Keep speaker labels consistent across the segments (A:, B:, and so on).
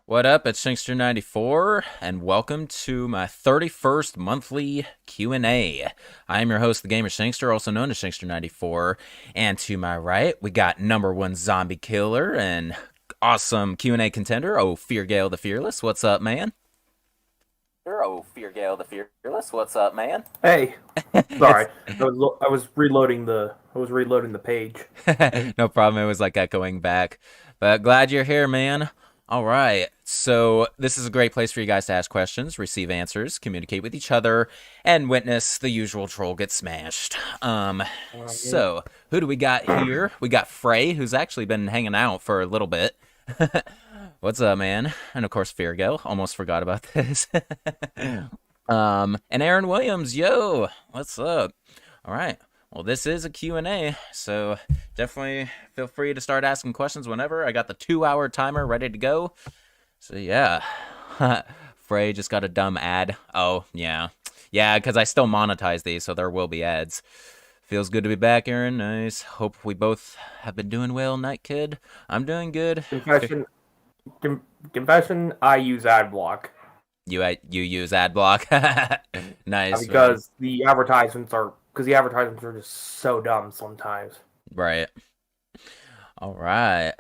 A: What up? It's Shankster94, and welcome to my 31st monthly Q&A. I am your host, the Gamer Shankster, also known as Shankster94, and to my right, we got number one zombie killer and awesome Q&A contender, Feargale the Fearless. What's up, man? Feargale the Fearless. What's up, man?
B: Hey, sorry, I was reloading the page.
A: No problem. It was like echoing back. But glad you're here, man. All right. So this is a great place for you guys to ask questions, receive answers, communicate with each other, and witness the usual troll get smashed. So who do we got here? We got Frey, who's actually been hanging out for a little bit. What's up, man? And of course, Feargo. Almost forgot about this. And Aaron Williams, yo, what's up? All right. Well, this is a Q&A, so definitely feel free to start asking questions whenever. I got the 2-hour timer ready to go. So, yeah. Frey just got a dumb ad. Oh, yeah. Yeah, because I still monetize these, so there will be ads. Feels good to be back, Aaron. Nice. Hope we both have been doing well, Night Kid. I'm doing good.
B: Confession, I use ad block.
A: You use ad block? Nice.
B: Because the advertisements are just so dumb sometimes.
A: Right. All right.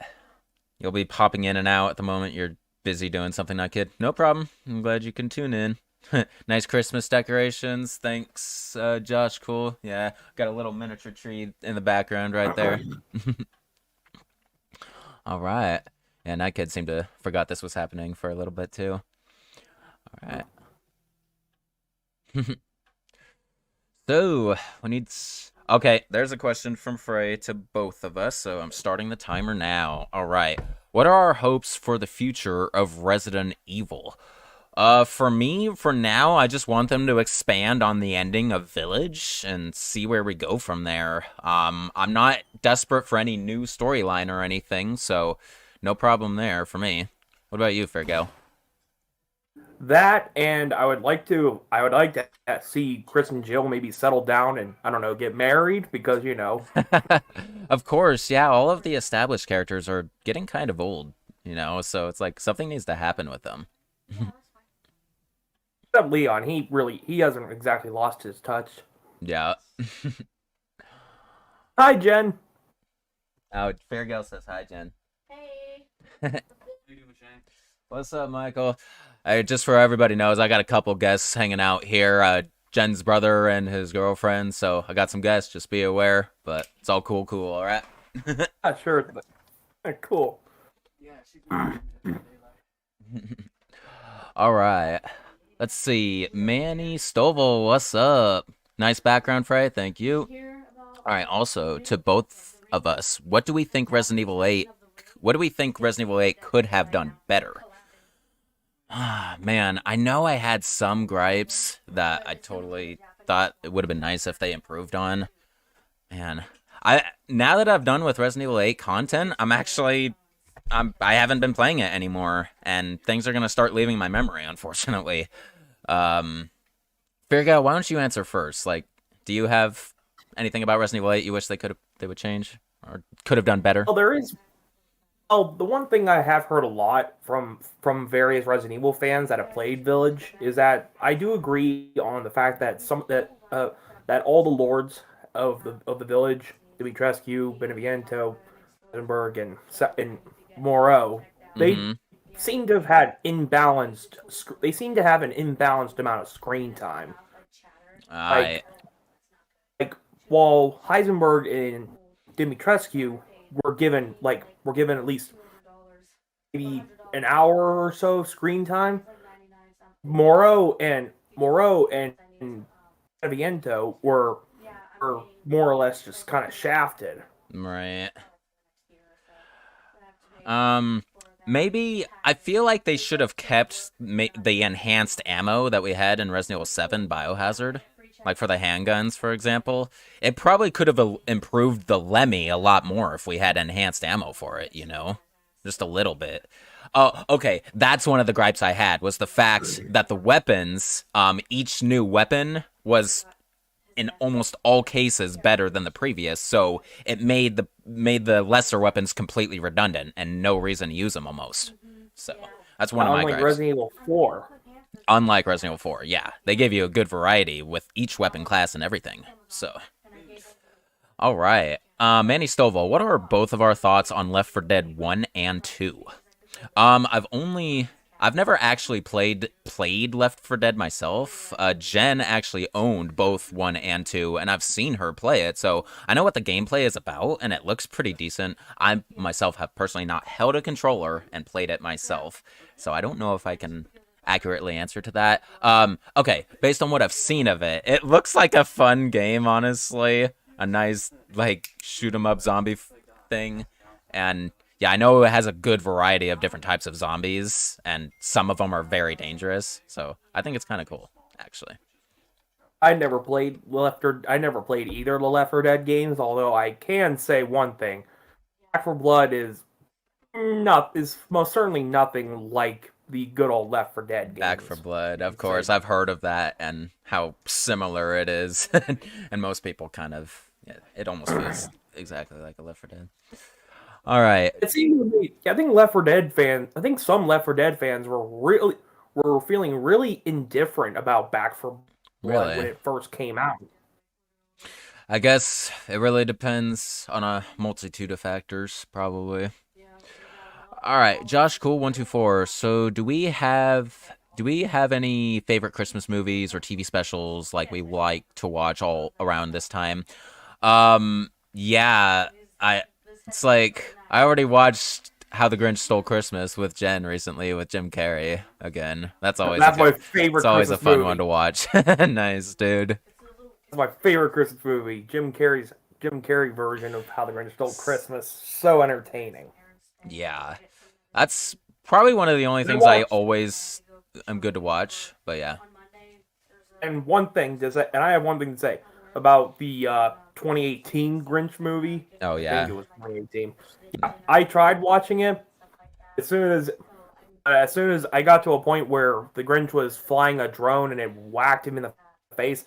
A: You'll be popping in and out at the moment you're busy doing something, Night Kid. No problem. I'm glad you can tune in. Nice Christmas decorations. Thanks, Josh. Cool. Yeah, got a little miniature tree in the background right there. All right. Yeah, Night Kid seemed to forgot this was happening for a little bit too. All right. So, we need... Okay, there's a question from Frey to both of us, so I'm starting the timer now. All right. What are our hopes for the future of Resident Evil? For me, for now, I just want them to expand on the ending of Village and see where we go from there. I'm not desperate for any new storyline or anything, so no problem there for me. What about you, Fergal?
B: That, and I would like to see Chris and Jill maybe settle down and, I don't know, get married, because, you know.
A: Of course, yeah, all of the established characters are getting kind of old, so it's like something needs to happen with them.
B: Except Leon, he hasn't exactly lost his touch.
A: Yeah.
B: Hi, Jen.
A: Oh, Fairgale says hi, Jen.
C: Hey.
A: What's up, Michael? Just for everybody knows, I got a couple guests hanging out here. Jen's brother and his girlfriend, so I got some guests. Just be aware, but it's all cool, all right?
B: Sure. Cool.
C: Yeah,
A: All right. Let's see. Manny Stovall, what's up? Nice background, Frey. Thank you. All right. Also, to both of us, what do we think Resident Evil 8 could have done better? Ah, man, I know I had some gripes that I totally thought it would have been nice if they improved on. Man, now that I've done with Resident Evil 8 content, I haven't been playing it anymore, and things are gonna start leaving my memory, unfortunately. Virgo, why don't you answer first? Like, do you have anything about Resident Evil 8 you wish they would change or could have done better?
B: Well, there is. Oh, the one thing I have heard a lot from various Resident Evil fans that have played Village is that I do agree on the fact that that all the lords of the village, Dimitrescu, Beneviento, Edinburgh, and Moreau, they seem to have had imbalanced. They seem to have an imbalanced amount of screen time. Like while Heisenberg and Dimitrescu were given at least maybe an hour or so screen time. Moreau and Beneviento were more or less just kind of shafted.
A: Right. Maybe I feel like they should have kept the enhanced ammo that we had in Resident Evil 7 Biohazard. Like for the handguns, for example. It probably could have improved the Lemmy a lot more if we had enhanced ammo for it, Just a little bit. Oh, okay, that's one of the gripes I had, was the fact that the weapons, each new weapon was, in almost all cases, better than the previous, so it made the lesser weapons completely redundant and no reason to use them almost. So, That's one of my
B: Unlike
A: gripes.
B: Resident Evil 4.
A: Unlike Resident Evil 4, yeah. They gave you a good variety with each weapon class and everything. So, all right. Manny Stovall, what are both of our thoughts on Left 4 Dead 1 and 2? I've never actually played Left 4 Dead myself. Jen actually owned both 1 and 2, and I've seen her play it, so I know what the gameplay is about, and it looks pretty decent. I myself have personally not held a controller and played it myself, so I don't know if I can accurately answer to that. Okay, based on what I've seen of it, it looks like a fun game, honestly. A nice, like, shoot-'em-up zombie thing, and yeah, I know it has a good variety of different types of zombies, and some of them are very dangerous, so I think it's kind of cool, actually.
B: I never played either of the Left 4 Dead games, although I can say one thing. Back 4 Blood is most certainly nothing like the good old Left 4 Dead games.
A: Back 4 Blood, of course. I've heard of that and how similar it is. And most people kind of, yeah, it almost feels exactly like a Left 4 Dead. All right.
B: It seems to me, I think some Left 4 Dead fans were feeling really indifferent about Back 4 Blood when it first came out.
A: I guess it really depends on a multitude of factors, probably. All right, Josh Cool 124. So, do we have any favorite Christmas movies or TV specials like we like to watch all around this time? Yeah, it's like I already watched How the Grinch Stole Christmas with Jen recently with Jim Carrey again. That's my favorite. It's always a fun one to watch. Nice, dude.
B: That's my favorite Christmas movie. Jim Carrey version of How the Grinch Stole Christmas. So entertaining.
A: Yeah, that's probably one of the only things I always am good to watch. But yeah.
B: And I have one thing to say about the 2018 Grinch movie.
A: Oh yeah.
B: I think it was 2018. Yeah, I tried watching it. As soon as I got to a point where the Grinch was flying a drone and it whacked him in the face,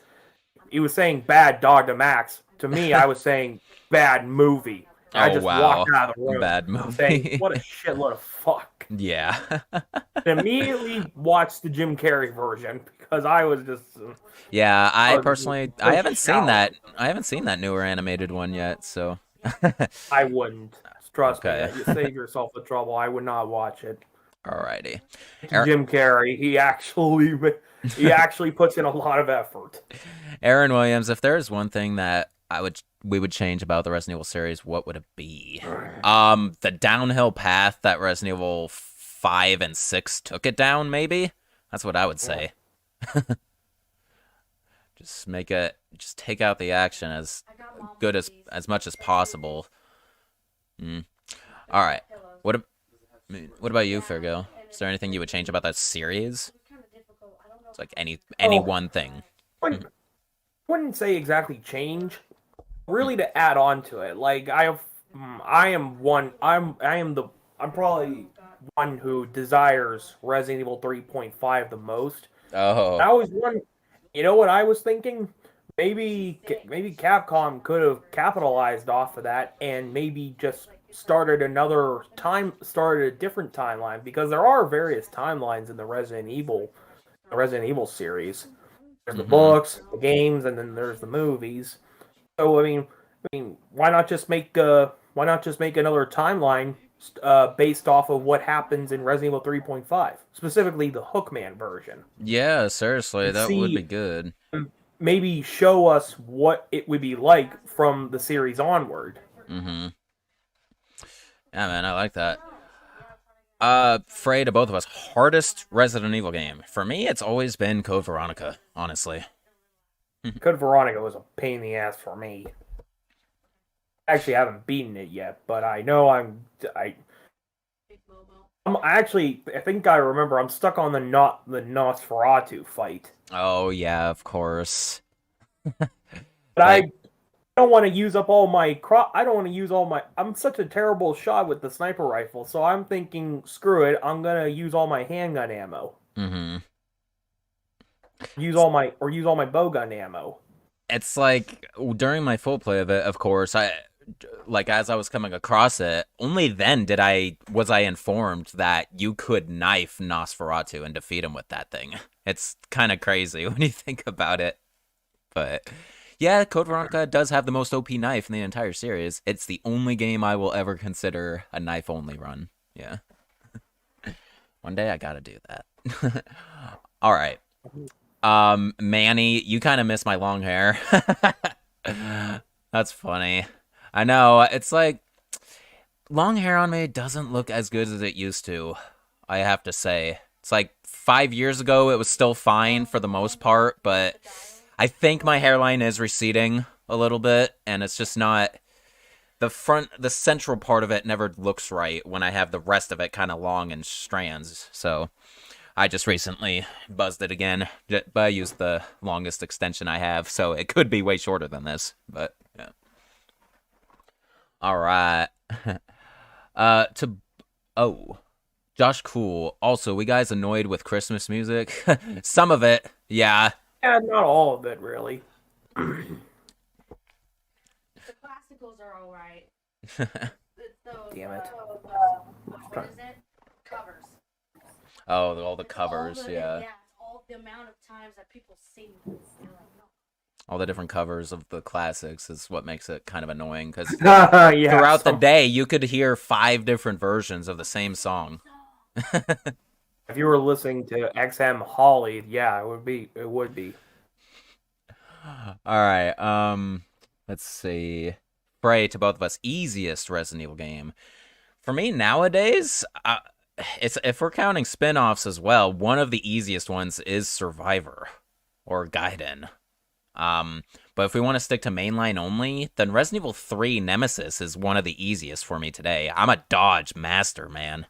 B: he was saying "bad dog" to Max. To me, I was saying "bad movie." I just walked out of the room.
A: Bad movie.
B: Saying, what a shitload of fuck.
A: Yeah.
B: And immediately watched the Jim Carrey version because I was just.
A: Yeah, I haven't seen that. I haven't seen that newer animated one yet, so.
B: I wouldn't. Trust me. You save yourself the trouble. I would not watch it.
A: Alrighty.
B: Jim Carrey, he actually puts in a lot of effort.
A: Aaron Williams, if there is one thing that we would change about the Resident Evil series, what would it be? The downhill path that Resident Evil 5 and 6 took it down, maybe? That's what I would say. Just take out the action as good as much as possible. All right. What about you, Fergo? Is there anything you would change about that series? It's like any one thing.
B: Wouldn't say exactly change. Really to add on to it. Like I'm probably one who desires Resident Evil 3.5 the most.
A: Oh.
B: I was one. You know what I was thinking? Maybe Capcom could have capitalized off of that and maybe just started a different timeline, because there are various timelines in the Resident Evil series. There's the books, the games, and then there's the movies. So I mean, why not just make another timeline based off of what happens in Resident Evil 3.5, specifically the Hookman version?
A: Yeah, seriously, that would be good.
B: Maybe show us what it would be like from the series onward.
A: Yeah, man, I like that. Frey, to both of us, hardest Resident Evil game. For me, it's always been Code Veronica, honestly.
B: Code Veronica was a pain in the ass for me. Actually, I haven't beaten it yet, but I know I think I remember I'm stuck on the Nosferatu fight.
A: Oh yeah, of course.
B: But I don't want to use up all my I'm such a terrible shot with the sniper rifle, so I'm thinking, screw it, I'm gonna use all my handgun ammo. Use all my bowgun ammo.
A: It's like during my full play of it, of course, like as I was coming across it, only then was I informed that you could knife Nosferatu and defeat him with that thing. It's kind of crazy when you think about it. But yeah, Code Veronica does have the most OP knife in the entire series. It's the only game I will ever consider a knife only run. Yeah. One day I gotta do that. All right. Manny, you kind of miss my long hair. That's funny. I know, it's like long hair on me doesn't look as good as it used to, I have to say. It's like 5 years ago, it was still fine for the most part, but I think my hairline is receding a little bit, and it's just not... the central part of it never looks right when I have the rest of it kind of long in strands, so... I just recently buzzed it again, but I used the longest extension I have, so it could be way shorter than this, but yeah. Alright. Josh Cool. Also, we guys annoyed with Christmas music? Some of it, yeah.
B: Yeah, not all of it, really.
C: The classicals are alright.
B: Damn it.
C: What is it? Covers.
A: Oh, all the covers, yeah.
C: Yeah, all the amount of times that people sing this.
A: All the different covers of the classics is what makes it kind of annoying, because
B: Yeah,
A: throughout the day, you could hear 5 different versions of the same song.
B: If you were listening to XM Holly, yeah, it would be.
A: Alright, let's see. Pray to both of us, easiest Resident Evil game. For me, nowadays, if we're counting spin-offs as well, one of the easiest ones is Survivor or Gaiden. But if we want to stick to mainline only, then Resident Evil 3 Nemesis is one of the easiest for me today. I'm a dodge master, man.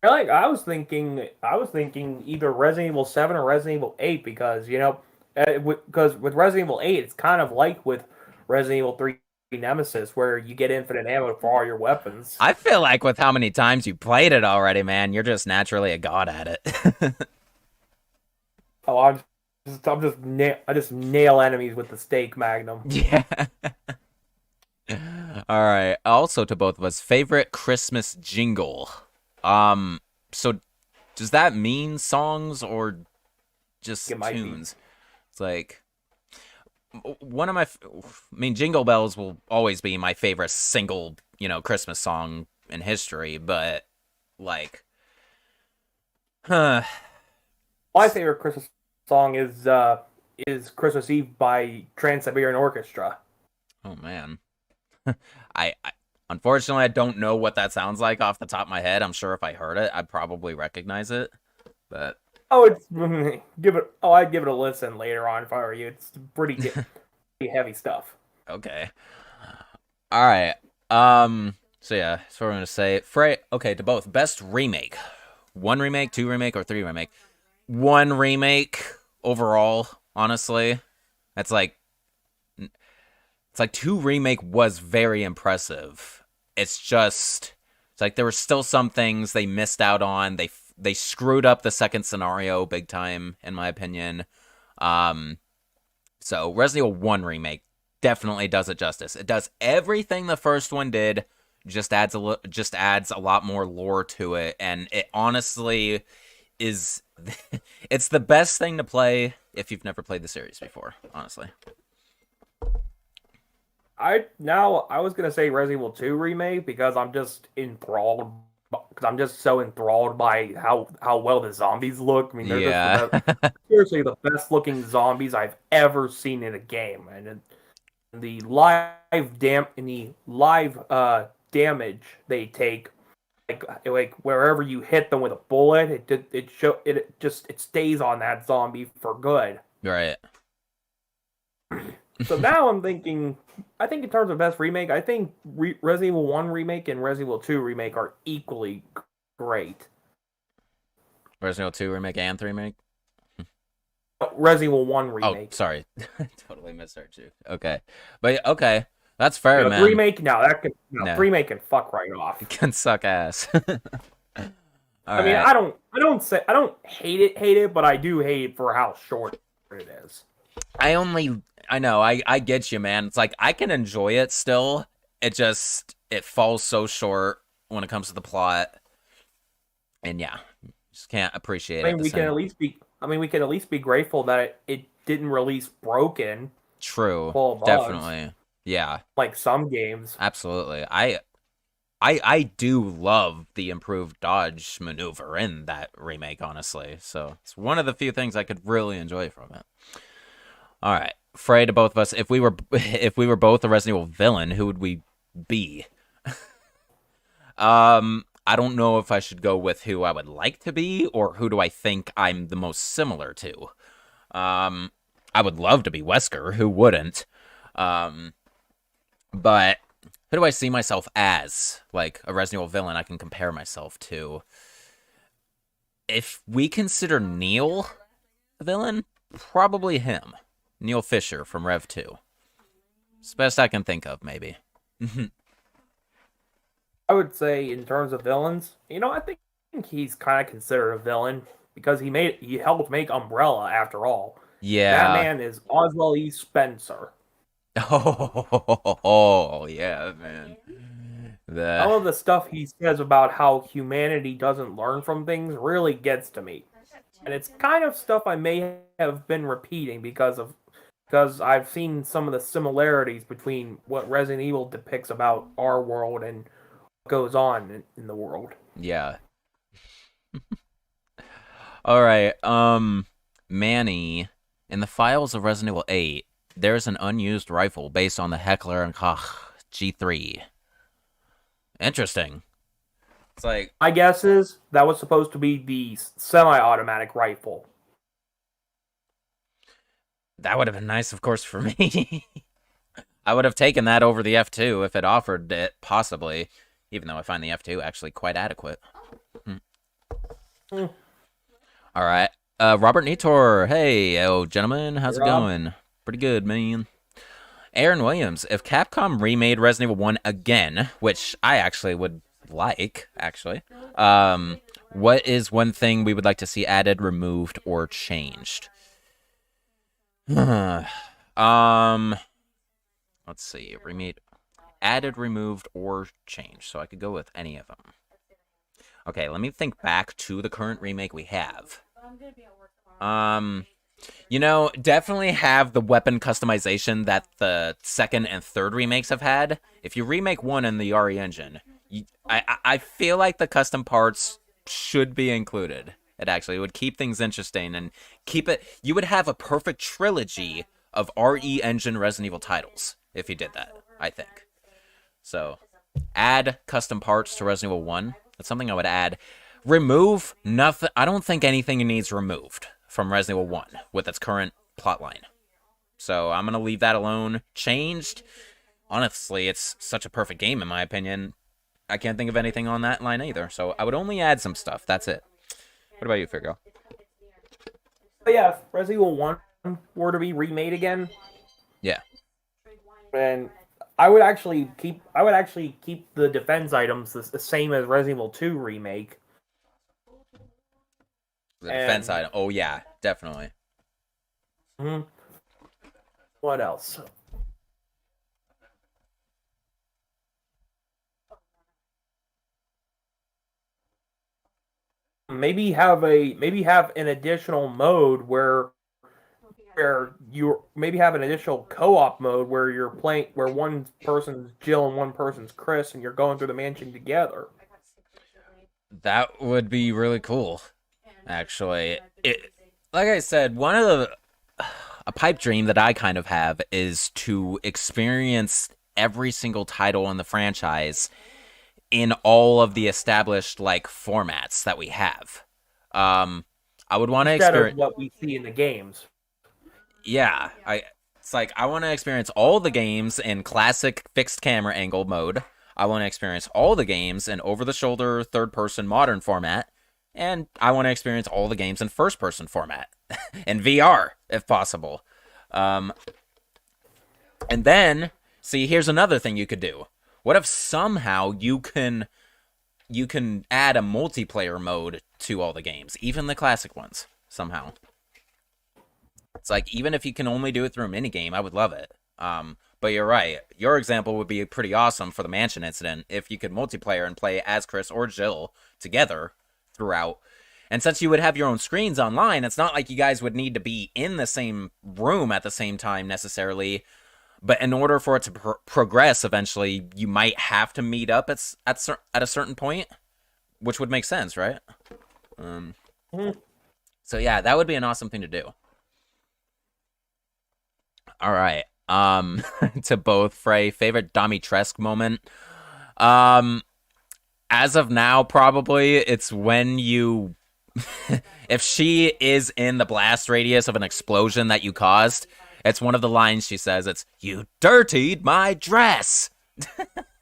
B: I was thinking either Resident Evil 7 or Resident Evil 8 because, because with Resident Evil 8, it's kind of like with Resident Evil 3 Nemesis, where you get infinite ammo for all your weapons.
A: I feel like with how many times you played it already, man, you're just naturally a god at it.
B: Oh, I just nail enemies with the stake magnum.
A: Yeah. All right. Also, to both of us, favorite Christmas jingle. So does that mean songs or just tunes? It's like one of Jingle Bells will always be my favorite single, Christmas song in history, but like,
B: My favorite Christmas song is Christmas Eve by Trans-Siberian Orchestra.
A: Oh man. I unfortunately I don't know what that sounds like off the top of my head. I'm sure if I heard it, I'd probably recognize it. But
B: I'd give it a listen later on if I were you. It's pretty heavy stuff.
A: Okay. All right. So yeah, that's what we're gonna say. Okay, to both. Best remake. 1 remake, 2 remake, or 3 remake. 1 remake overall, honestly. It's like 2 remake was very impressive. It's like there were still some things they missed out on. They screwed up the second scenario big time, in my opinion. So Resident Evil 1 remake definitely does it justice. It does everything the first one did, just adds a lot more lore to it, and it honestly is it's the best thing to play if you've never played the series before, honestly.
B: I was gonna say Resident Evil 2 remake because I'm just enthralled. Because I'm just so enthralled by how well the zombies look. I mean, they're just seriously the best looking zombies I've ever seen in a game, and the live damage they take, like wherever you hit them with a bullet, it stays on that zombie for good.
A: Right.
B: So now I'm thinking, I think in terms of best remake, I think Resident Evil 1 remake and Resident Evil 2 remake are equally great.
A: Resident Evil 2 remake and 3 remake?
B: Resident Evil 1 remake.
A: Oh, sorry. Totally misheard you. Okay. But, okay. That's fair, man.
B: Remake, remake can fuck right off.
A: It can suck ass.
B: I mean, I don't hate it, but I do hate it for how short it is.
A: I know, I get you, man. It's like, I can enjoy it still. It falls so short when it comes to the plot. And yeah, just can't appreciate
B: I
A: it
B: mean,
A: the same.
B: we can at least be grateful that it didn't release broken,
A: True.
B: full of bugs,
A: Definitely. Yeah,
B: like some games.
A: absolutely. I do love the improved dodge maneuver in that remake, honestly. So it's one of the few things I could really enjoy from it. All right, Frey, to both of us, if we were both a Resident Evil villain, who would we be? I don't know if I should go with who I would like to be or who do I think I'm the most similar to. I would love to be Wesker. Who wouldn't? Um, but who do I see myself as? Like a Resident Evil villain I can compare myself to. If we consider Neil a villain, probably him. Neil Fisher from Rev 2. It's the best I can think of, maybe.
B: I would say in terms of villains, I think he's kind of considered a villain because he helped make Umbrella after all. That
A: Yeah.
B: man is Oswald E. Spencer.
A: Oh, yeah, man. The
B: Some of the stuff he says about how humanity doesn't learn from things really gets to me. And it's kind of stuff I may have been repeating because I've seen some of the similarities between what Resident Evil depicts about our world and what goes on in the world.
A: yeah. All right. Manny, in the files of Resident Evil 8, there's an unused rifle based on the Heckler and Koch G3. Interesting. It's like,
B: My guess is that was supposed to be the semi-automatic rifle.
A: that would have been nice, of course, for me. I would have taken that over the F2 if it offered it, possibly. Even though I find the F2 actually quite adequate.
B: Hmm.
A: All right. Robert Nitor. Hey, gentlemen. How's
B: Hey,
A: it
B: Rob.
A: going? Pretty good, man. Aaron Williams. If Capcom remade Resident Evil 1 again, which I actually would like, actually, what is one thing we would like to see added, removed, or changed? Let's see. Remade, added, removed, or changed. So I could go with any of them. Okay, let me think back to the current remake we have. Definitely have the weapon customization that the second and third remakes have had. If you remake one in the RE engine, I feel like the custom parts should be included. It actually would keep things interesting and keep it. You would have a perfect trilogy of RE engine Resident Evil titles if you did that, I think. So, add custom parts to Resident Evil 1. That's something I would add. Remove nothing. I don't think anything needs removed from Resident Evil 1 with its current plotline. So I'm going to leave that alone. Changed. Honestly, it's such a perfect game in my opinion. I can't think of anything on that line either. So I would only add some stuff. That's it. What about you, Figaro?
B: But yeah, if Resident Evil 1 were to be remade again,
A: Yeah.
B: and I would actually keep the defense items the same as Resident Evil 2 remake.
A: The defense item. Oh, yeah. Definitely.
B: What else? Maybe have an additional mode where you maybe have an additional co-op mode where you're playing where one person's Jill and one person's Chris and you're going through the mansion together.
A: That would be really cool. Actually, like I said, a pipe dream that I kind of have is to experience every single title in the franchise in all of the established formats that we have. I would want to
B: Instead of
A: experience.
B: what we see in the games.
A: Yeah, it's like I want to experience all the games in classic fixed camera angle mode. I want to experience all the games in over-the-shoulder third-person modern format, and I want to experience all the games in first-person format in VR if possible. And then, see, here's another thing you could do. What if somehow you can add a multiplayer mode to all the games, even the classic ones, somehow? It's like, even if you can only do it through a minigame, I would love it. But you're right. Your example would be pretty awesome for the mansion incident if you could multiplayer and play as Chris or Jill together throughout. And since you would have your own screens online, it's not like you guys would need to be in the same room at the same time necessarily. But in order for it to progress eventually, you might have to meet up at a certain point, which would make sense, right? So yeah, that would be an awesome thing to do. All right. To both, Frey, favorite Domitresque moment. As of now, probably it's when you, if she is in the blast radius of an explosion that you caused, it's one of the lines she says. It's, "You dirtied my dress."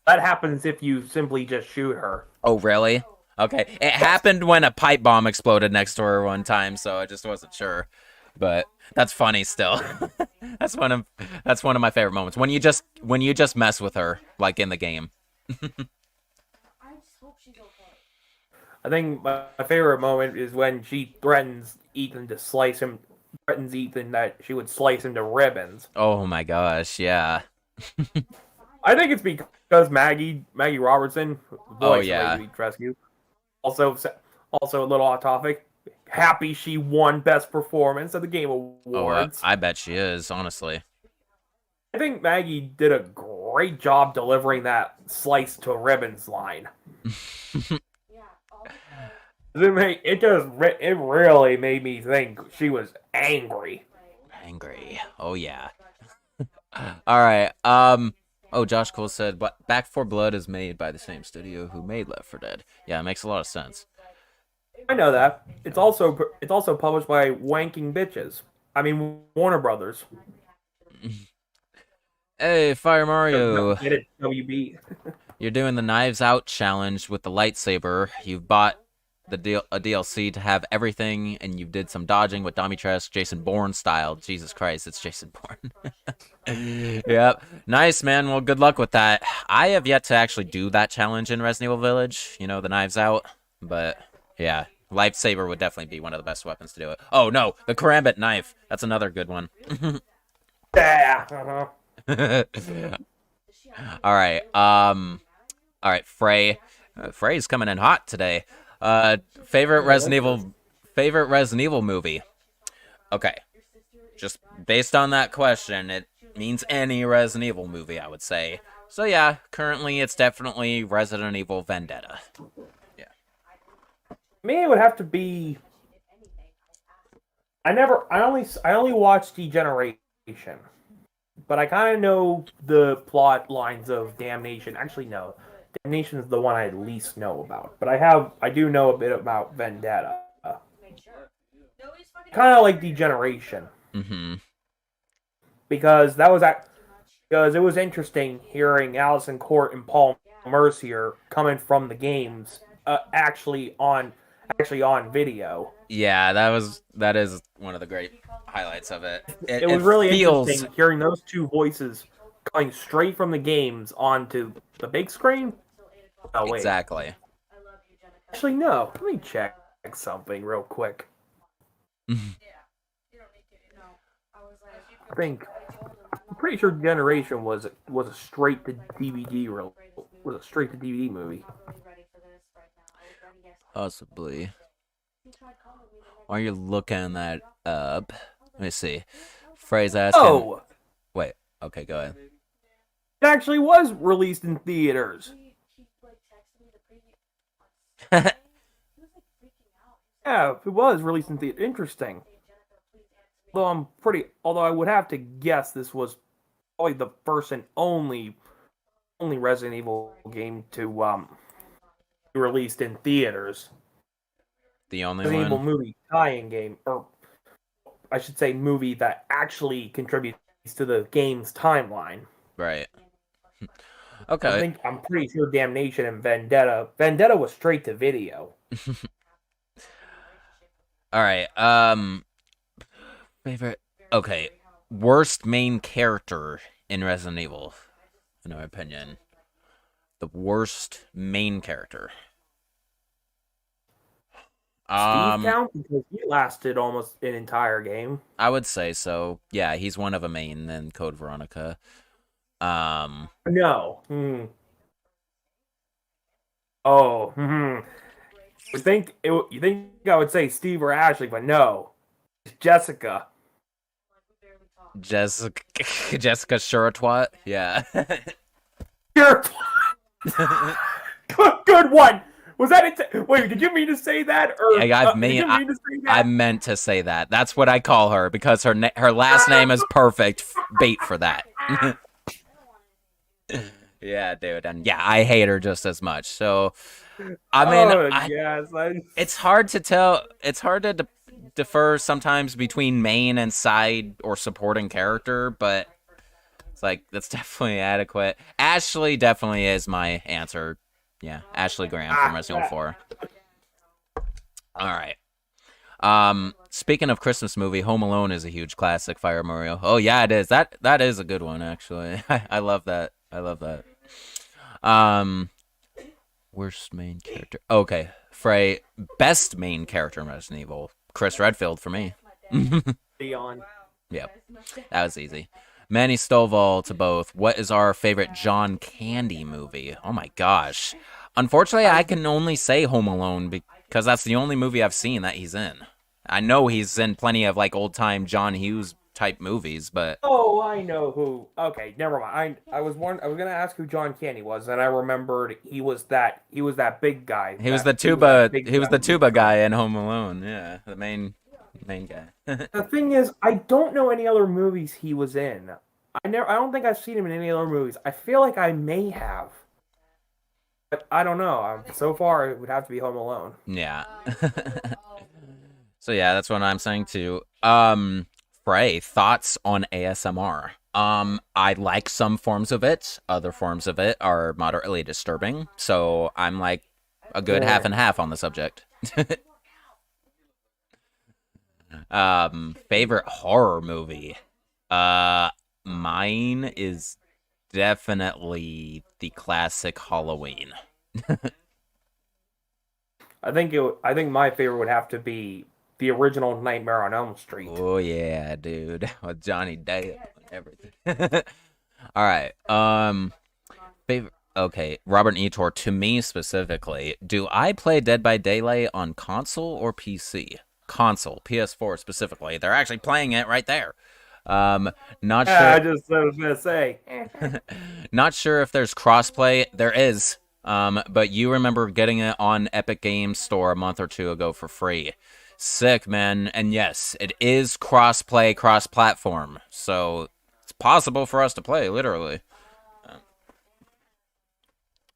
B: That happens if you simply just shoot her.
A: Oh, really? Okay. It happened when a pipe bomb exploded next to her one time, so I just wasn't sure. But that's funny still. that's one of my favorite moments. When you just mess with her, like in the game.
C: I just hope she's okay.
B: I think my favorite moment is when she threatens Ethan to slice him. Threatens Ethan that she would slice him to ribbons.
A: Oh my gosh, yeah.
B: I think it's because Maggie Robertson, voice
A: yeah.
B: of Lady Rescue, also a little off topic. Happy she won Best Performance at the Game Awards.
A: I bet she is, honestly.
B: I think Maggie did a great job delivering that slice to ribbons line. It really made me think she was angry.
A: Oh yeah. All right. Oh, Josh Cole said, "But Back 4 Blood is made by the same studio who made Left 4 Dead." Yeah, it makes a lot of sense.
B: I know that. It's also published by Wanking Bitches. I mean Warner Brothers.
A: Hey, Fire Mario.
B: Get it, WB.
A: You're doing the Knives Out challenge with the lightsaber. You've bought a DLC to have everything, and you did some dodging with Domitresque, Jason Bourne style. Jesus Christ, it's Jason Bourne. Yep. Nice, man. Well, good luck with that. I have yet to actually do that challenge in Resident Evil Village, you know, the Knives Out. But, yeah, lightsaber would definitely be one of the best weapons to do it. Oh, no, the karambit knife. That's another good one.
B: Yeah.
A: All right, Frey. Frey's coming in hot today. Favorite Resident Evil movie. Okay. Just based on that question, it means any Resident Evil movie, I would say. So yeah, currently it's definitely Resident Evil Vendetta. Yeah.
B: Me, it would have to be. I only watched Degeneration, but I kind of know the plot lines of Damnation. Actually, no. Damnation is the one I least know about, but I do know a bit about Vendetta. Kind of like Degeneration.
A: Mm-hmm.
B: Because it was interesting hearing Allison Court and Paul Mercier coming from the games actually on video.
A: Yeah, that is one of the great highlights of it.
B: It was really interesting hearing those two voices coming straight from the games onto the big screen. Oh wait,
A: exactly.
B: Actually, no. Let me check something real quick. I'm pretty sure Generation was a straight to DVD movie.
A: Possibly. While you're looking that up, let me see. Phrase asking.
B: Oh,
A: wait. Okay, go ahead.
B: It actually was released in theaters. Yeah, it was released in theaters. Interesting. Although I would have to guess this was probably the first and only Resident Evil game to be released in theaters.
A: The only
B: Resident Evil
A: one?
B: movie tie-in game, or I should say movie that actually contributes to the game's timeline.
A: Right. Okay.
B: I'm pretty sure Damnation and Vendetta was straight to video.
A: All right. Favorite. Okay. Worst main character in Resident Evil, in my opinion. The worst main character.
B: Steve
A: Um,
B: count because he lasted almost an entire game.
A: I would say so. Yeah, he's one of a main in Code Veronica. Um,
B: No. Oh. You think I would say Steve or Ashley, but no, it's Jessica.
A: Jessica Jessica Shuratwat. Yeah.
B: You're good one. Was that it? Wait, did you mean to say that, or did you mean to say
A: I
B: that?
A: meant to say that. That's what I call her because her last name is perfect bait for that. Yeah, dude, and yeah, I hate her just as much. So, I mean,
B: Oh yes,
A: it's hard to tell. It's hard to defer sometimes between main and side or supporting character, but it's like that's definitely adequate. Ashley definitely is my answer. Yeah, Ashley Graham from Resident Evil 4. All right. Speaking of Christmas movie, Home Alone is a huge classic. Fire Mario. Oh yeah, it is. That is a good one actually. I love that. I love that. Um, worst main character. Okay, Frey. Best main character in Resident Evil. Chris Redfield for me.
B: Leon.
A: Yep, that was easy. Manny Stovall to both. What is our favorite John Candy movie? Oh my gosh. Unfortunately, I can only say Home Alone because that's the only movie I've seen that he's in. I know he's in plenty of like old time John Hughes type movies, but
B: Oh, I know who. Okay, never mind. I was gonna ask who John Candy was, and I remembered he was that big guy.
A: he was the tuba guy in Home Alone. Yeah, the main guy.
B: The thing is, I don't know any other movies he was in. I don't think I've seen him in any other movies. I feel like I may have, but I don't know. So far, it would have to be Home Alone.
A: Yeah. So yeah, that's what I'm saying too. Frey, thoughts on ASMR? I like some forms of it. Other forms of it are moderately disturbing. So I'm like a good half and half on the subject. Favorite horror movie? Mine is definitely the classic Halloween.
B: I think my favorite would have to be the original Nightmare on Elm Street.
A: Oh yeah, dude, with Johnny Depp and everything. All right. Favorite. Okay, Robert Etor. To me specifically, do I play Dead by Daylight on console or PC? Console, PS4 specifically. They're actually playing it right there. Not sure.
B: I was gonna say.
A: Not sure if there's crossplay. There is. But you remember getting it on Epic Games Store a month or two ago for free. Sick, man. And yes, it is cross-play, cross-platform. So it's possible for us to play, literally.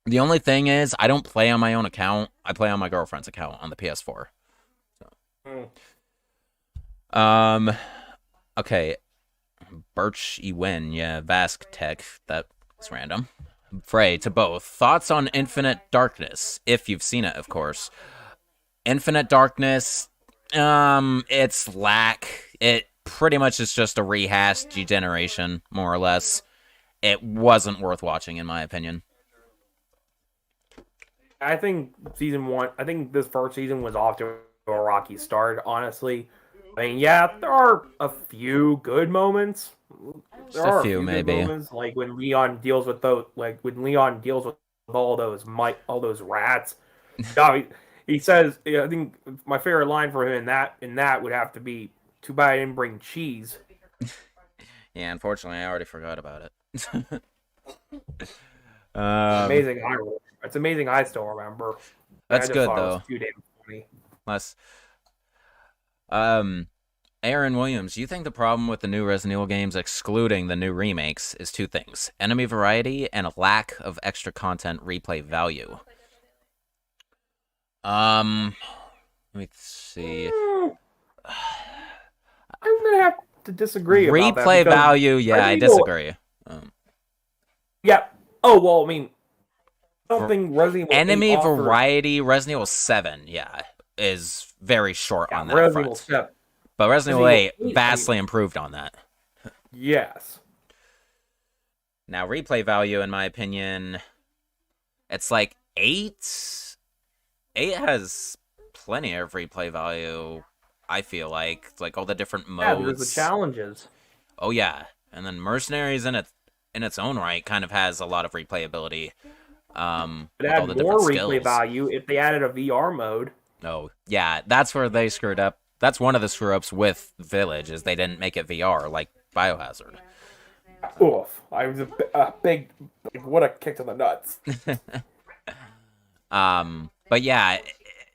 A: The only thing is, I don't play on my own account. I play on my girlfriend's account on the PS4. So. Okay. Birch Ewin, yeah, Vask Tech. That's random. Frey, to both. Thoughts on Infinite Darkness, if you've seen it, of course. Infinite Darkness, it's lack. It pretty much is just a rehashed degeneration, more or less. It wasn't worth watching, in my opinion.
B: I think this first season was off to a rocky start, honestly. I mean, yeah, there are a few good moments. There are a few
A: maybe.
B: good moments, like when Leon deals with all those rats. He says, I think my favorite line for him in that would have to be, "Too bad I didn't bring cheese."
A: Yeah, unfortunately, I already forgot about it.
B: Amazing. It's amazing. I still remember.
A: That's good though.
B: It was too damn funny.
A: Less. Aaron Williams, you think the problem with the new Resident Evil games, excluding the new remakes, is two things: enemy variety and a lack of extra content replay value? Let me see.
B: I'm gonna have to disagree.
A: Replay
B: about that
A: value, yeah, I disagree.
B: Yeah. Oh well, I mean, something Resident Evil
A: enemy variety, Resident Evil 7, yeah, is very short on that
B: Resident
A: front.
B: 7.
A: But Resident Evil 8 vastly improved on that.
B: Yes.
A: Now, replay value, in my opinion, it's like 8. 8 has plenty of replay value. I feel like all the different
B: Yeah, there's the
A: modes.
B: challenges.
A: Oh yeah, and then Mercenaries in its own right kind of has a lot of replayability.
B: It
A: With all
B: had
A: the
B: more
A: different
B: replay
A: skills.
B: value if they added a VR mode.
A: Oh yeah, that's where they screwed up. That's one of the screw ups with Village is they didn't make it VR like Biohazard.
B: Oof! I was a big, what a kick to the nuts.
A: But yeah,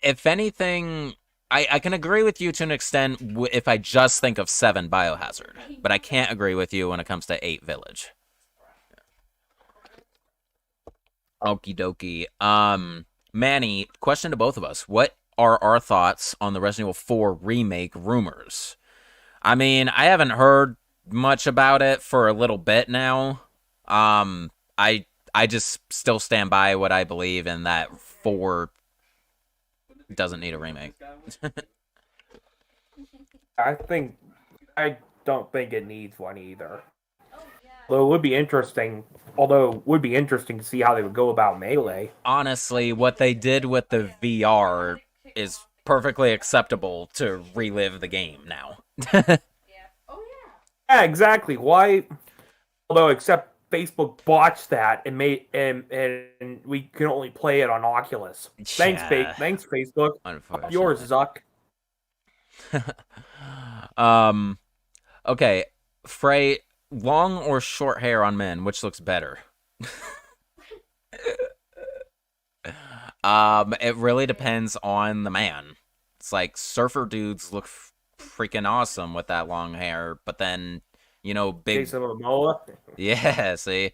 A: if anything, I can agree with you to an extent if I just think of 7 Biohazard, but I can't agree with you when it comes to 8 Village. Okie dokie. Manny, question to both of us. What are our thoughts on the Resident Evil 4 remake rumors? I mean, I haven't heard much about it for a little bit now. I just still stand by what I believe in that 4 doesn't need a remake.
B: I don't think it needs one either. Although it would be interesting to see how they would go about Melee.
A: Honestly, what they did with the VR is perfectly acceptable to relive the game now.
B: Yeah, exactly. Why? Although, except Facebook botched that and made and we can only play it on Oculus. Thanks,
A: Yeah.
B: thanks, Facebook.
A: Unfortunately.
B: Yours, Zuck.
A: Okay, Frey, long or short hair on men, which looks better? It really depends on the man. It's like surfer dudes look freaking awesome with that long hair, but then, you know, big
B: Jason Momoa.
A: Yeah, see.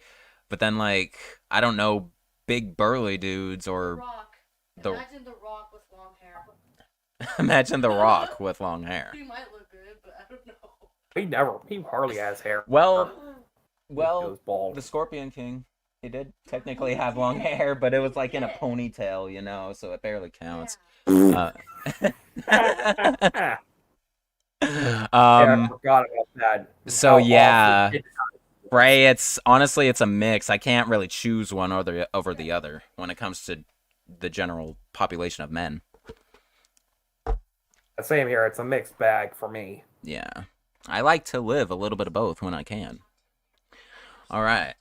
A: But then like, I don't know, big burly dudes or
C: Rock.
A: The-
C: Imagine the Rock with long hair.
A: imagine The Rock with long hair.
C: He might look good, but I don't know.
B: He hardly has hair.
A: Well,
B: He
A: well,
B: goes bald.
A: the Scorpion King, he did technically have long hair, but it was like in a ponytail, you know, so it barely counts.
B: Yeah, I forgot about that.
A: So
B: How
A: yeah,
B: awful it
A: Ray, it's honestly it's a mix. I can't really choose one over the other when it comes to the general population of men.
B: is. Same here. It's a mixed bag for me.
A: Yeah. I like to live a little bit of both when I can. All right.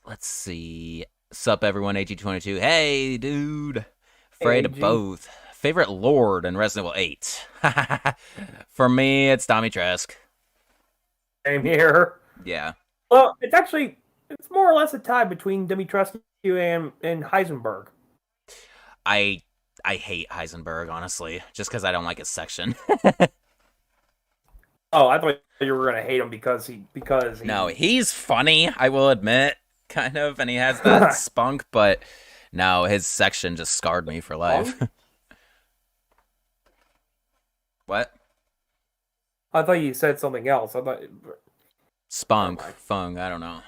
A: Let's see. Sup everyone, AG22. Hey, dude. Afraid of
B: AG.
A: both. Favorite Lord in Resident Evil 8. For me, it's Dimitrescu.
B: Same here.
A: Yeah.
B: Well, it's more or less a tie between Dimitrescu and Heisenberg.
A: I hate Heisenberg, honestly, just because I don't like his section.
B: Oh, I thought you were gonna hate him because he
A: No, he's funny, I will admit, kind of, and he has that spunk, but no, his section just scarred me for life. What?
B: I thought you said something else. I thought
A: Spunk, fung, I don't know.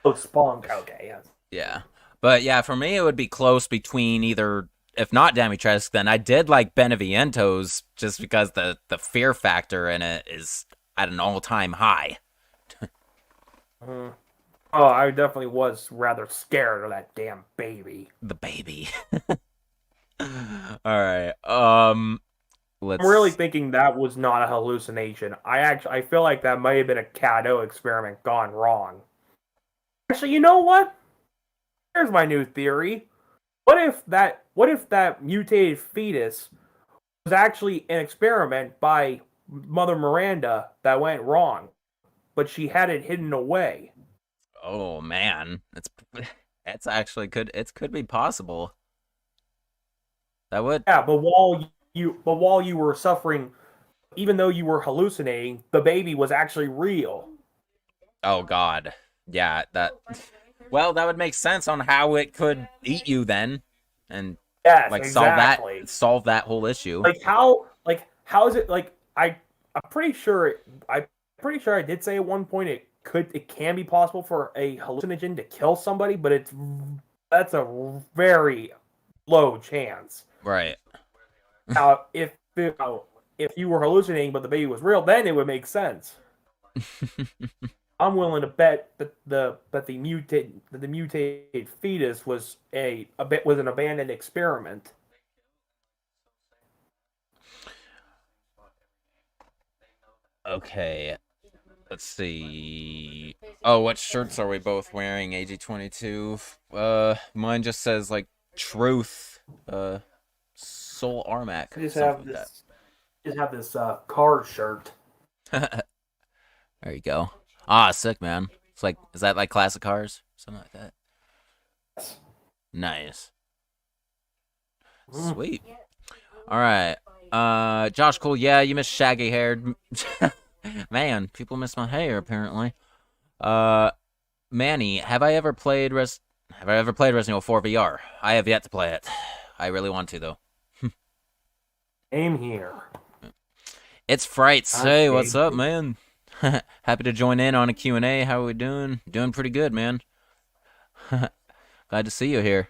B: oh, Spunk. Okay, yes.
A: Yeah. But yeah, for me, it would be close between either, if not Dimitrescu, then I did like Beneviento's just because the fear factor in it is at an all-time high.
B: Oh, I definitely was rather scared of that damn baby.
A: The baby. Alright, let's...
B: I'm really thinking that was not a hallucination. I feel like that might have been a Cadeau experiment gone wrong. Actually, you know what? Here's my new theory. What if that mutated fetus was actually an experiment by Mother Miranda that went wrong, but she had it hidden away?
A: Oh, man. It's actually could be possible. That would...
B: Yeah, but while you were suffering, even though you were hallucinating, the baby was actually real.
A: Oh, God. Yeah, that... Well, that would make sense on how it could eat you then, and
B: Yes,
A: like
B: exactly.
A: solve that whole issue.
B: How is it like I'm pretty sure I did say at one point it can be possible for a hallucinogen to kill somebody, but that's a very low chance.
A: Right.
B: Now, if you were hallucinating but the baby was real, then it would make sense. I'm willing to bet that the mutated fetus was an abandoned experiment.
A: Okay. Let's see. Oh, what shirts are we both wearing? AG22. Mine just says like truth. Soul Armac,
B: I just
A: something
B: have
A: like that.
B: car shirt.
A: There you go. Ah, sick, man. It's like, is that like classic cars? Something like that. Nice. Sweet. All right. Josh Cool. Yeah, you miss shaggy haired. Man, people miss my hair apparently. Manny, have I ever played Resident Evil 4 VR? I have yet to play it. I really want to though.
B: Aim here.
A: It's Frights. Hey, what's up,
B: Okay.
A: man? Happy to join in on a Q&A. How are we doing? Doing pretty good, man. Glad to see you here.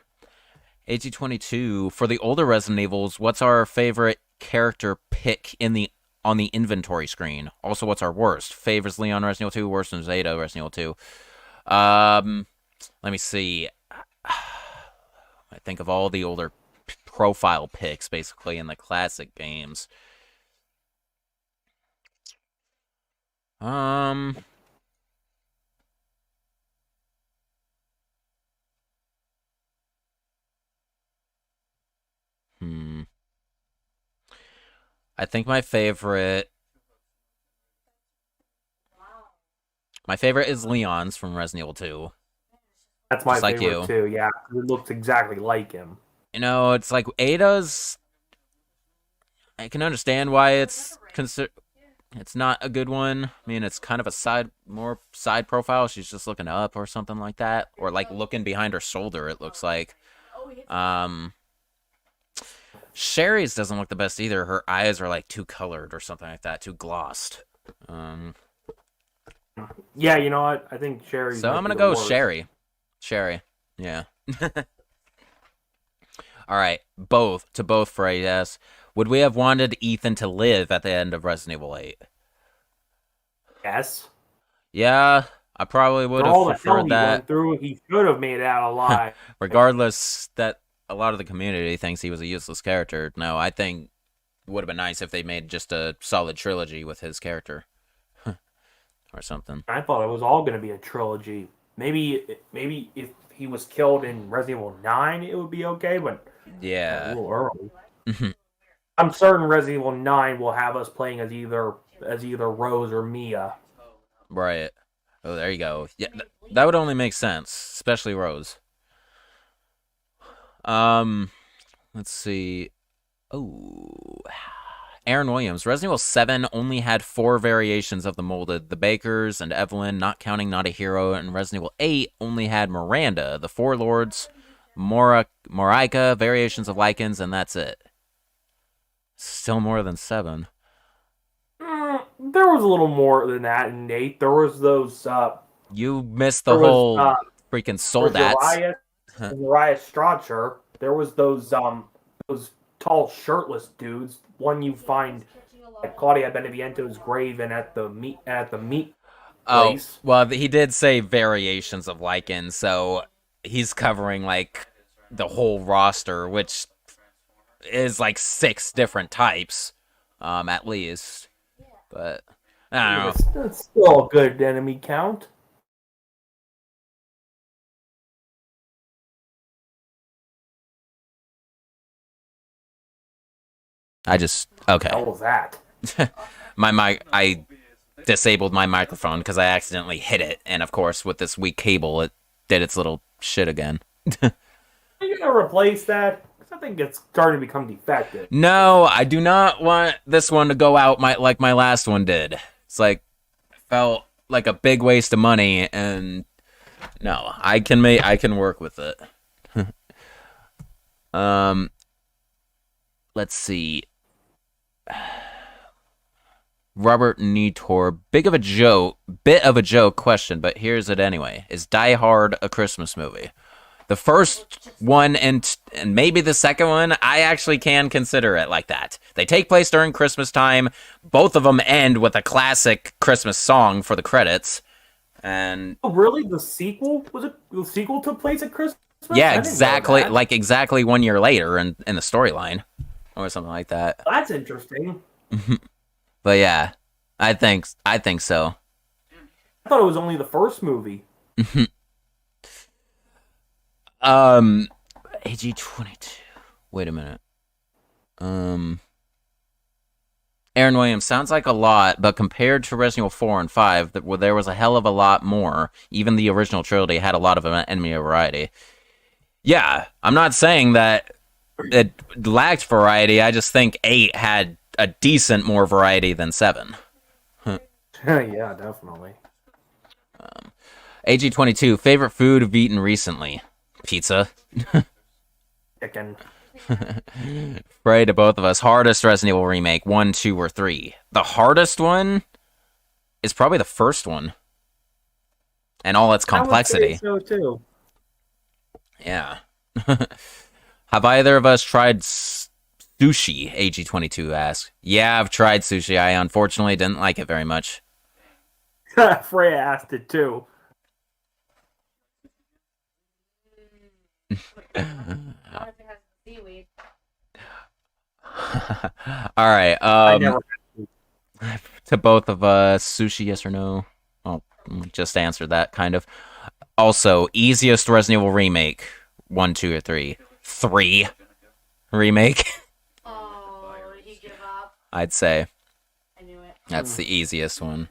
A: AG22, for the older Resident Evils, what's our favorite character pick on the inventory screen? Also, what's our worst? Favors Leon Resident Evil 2, worst than Zeta Resident Evil 2. Let me see. I think of all the older profile picks, basically, in the classic games. Um, hmm. I think my favorite is Leon's from Resident Evil 2.
B: That's my
A: Just like
B: favorite
A: you.
B: too. Yeah, it looks exactly like him.
A: You know, it's like Ada's. I can understand why it's not a good one. I mean, it's kind of a more side profile. She's just looking up or something like that, or like looking behind her shoulder. It looks like. Um, Sherry's doesn't look the best either. Her eyes are like too colored or something like that, too glossed.
B: Yeah, you know what? I think Sherry's
A: So
B: might
A: I'm
B: be
A: gonna
B: the
A: go
B: worst.
A: Sherry. Yeah. All right. Both for yes. Would we have wanted Ethan to live at the end of Resident Evil 8?
B: Yes.
A: Yeah, I probably would
B: For
A: have
B: all the hell
A: preferred
B: he
A: that.
B: went through, he should have made it out alive.
A: Regardless that a lot of the community thinks he was a useless character. No, I think it would have been nice if they made just a solid trilogy with his character. Or something.
B: I thought it was all going to be a trilogy. Maybe if he was killed in Resident Evil 9, it would be okay, but a
A: Yeah.
B: little early. I'm certain Resident Evil 9 will have us playing as either Rose or Mia.
A: Right. Oh, there you go. Yeah, that would only make sense, especially Rose. Let's see. Oh, Aaron Williams. Resident Evil 7 only had 4 variations of the molded. The Bakers and Evelyn, not counting Not a Hero, and Resident Evil 8 only had Miranda, the 4 Lords, Morika, variations of Lycans, and that's it. Still more than 7.
B: There was a little more than that in 8. There was those.
A: You missed the whole freaking Soldats.
B: Uriah Strotcher. There was those tall shirtless dudes. One you find at Claudia Beneviento's grave and at the meat place.
A: Oh, well, he did say variations of Lycan, so he's covering like the whole roster, which is like 6 different types, at least. But I don't know.
B: That's still a good enemy count.
A: Okay.
B: How was that?
A: I disabled my microphone because I accidentally hit it, and of course, with this weak cable, it did its little shit again.
B: Are you gonna replace that? Because I think it's starting to become defective.
A: No, I do not want this one to go out like my last one did. It's like felt like a big waste of money, and no, I can work with it. Let's see. Robert Nitor, bit of a joke question, but here's it anyway. Is Die Hard a Christmas movie? The first one and maybe the second one, I actually can consider it like that. They take place during Christmas time. Both of them end with a classic Christmas song for the credits. And
B: oh, really, the sequel took place at Christmas?
A: yeah, exactly 1 year later in the storyline or something like that.
B: That's interesting.
A: But yeah, I think so.
B: I thought it was only the first movie.
A: AG22. Wait a minute. Aaron Williams sounds like a lot, but compared to Resident Evil 4 and 5, there was a hell of a lot more. Even the original trilogy had a lot of enemy variety. Yeah, I'm not saying that it lacked variety. I just think 8 had a decent more variety than 7.
B: Yeah, definitely.
A: AG22, favorite food I've eaten recently? Pizza.
B: Chicken.
A: Right to both of us. Hardest Resident Evil remake, 1, 2, or 3? The hardest one is probably the first one. And all its complexity.
B: I would say so too.
A: Yeah. Have either of us tried sushi? AG22 asks. Yeah, I've tried sushi. I unfortunately didn't like it very much.
B: Freya asked it too.
C: Seaweed.
A: All right.
B: I never
A: To both of us, sushi, yes or no? Oh, just answered that, kind of. Also, easiest Resident Evil remake, 1, 2, or 3? 3 remake.
C: Oh, did he give up?
A: I'd say
C: I knew it.
A: that's the easiest one.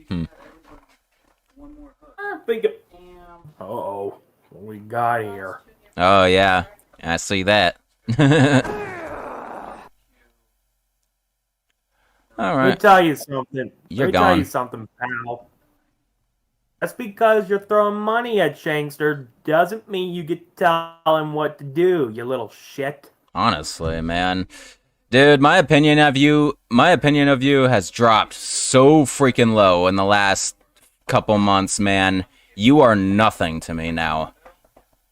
B: I think it...
C: Damn.
B: Uh-oh. What we got here?
A: Oh yeah, I see that. All
B: Let me
A: right.
B: tell you something.
A: You're
B: Let me tell
A: gone.
B: you something, pal. That's because you're throwing money at Shankster doesn't mean you get to tell him what to do, you little shit.
A: Honestly, man. Dude, my opinion of you has dropped so freaking low in the last couple months, man. You are nothing to me now.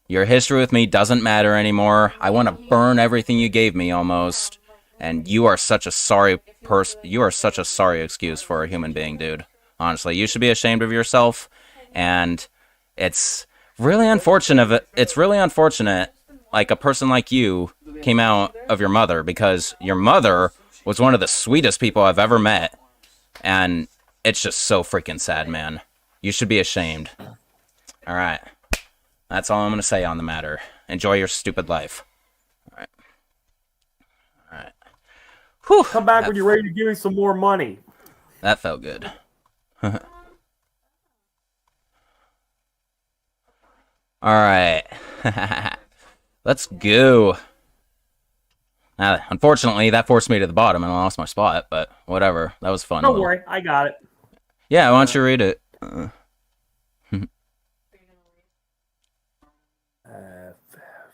A: Your history with me doesn't matter anymore. I want to burn everything you gave me almost. And you are such a sorry person. You are such a sorry excuse for a human being, dude. Honestly, you should be ashamed of yourself. And it's really unfortunate. It's really unfortunate, like a person like you came out of your mother, because your mother was one of the sweetest people I've ever met. And it's just so freaking sad, man. You should be ashamed. All right. That's all I'm going to say on the matter. Enjoy your stupid life. All right. All right. Whew,
B: Come back when you're ready to give me some more money.
A: that felt good. All right. Let's go. Now, unfortunately, that forced me to the bottom and I lost my spot, but whatever. That was fun.
B: Don't worry, I got it.
A: Yeah, why don't you read it?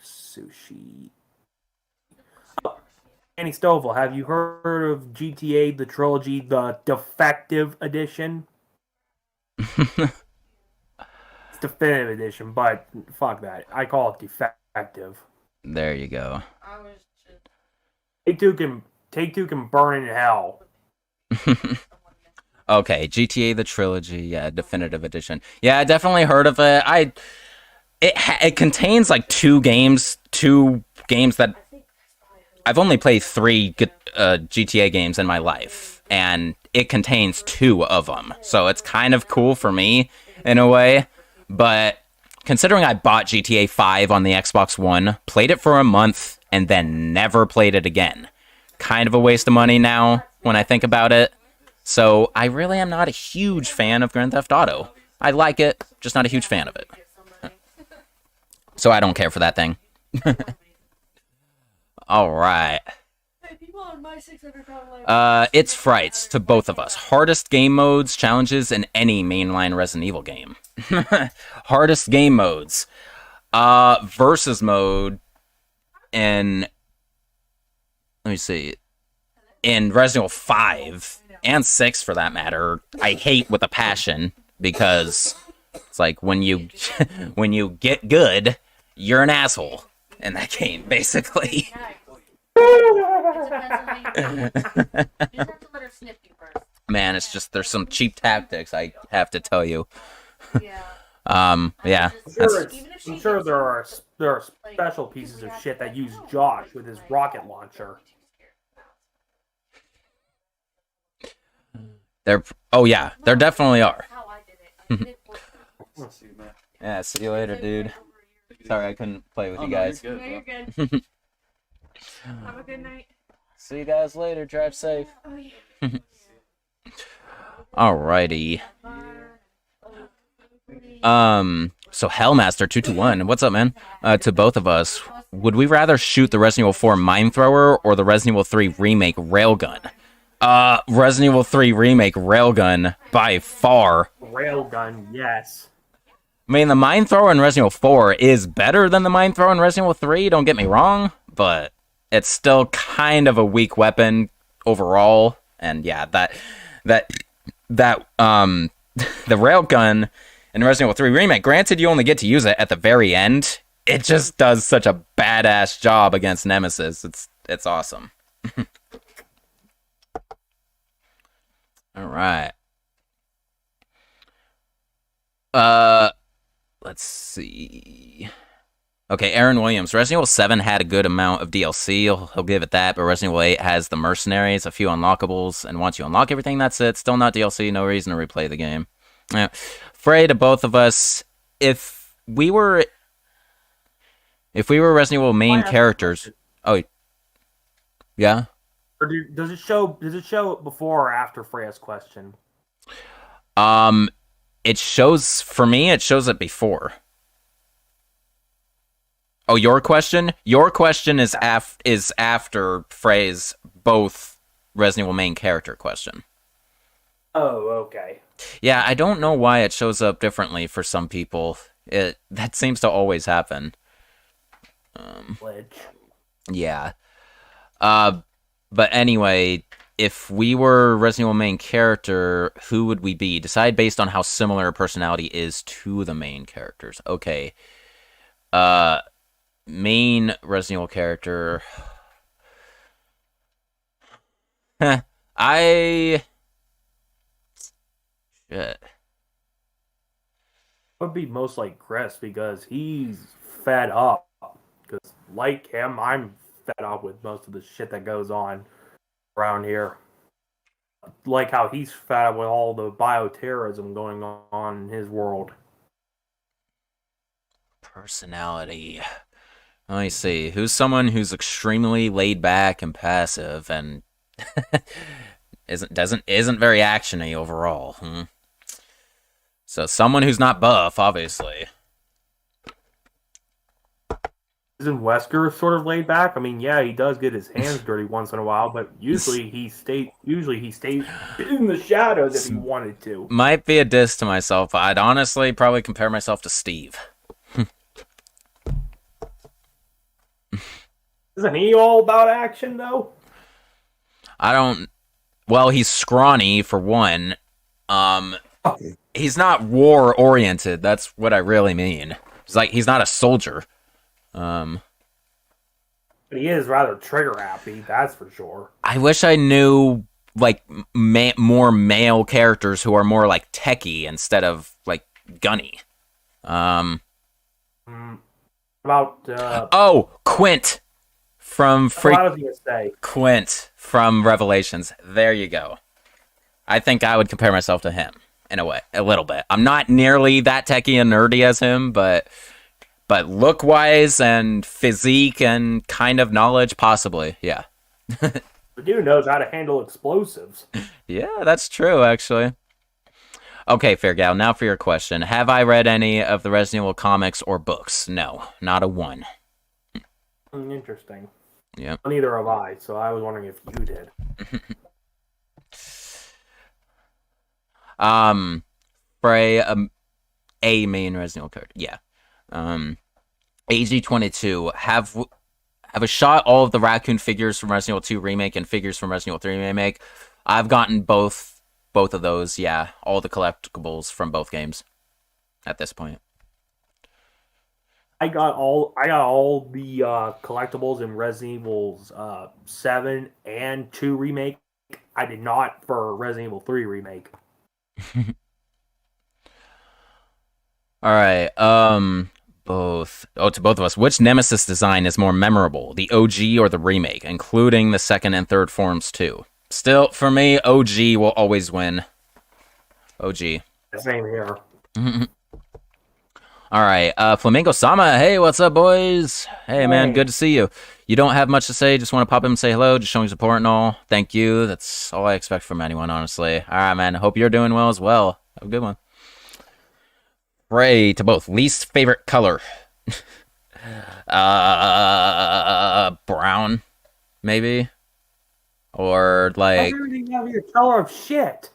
B: Sushi. Annie Stovall, have you heard of GTA, the Trilogy, the Defective Edition? It's Definitive Edition, but fuck that. I call it Defective.
A: There you go.
C: I was just.
B: Take two can burn in hell.
A: Okay, GTA the Trilogy, yeah, Definitive Edition. Yeah, I definitely heard of it. It contains like two games that I've only played 3 GTA games in my life, and it contains 2 of them. So it's kind of cool for me in a way, but considering I bought GTA 5 on the Xbox One, played it for a month, and then never played it again. Kind of a waste of money now when I think about it. So I really am not a huge fan of Grand Theft Auto. I like it, just not a huge fan of it. So I don't care for that thing. All right.
C: Hey, people on my 600-pound life.
A: It's frights to both of us. Hardest game modes, challenges in any mainline Resident Evil game. Hardest game modes. Versus mode in... Let me see. In Resident Evil 5, and 6 for that matter, I hate with a passion, because it's like when you when you get good, you're an asshole in that game, basically.
C: It depends on how you do it. You just have to let her sniff you first.
A: Man, it's just there's some cheap tactics, I have to tell you.
C: Yeah.
A: Yeah.
B: I'm sure there are special pieces of shit that use Josh with his rocket launcher.
A: Oh yeah, there definitely are.
C: How I did it. I did it for
D: Let's see, man.
A: Yeah, see you later, dude. Sorry I couldn't play with you guys.
D: You're
C: No, you're
D: good,
C: good. Have a good night.
A: See you guys later. Drive safe.
C: Oh, yeah.
A: Alrighty. So Hellmaster221, what's up, man? To both of us, would we rather shoot the Resident Evil 4 Mine Thrower or the Resident Evil 3 Remake Railgun? Resident Evil 3 Remake Railgun by far.
B: Railgun, yes.
A: I mean, the Mine Thrower in Resident Evil 4 is better than the Mine Thrower in Resident Evil 3, don't get me wrong, but it's still kind of a weak weapon overall, and yeah, the Railgun in Resident Evil 3 Remake, granted you only get to use it at the very end, it just does such a badass job against Nemesis. It's awesome. Alright. Let's see. Okay, Aaron Williams. Resident Evil 7 had a good amount of DLC, he'll give it that, but Resident Evil 8 has the Mercenaries, a few unlockables, and once you unlock everything, that's it. Still not DLC, no reason to replay the game. Yeah. Frey, to both of us, if we were Resident Evil main characters... Oh, yeah?
B: Or does it show before or after Freya's question?
A: It shows, for me, it shows it before. Oh, your question? Your question is after Frey's both Resident Evil main character question.
B: Oh, okay.
A: Yeah, I don't know why it shows up differently for some people. That seems to always happen. Yeah. But anyway, if we were Resident Evil main character, who would we be? Decide based on how similar a personality is to the main characters. Okay. Main Resident Evil character. Shit.
B: Would be most like Chris because he's fed up. Because like him, I'm fed up with most of the shit that goes on around here. Like how he's fed up with all the bioterrorism going on in his world.
A: Personality. Let me see. Who's someone who's extremely laid back and passive and isn't very actiony overall? So someone who's not buff, obviously.
B: Isn't Wesker sort of laid back? I mean, yeah, he does get his hands dirty once in a while, but usually he stays in the shadows if he wanted to.
A: Might be a diss to myself. I'd honestly probably compare myself to Steve.
B: Isn't he all about action though?
A: Well, he's scrawny for one. He's not war oriented. That's what I really mean. He's not a soldier.
B: But he is rather trigger happy, that's for sure.
A: I wish I knew like more male characters who are more like techie instead of like gunny. Quint from
B: what I was gonna say.
A: Quint from Revelations. There you go. I think I would compare myself to him in a way, a little bit. I'm not nearly that techie and nerdy as him, but look-wise and physique and kind of knowledge, possibly, yeah.
B: The dude knows how to handle explosives.
A: Yeah, that's true, actually. Okay, Fair Gal, now for your question. Have I read any of the Resident Evil comics or books? No, not a one.
B: Interesting.
A: Yeah.
B: Neither have I, so I was wondering if you did.
A: Frey, a main Resident Evil character, yeah. AG22, have I shot all of the Raccoon figures from Resident Evil 2 Remake and figures from Resident Evil 3 Remake. I've gotten both of those, yeah. All the collectibles from both games at this point.
B: I got all the collectibles in Resident Evils 7 and 2 Remake. I did not for Resident Evil 3 Remake.
A: Alright, both. Oh, to both of us. Which Nemesis design is more memorable, the OG or the remake, including the second and third forms too? Still, for me, OG will always win. OG.
B: Same here.
A: All right, Flamingo Sama. Hey, what's up, boys? Hey, man, good to see you. You don't have much to say, just want to pop in and say hello, just showing support and all. Thank you. That's all I expect from anyone, honestly. All right, man. Hope you're doing well as well. Have a good one. Ray to both. Least favorite color. Brown, maybe, or like.
B: Everything have your color of shit.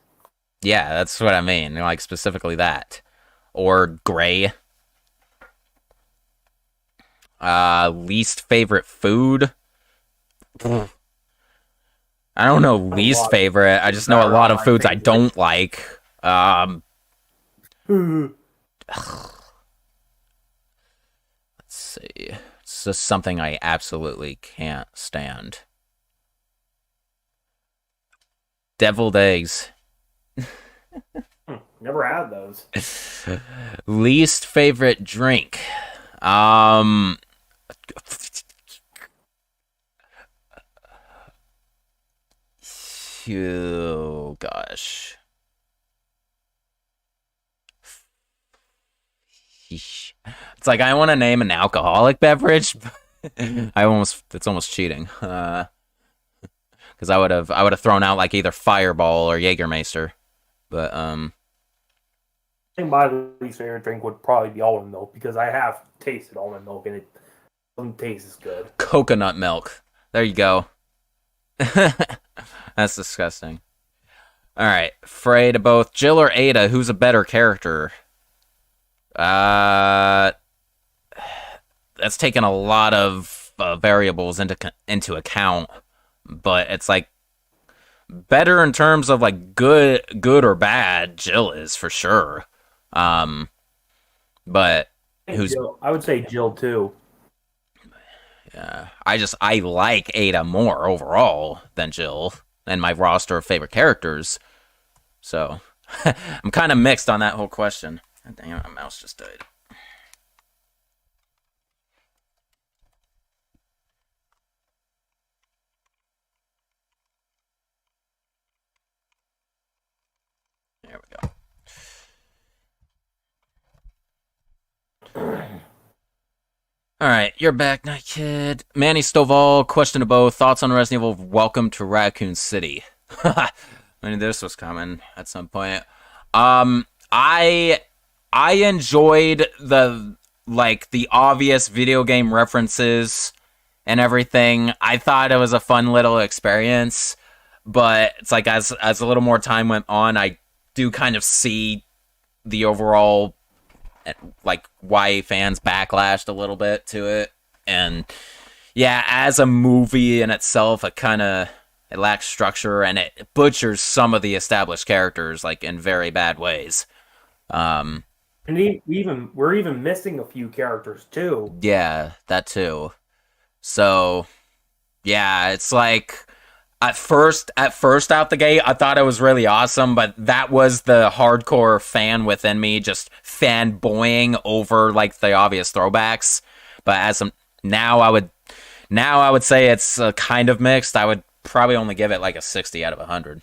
A: Yeah, that's what I mean. Like specifically that, or gray. Least favorite food. I don't know least favorite. I just know a lot of foods I don't like. Let's see. It's just something I absolutely can't stand. Deviled eggs.
B: Never had those.
A: Least favorite drink. Oh gosh. It's like I want to name an alcoholic beverage. It's almost cheating. Because I would have thrown out like either Fireball or Jägermeister, but
B: I think my least favorite drink would probably be almond milk because I have tasted almond milk and it doesn't taste as good.
A: Coconut milk. There you go. That's disgusting. All right, Frey to both. Jill or Ada, who's a better character? That's taken a lot of variables into account, but it's like better in terms of like good or bad. Jill is for sure. But who's?
B: Jill, I would say Jill too.
A: Yeah, I like Ada more overall than Jill and my roster of favorite characters. So I'm kind of mixed on that whole question. God dang it, my mouse just died. There we go. All right, you're back, Night Kid. Manny Stovall, question to both. Thoughts on Resident Evil? Welcome to Raccoon City. I knew this was coming at some point. I enjoyed the obvious video game references and everything. I thought it was a fun little experience, but it's like as a little more time went on, I do kind of see the overall like why fans backlashed a little bit to it. And yeah, as a movie in itself, it lacks structure and it butchers some of the established characters like in very bad ways.
B: And we're even missing a few characters too.
A: Yeah, that too. So yeah, it's like at first out the gate, I thought it was really awesome, but that was the hardcore fan within me just fanboying over like the obvious throwbacks. But now I would say it's kind of mixed. I would probably only give it like a 60 out of 100.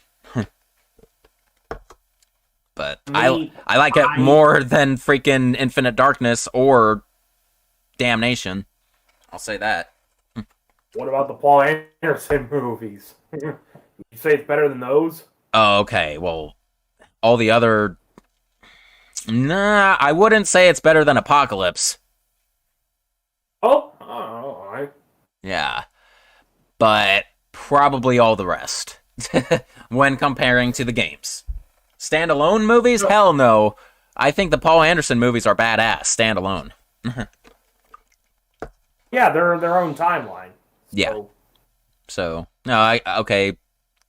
A: But I like it more than freaking Infinite Darkness or Damnation. I'll say that.
B: What about the Paul Anderson movies? You say it's better than those?
A: Oh, okay. Well, all the other... Nah, I wouldn't say it's better than Apocalypse.
B: Oh, all right.
A: Yeah. But probably all the rest. When comparing to the games. Standalone movies? Hell no. I think the Paul Anderson movies are badass. Standalone.
B: Yeah, they're their own timeline.
A: Yeah. So, no, okay,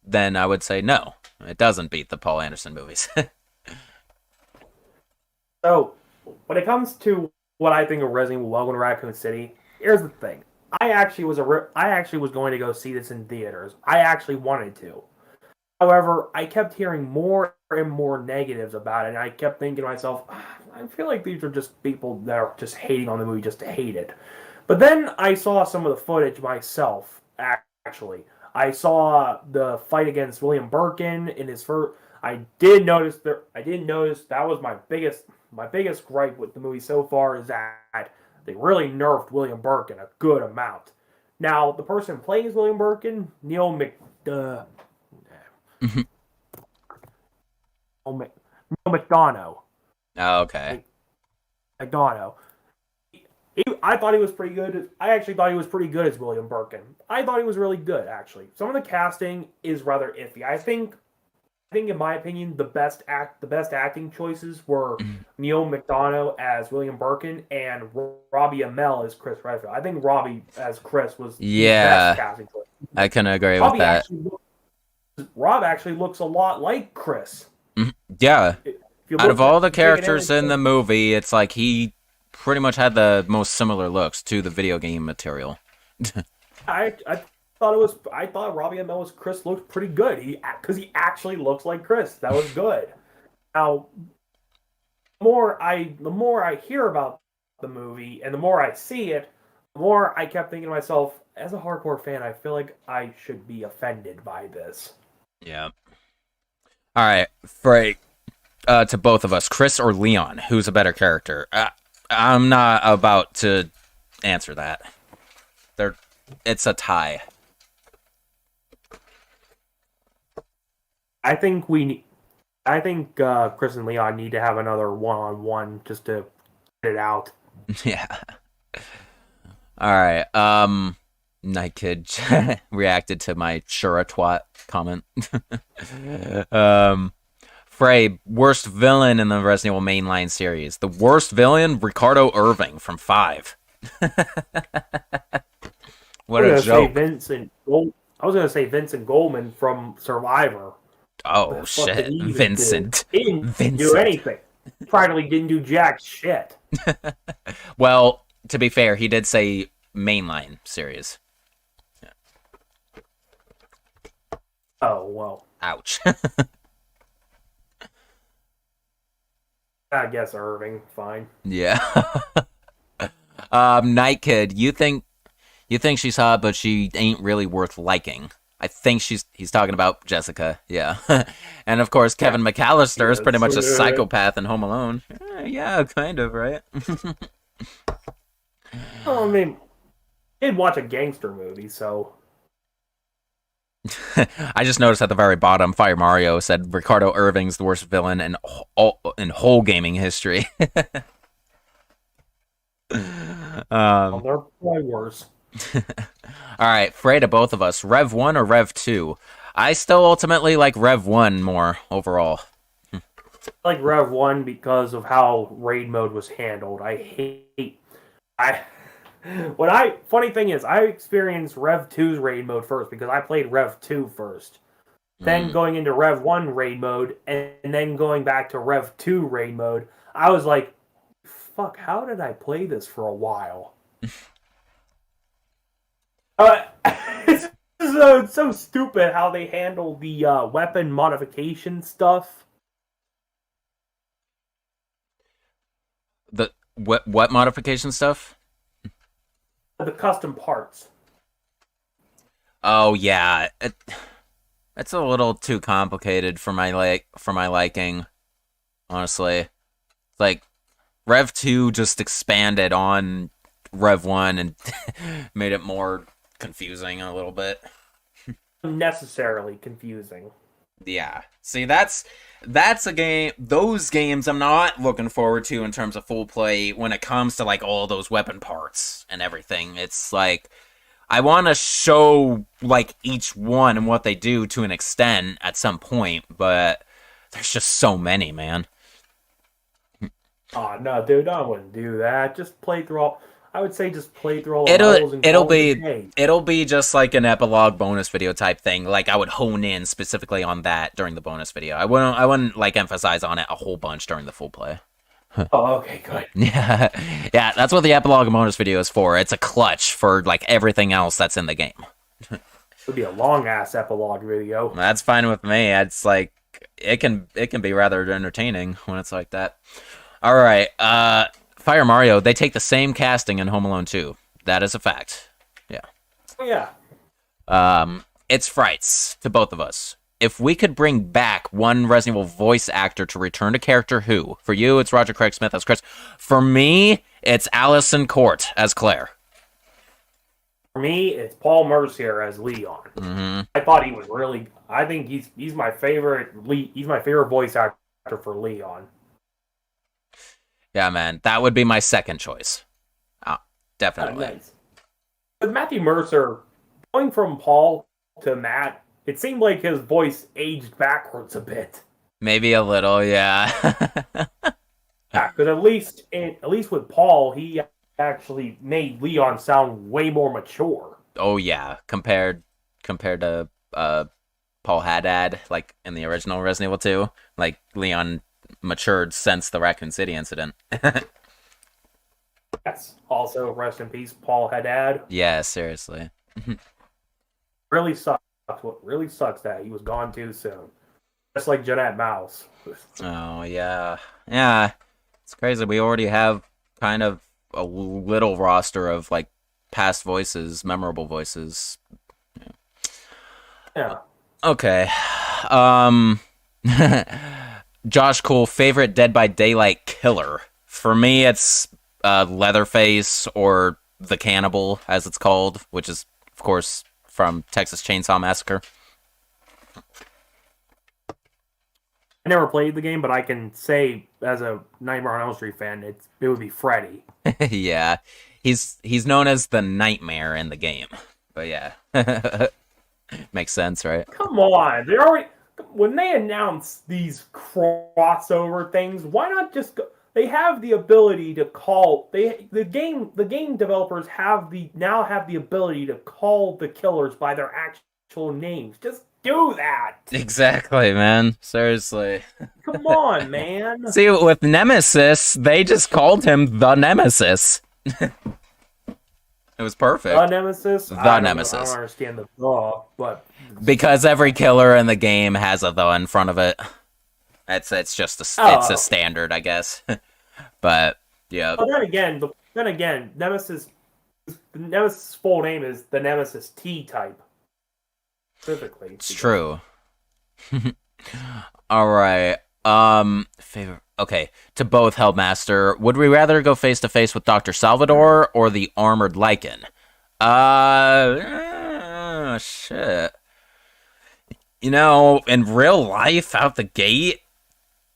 A: then I would say no. It doesn't beat the Paul Anderson movies.
B: So, when it comes to what I think of Resident Evil Welcome to Raccoon City, here's the thing. I actually was going to go see this in theaters. I actually wanted to. However, I kept hearing more and more negatives about it, and I kept thinking to myself, I feel like these are just people that are just hating on the movie just to hate it. But then I saw some of the footage myself, actually. I saw the fight against William Birkin in his first... I did notice there. I did notice that was my biggest gripe with the movie so far is that they really nerfed William Birkin a good amount. Now the person playing as William Birkin, Neil McDonough.
A: Oh, okay.
B: McDonough. I thought he was pretty good. I actually thought he was pretty good as William Birkin. I thought he was really good, actually. Some of the casting is rather iffy. I think in my opinion, the best acting choices were Neil McDonough as William Birkin and Robbie Amell as Chris Redfield. I think Robbie as Chris was the best casting choice.
A: I can agree with that.
B: Rob actually looks a lot like Chris.
A: Yeah. Out of all the characters in the movie, it's like he pretty much had the most similar looks to the video game material.
B: I thought Robbie Amell as Chris looked pretty good. Because he actually looks like Chris. That was good. Now, the more I hear about the movie and the more I see it, the more I kept thinking to myself, as a hardcore fan, I feel like I should be offended by this.
A: Yeah. All right, Frey. To both of us, Chris or Leon, who's a better character? I'm not about to answer that. It's a tie.
B: I think Chris and Leon need to have another one-on-one just to get it out.
A: Yeah. All right. Night Kid reacted to my Shura twat comment. Frey, worst villain in the Resident Evil mainline series. The worst villain, Ricardo Irving from 5. What a joke.
B: I was going to say Vincent Goldman from Survivor.
A: Oh, shit. Vincent.
B: He didn't do anything. He practically didn't do jack shit.
A: Well, to be fair, he did say mainline series. Yeah.
B: Oh, well.
A: Ouch.
B: I guess Irving, fine.
A: Yeah. Night Kid, you think she's hot, but she ain't really worth liking. I think he's talking about Jessica, yeah. And of course, Kevin McAllister is pretty much a psychopath in Home Alone. Yeah, kind of, right?
B: Well, I mean, I did watch a gangster movie, so...
A: I just noticed at the very bottom, Fire Mario said Ricardo Irving's the worst villain in whole gaming history.
B: Well, they're probably worse.
A: All right, Frey, to both of us, Rev 1 or Rev 2? I still ultimately like Rev 1 more overall.
B: I like Rev 1 because of how raid mode was handled. Funny thing is, I experienced Rev 2's raid mode first because I played Rev 2 first. Then going into Rev 1 raid mode, and then going back to Rev 2 raid mode, I was like, fuck, how did I play this for a while? It's so stupid how they handle the weapon modification stuff.
A: The what modification stuff?
B: The custom parts.
A: Oh yeah, it's a little too complicated for my liking. Honestly, it's like Rev 2 just expanded on Rev 1 and made it more confusing a little bit.
B: Unnecessarily confusing.
A: Yeah. See, that's a game. Those games I'm not looking forward to in terms of full play when it comes to like all those weapon parts and everything. It's like I want to show like each one and what they do to an extent at some point, but there's just so many, man.
B: Oh no, dude, I wouldn't do that. Just play through all. I would say just play through all the levels and
A: it'll be just like an epilogue bonus video type thing. Like I would hone in specifically on that during the bonus video. I wouldn't like emphasize on it a whole bunch during the full play.
B: Oh, okay, good.
A: Yeah, that's what the epilogue bonus video is for. It's a clutch for like everything else that's in the game.
B: It would be a long ass epilogue video.
A: That's fine with me. It's like it can be rather entertaining when it's like that. All right, Fire Mario, they take the same casting in Home Alone 2. That is a fact. Yeah.
B: Oh, yeah.
A: It's frights to both of us. if we could bring back one Resident Evil voice actor to return to character, who? For you, it's Roger Craig Smith as Chris. For me, it's Allison Court as Claire.
B: For me, it's Paul Mercier as Leon.
A: Mm-hmm.
B: I thought he was really. I think he's my favorite. He's my favorite voice actor for Leon.
A: Yeah, man, that would be my second choice. Oh, definitely.
B: Nice. With Matthew Mercer, going from Paul to Matt, it seemed like his voice aged backwards a bit.
A: Maybe a little, yeah.
B: Yeah, because at least with Paul, he actually made Leon sound way more mature.
A: Oh yeah, compared to Paul Haddad, like in the original Resident Evil 2, like Leon matured since the Raccoon City incident.
B: Yes. Also, rest in peace, Paul Haddad.
A: Yeah, seriously.
B: Really sucks. What really sucks that he was gone too soon. Just like Jeanette Mouse.
A: Oh yeah, yeah. It's crazy. We already have kind of a little roster of like past voices, memorable voices.
B: Yeah.
A: Okay. Josh Cool, favorite Dead by Daylight killer. For me, it's Leatherface, or the Cannibal, as it's called, which is, of course, from Texas Chainsaw Massacre.
B: I never played the game, but I can say, as a Nightmare on Elm Street fan, it would be Freddy.
A: Yeah, he's known as the Nightmare in the game, but yeah, makes sense, right?
B: Come on, they already when they announce these crossover things, why not just go? They have the ability to call the game developers now have the ability to call the killers by their actual names. Just do that.
A: Exactly, man. Seriously.
B: Come on, man.
A: See, with Nemesis, they just called him the Nemesis. It was perfect.
B: The Nemesis?
A: The Nemesis.
B: I don't understand the but
A: because every killer in the game has a the in front of it. It's just it's a standard, I guess. But yeah.
B: But then again, Nemesis' full name is the Nemesis T type. Specifically.
A: It's true. All right. Favorite. Okay. To both, Hellmaster, would we rather go face to face with Dr. Salvador or the armored Lycan? Shit. You know, in real life, out the gate,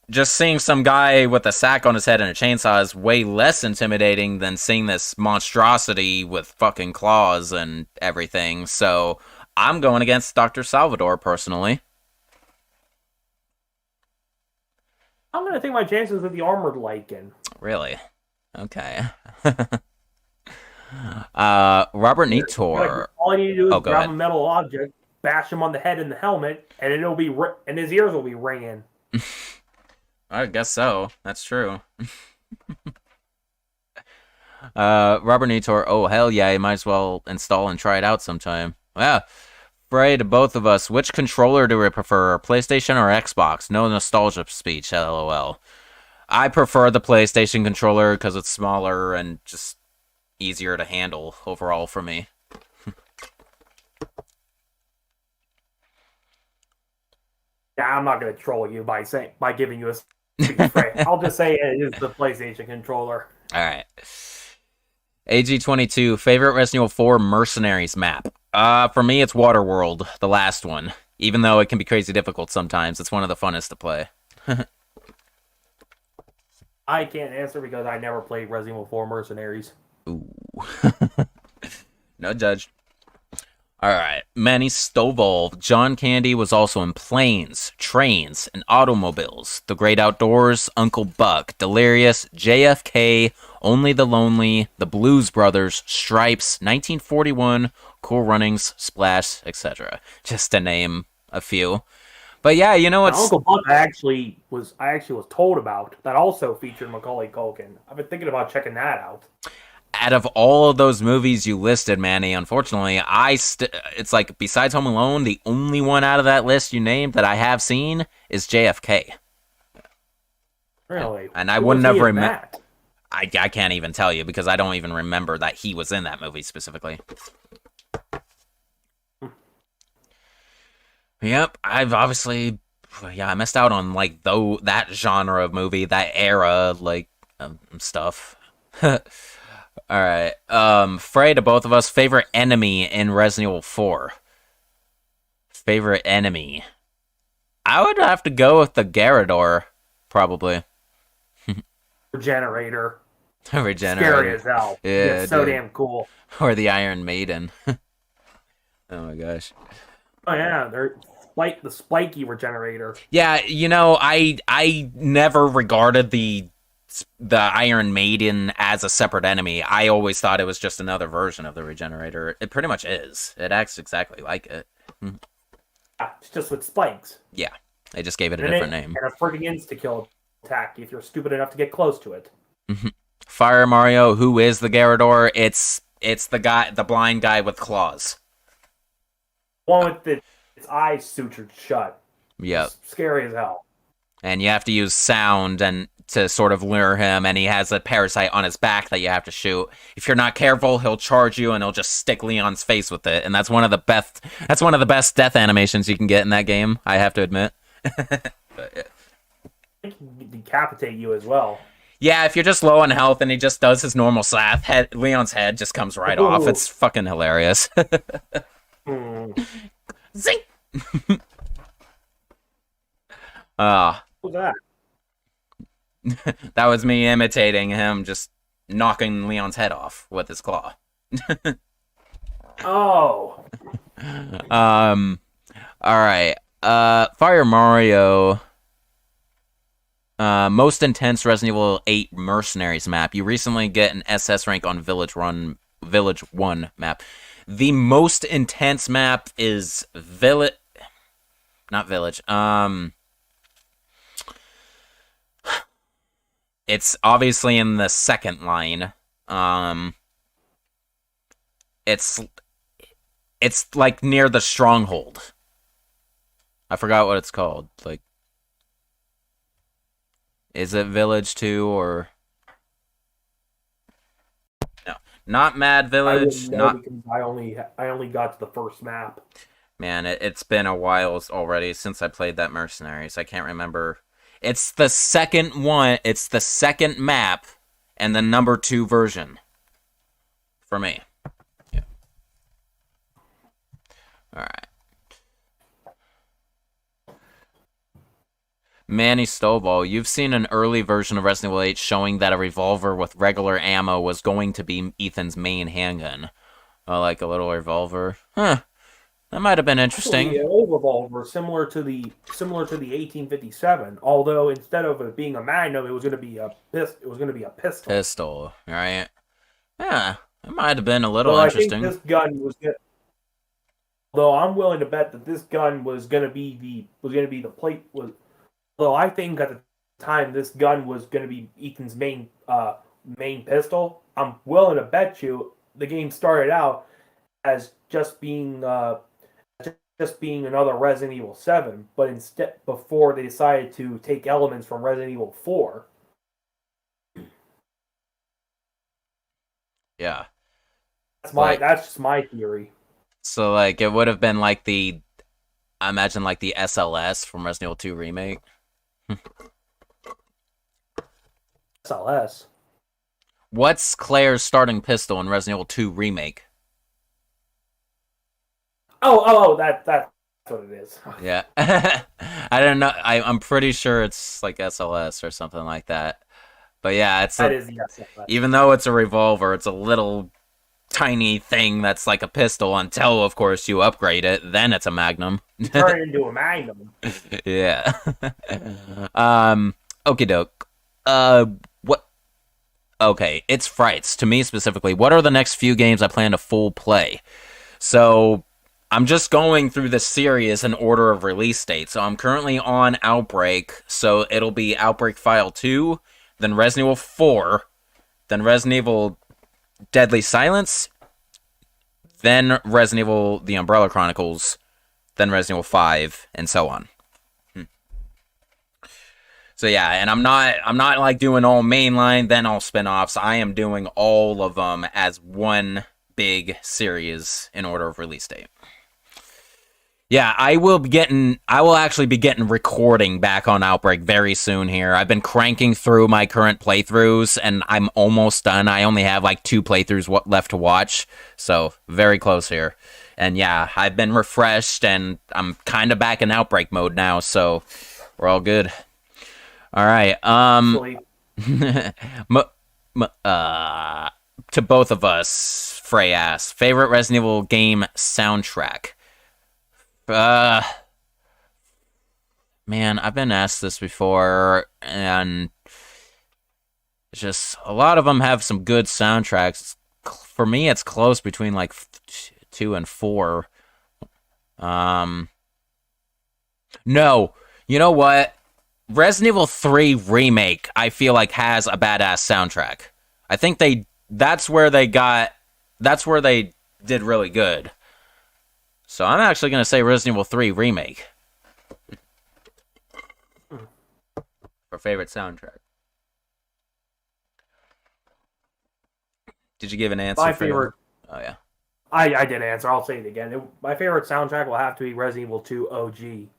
A: just seeing some guy with a sack on his head and a chainsaw is way less intimidating than seeing this monstrosity with fucking claws and everything. So I'm going against Dr. Salvador, personally.
B: I'm going to take my chances with the armored Lycan.
A: Really? Okay. Robert Nitor.
B: All I need to do is grab
A: ahead.
B: a metal object, bash him on the head and the helmet, and it'll be and his ears will be ringing.
A: I guess so. That's true. Robert Nitor. Oh, hell yeah. You might as well install and try it out sometime. Yeah. Frey, to both of us, which controller do we prefer, PlayStation or Xbox? No nostalgia speech, lol. I prefer the PlayStation controller because it's smaller and just easier to handle overall for me.
B: Yeah, I'm not going to troll you by giving you a speech, Frey. I'll just say it is the PlayStation controller.
A: All right. AG22, favorite Resident Evil 4 Mercenaries map? For me, it's Waterworld, the last one. Even though it can be crazy difficult sometimes, it's one of the funnest to play.
B: I can't answer because I never played Resident Evil 4 Mercenaries.
A: Ooh. No judge. Alright, Manny Stovall. John Candy was also in Planes, Trains, and Automobiles, The Great Outdoors, Uncle Buck, Delirious, JFK, Only the Lonely, The Blues Brothers, Stripes, 1941, Cool Runnings, Splash, etc. Just to name a few. But yeah, you know what's...
B: Uncle Buck I actually was told about. That also featured Macaulay Culkin. I've been thinking about checking that out.
A: Out of all of those movies you listed, Manny, unfortunately, it's like, besides Home Alone, the only one out of that list you named that I have seen is JFK.
B: Really?
A: And I wouldn't have remember. I can't even tell you because I don't even remember that he was in that movie specifically. Yep, I've obviously, yeah, I missed out on like that genre of movie, that era, like stuff. All right, Frey, to both of us, favorite enemy in Resident Evil 4. Favorite enemy. I would have to go with the Garrador, probably.
B: Regenerator. Scary
A: Regenerator.
B: as hell.
A: Yeah,
B: It's so
A: dude.
B: damn cool.
A: Or the Iron Maiden. Oh my gosh.
B: Oh yeah, they're the spiky regenerator.
A: Yeah, I never regarded the Iron Maiden as a separate enemy. I always thought it was just another version of the Regenerator. It pretty much is. It acts exactly like it.
B: It's just with spikes.
A: Yeah, they just gave it a different name.
B: And a freaking insta-kill attack if you're stupid enough to get close to it.
A: Fire Mario, who is the Garrador? It's the blind guy with claws.
B: One with its eyes sutured shut.
A: Yep.
B: It's scary as hell.
A: And you have to use sound and to sort of lure him, and he has a parasite on his back that you have to shoot. If you're not careful, he'll charge you and he'll just stick Leon's face with it, and that's one of the best death animations you can get in that game, I have to admit. But, yeah.
B: It can decapitate you as well.
A: Yeah, if you're just low on health and he just does his normal slap, Leon's head just comes right off. It's fucking hilarious. Zing!
B: What was that?
A: That was me imitating him, just knocking Leon's head off with his claw.
B: Oh.
A: Alright. Fire Mario. Most intense Resident Evil 8 Mercenaries map. You recently get an SS rank on Village 1 map. The most intense map is not Village. It's obviously in the second line. It's like near the stronghold. I forgot what it's called. Like, is it Village 2 or no? Not Mad Village. Not
B: because I only got to the first map.
A: Man, it's been a while already since I played that Mercenaries. I can't remember. It's the second one. It's the second map and the number 2 version for me. Yeah. All right. Manny Stovall, you've seen an early version of Resident Evil 8 showing that a revolver with regular ammo was going to be Ethan's main handgun. Like a little revolver. Huh. That might have been interesting.
B: Actually, an old revolver, similar to the 1857. Although instead of it being a Magnum, it was going to be a pistol.
A: Pistol, right? Yeah, it might have been a little
B: well,
A: interesting.
B: I think this gun was. Although I'm willing to bet that this gun was going to be the plate was. Although I think at the time this gun was going to be Ethan's main pistol, I'm willing to bet you the game started out as just being another Resident Evil 7, but instead before they decided to take elements from Resident Evil 4.
A: Yeah.
B: That's just my theory.
A: So like it would have been like I imagine like the SLS from Resident Evil 2 remake.
B: SLS.
A: What's Claire's starting pistol in Resident Evil 2 remake?
B: That's what it is.
A: Yeah. I don't know. I'm pretty sure it's like SLS or something like that. But yeah,
B: That is the SLS.
A: Even though it's a revolver, it's a little tiny thing that's like a pistol until, of course, you upgrade it. Then it's a Magnum.
B: Turn it into a Magnum.
A: Yeah. Okie doke. What? Okay, it's Frights. To me specifically, what are the next few games I plan to full play? So, I'm just going through the series in order of release date. So, I'm currently on Outbreak. So, it'll be Outbreak File 2, then Resident Evil 4, then Resident Evil Deadly Silence, then Resident Evil The Umbrella Chronicles, then Resident Evil 5, and so on. So yeah, and I'm not like doing all mainline, then all spin-offs. I am doing all of them as one big series in order of release date. Yeah, I will actually be getting recording back on Outbreak very soon here. I've been cranking through my current playthroughs and I'm almost done. I only have like 2 playthroughs left to watch. So, very close here. And yeah, I've been refreshed and I'm kind of back in Outbreak mode now, so we're all good. All right.
B: Actually,
A: m- to both of us, Frey asks, favorite Resident Evil game soundtrack. Uh Man, I've been asked this before, and it's just a lot of them have some good soundtracks. For me, it's close between like 2 and 4. Um, no, you know what? Resident Evil 3 remake, I feel like has a badass soundtrack. I think that's where they did really good. So I'm actually gonna say Resident Evil 3 remake for favorite soundtrack. Did you give an answer?
B: my favorite.
A: Oh yeah.
B: I did answer. I'll say it again. My favorite soundtrack will have to be Resident Evil 2 OG.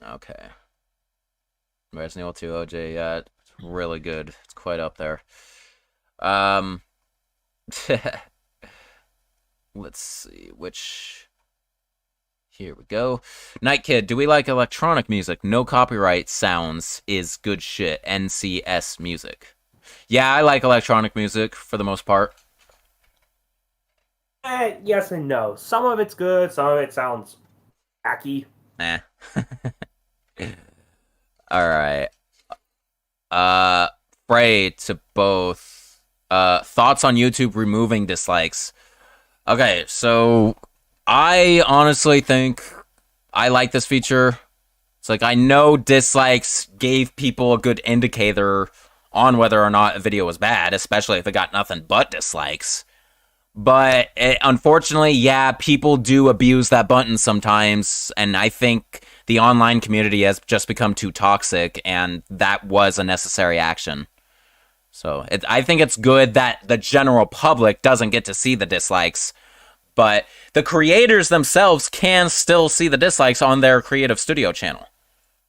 A: Okay. Resident Evil 2 OJ, yeah, it's really good. It's quite up there. Um, let's see which. Here we go. Night Kid, do we like electronic music? No copyright sounds is good shit. NCS music. Yeah, I like electronic music for the most part.
B: Yes and no. Some of it's good. Some of it sounds wacky.
A: Eh. All right. Frey to both. Thoughts on YouTube removing dislikes. Okay, so I honestly think I like this feature. It's like I know dislikes gave people a good indicator on whether or not a video was bad, especially if it got nothing but dislikes. But unfortunately, yeah, people do abuse that button sometimes, and I think the online community has just become too toxic, and that was a necessary action. So I think it's good that the general public doesn't get to see the dislikes, but the creators themselves can still see the dislikes on their Creative Studio channel.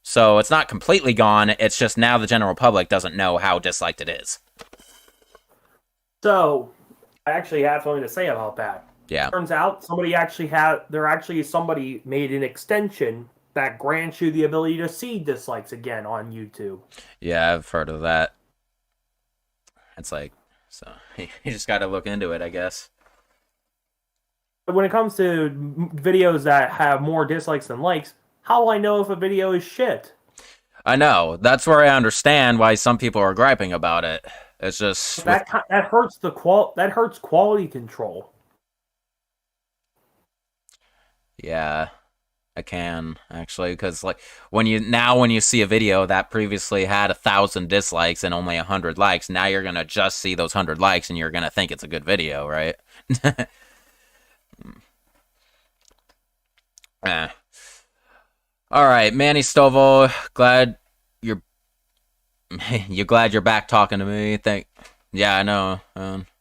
A: So it's not completely gone, it's just now the general public doesn't know how disliked it is.
B: So, I actually have something to say about that.
A: Yeah.
B: Turns out somebody made an extension that grants you the ability to see dislikes again on YouTube.
A: Yeah, I've heard of that. It's like, so you just gotta look into it, I guess.
B: But when it comes to videos that have more dislikes than likes, how will I know if a video is shit?
A: I know. That's where I understand why some people are griping about it. It's just
B: that hurts that hurts quality control.
A: Yeah, I can actually, because like when you see a video that previously had 1,000 dislikes and only 100 likes, now you're gonna just see those 100 likes and you're gonna think it's a good video, right? Eh. All right, Manny Stovall, glad you're back talking to me. Yeah, I know.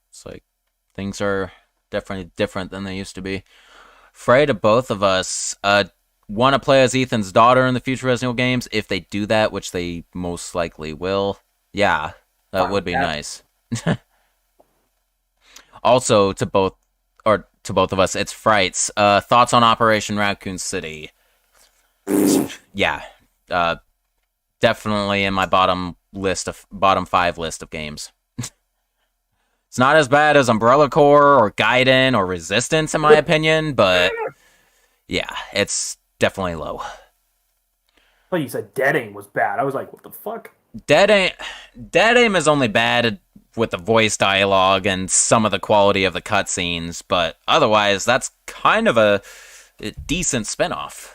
A: It's like things are definitely different than they used to be. Frey to both of us, want to play as Ethan's daughter in the future Resident Evil games? If they do that, which they most likely will, yeah, that would be nice. Also, to both of us, it's Frights. Thoughts on Operation Raccoon City? Yeah, definitely in my bottom 5 list of games. It's not as bad as Umbrella Corps or Gaiden or Resistance, in my opinion, but yeah, it's definitely low.
B: Well, you said Dead Aim was bad. I was like, what the fuck?
A: Dead Aim is only bad with the voice dialogue and some of the quality of the cutscenes, but otherwise, that's kind of a decent spinoff.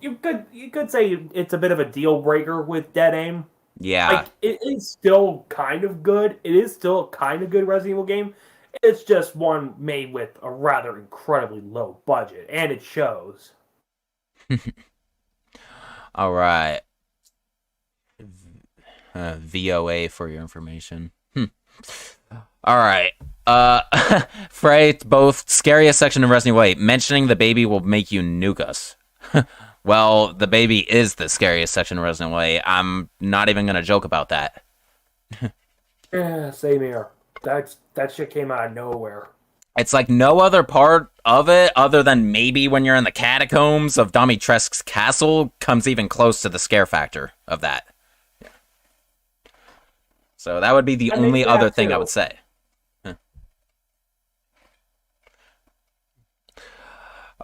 B: You could say it's a bit of a deal breaker with Dead Aim.
A: Yeah.
B: Like, it is still kind of good. It is still kind of good Resident Evil game. It's just one made with a rather incredibly low budget, and it shows.
A: All right. VOA for your information. All right. Frey, both Scariest section and Resident Evil 8, mentioning the baby will make you nuke us. Well, the baby is the scariest section of Resident Evil 8. I'm not even going to joke about that.
B: Yeah, same here. That shit came out of nowhere.
A: It's like no other part of it, other than maybe when you're in the catacombs of Domitresque's castle, comes even close to the scare factor of that. Yeah. So that would be the only other thing I would say.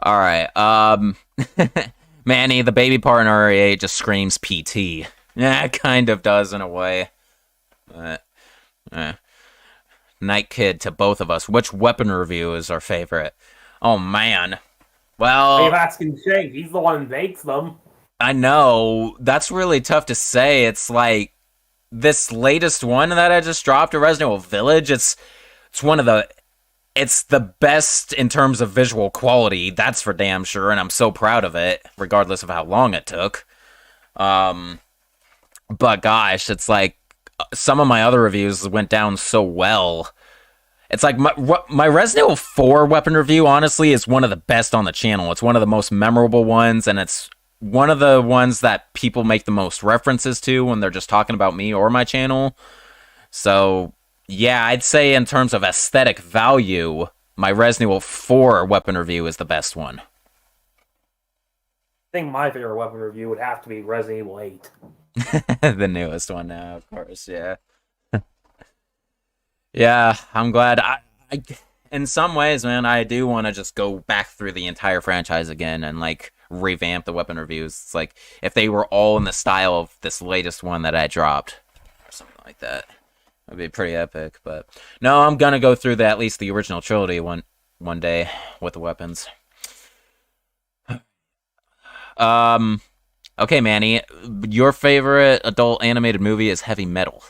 A: All right. Manny, the baby part in RE8 just screams PT. Yeah, it kind of does in a way. Night Kid, to both of us, which weapon review is our favorite? Oh, man. Well,
B: You're asking Shank. He's the one who makes them.
A: I know. That's really tough to say. It's like this latest one that I just dropped, a Resident Evil Village. It's one of the... It's the best in terms of visual quality, that's for damn sure, and I'm so proud of it, regardless of how long it took. But gosh, it's like, some of my other reviews went down so well. It's like, my Resident Evil 4 weapon review, honestly, is one of the best on the channel. It's one of the most memorable ones, and it's one of the ones that people make the most references to when they're just talking about me or my channel. So... yeah, I'd say in terms of aesthetic value, my Resident Evil 4 weapon review is the best one.
B: I think my favorite weapon review would have to be Resident Evil 8.
A: The newest one now, of course, yeah. Yeah, I'm glad. I, in some ways, man, I do want to just go back through the entire franchise again and, like, revamp the weapon reviews. It's like, if they were all in the style of this latest one that I dropped, or something like that. It'd be pretty epic, but no, I'm gonna go through at least the original trilogy one day with the weapons. Okay, Manny, your favorite adult animated movie is Heavy Metal.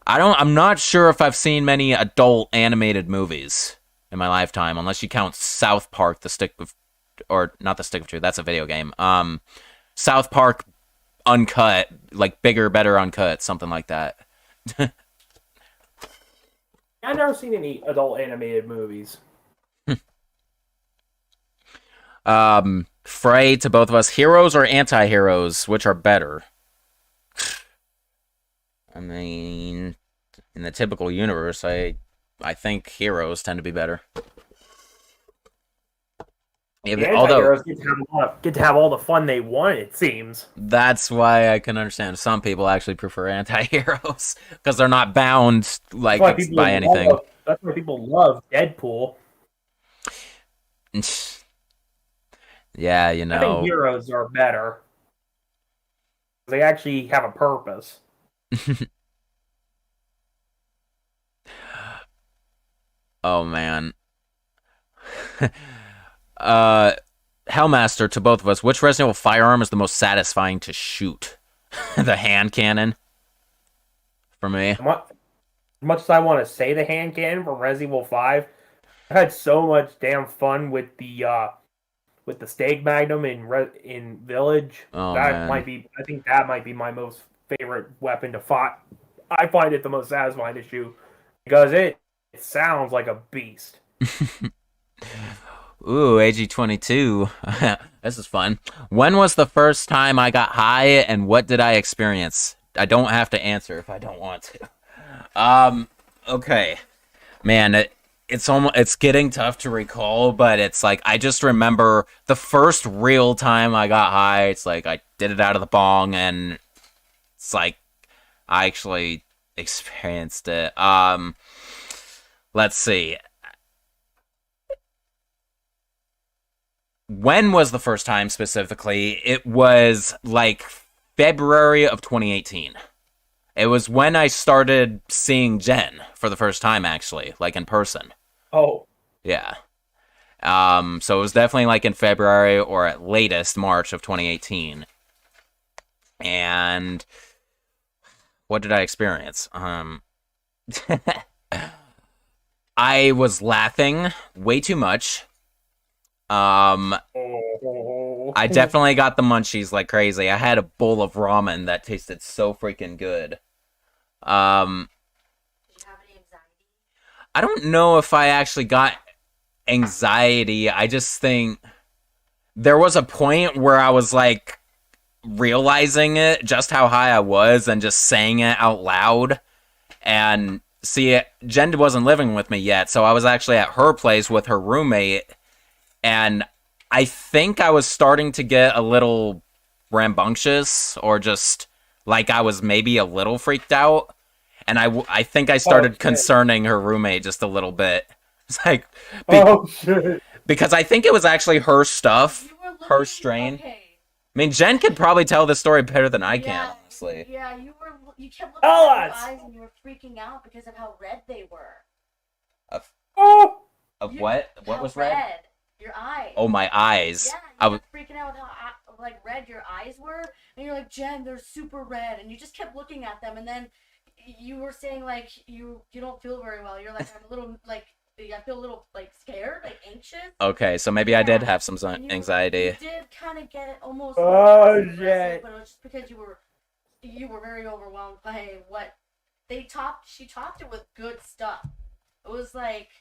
A: I'm not sure if I've seen many adult animated movies in my lifetime, unless you count South Park, or not the Stick of Truth, that's a video game. South Park Uncut, like bigger, better uncut, something like that.
B: I've never seen any adult animated movies.
A: Frey, to both of us, heroes or anti-heroes, which are better? I mean, in the typical universe, I think heroes tend to be better.
B: Yeah,
A: although
B: get to have all the fun they want, it seems.
A: That's why I can understand some people actually prefer anti-heroes, because they're not bound like by anything.
B: That's why people love Deadpool.
A: Yeah, you know.
B: I think heroes are better. They actually have a purpose.
A: Oh, man. Hellmaster, to both of us, which Resident Evil firearm is the most satisfying to shoot? The hand cannon? For me.
B: As much as I want to say the hand cannon from Resident Evil 5, I had so much damn fun with the Stag Magnum in Village.
A: Oh,
B: that
A: man.
B: I think that might be my most favorite weapon to fight. I find it the most satisfying to shoot because it sounds like a beast.
A: Ooh, AG22. This is fun. When was the first time I got high, and what did I experience? I don't have to answer if I don't want to. Okay. Man, it's getting tough to recall, but it's like, I just remember the first real time I got high, it's like, I did it out of the bong, and it's like, I actually experienced it. Let's see. When was the first time specifically? It was like February of 2018. It was when I started seeing Jen for the first time, actually, like in person.
B: Oh.
A: Yeah. So it was definitely like in February or at latest March of 2018. And what did I experience? I was laughing way too much. I definitely got the munchies like crazy. I had a bowl of ramen that tasted so freaking good. I don't know if I actually got anxiety. I just think there was a point where I was like realizing it, just how high I was, and just saying it out loud. And see, Jen wasn't living with me yet, so I was actually at her place with her roommate, and I think I was starting to get a little rambunctious, or just like I was maybe a little freaked out. And I think I started concerning her roommate just a little bit. It's like,
B: Shit.
A: because I think it was actually her stuff, her strain.
C: Okay.
A: I mean, Jen could probably tell this story better than I can, honestly.
C: Yeah, you kept looking
B: Tell
C: at your
B: us.
C: eyes and you were freaking out because of how red they were.
A: Of
C: You-
A: what? What
C: how
A: was red?
C: Your eyes.
A: Oh, my eyes.
C: Yeah,
A: I
C: you
A: was.
C: were freaking out with how like red your eyes were, and you're like, Jen, they're super red, and you just kept looking at them, and then you were saying like you don't feel very well. You're like, I'm a little like I feel a little like scared, like anxious.
A: Okay, so maybe I did have some
C: And
A: anxiety.
C: You did kind of get it almost.
B: Shit.
C: But it was just because you were very overwhelmed by what she topped it with good stuff. It was like,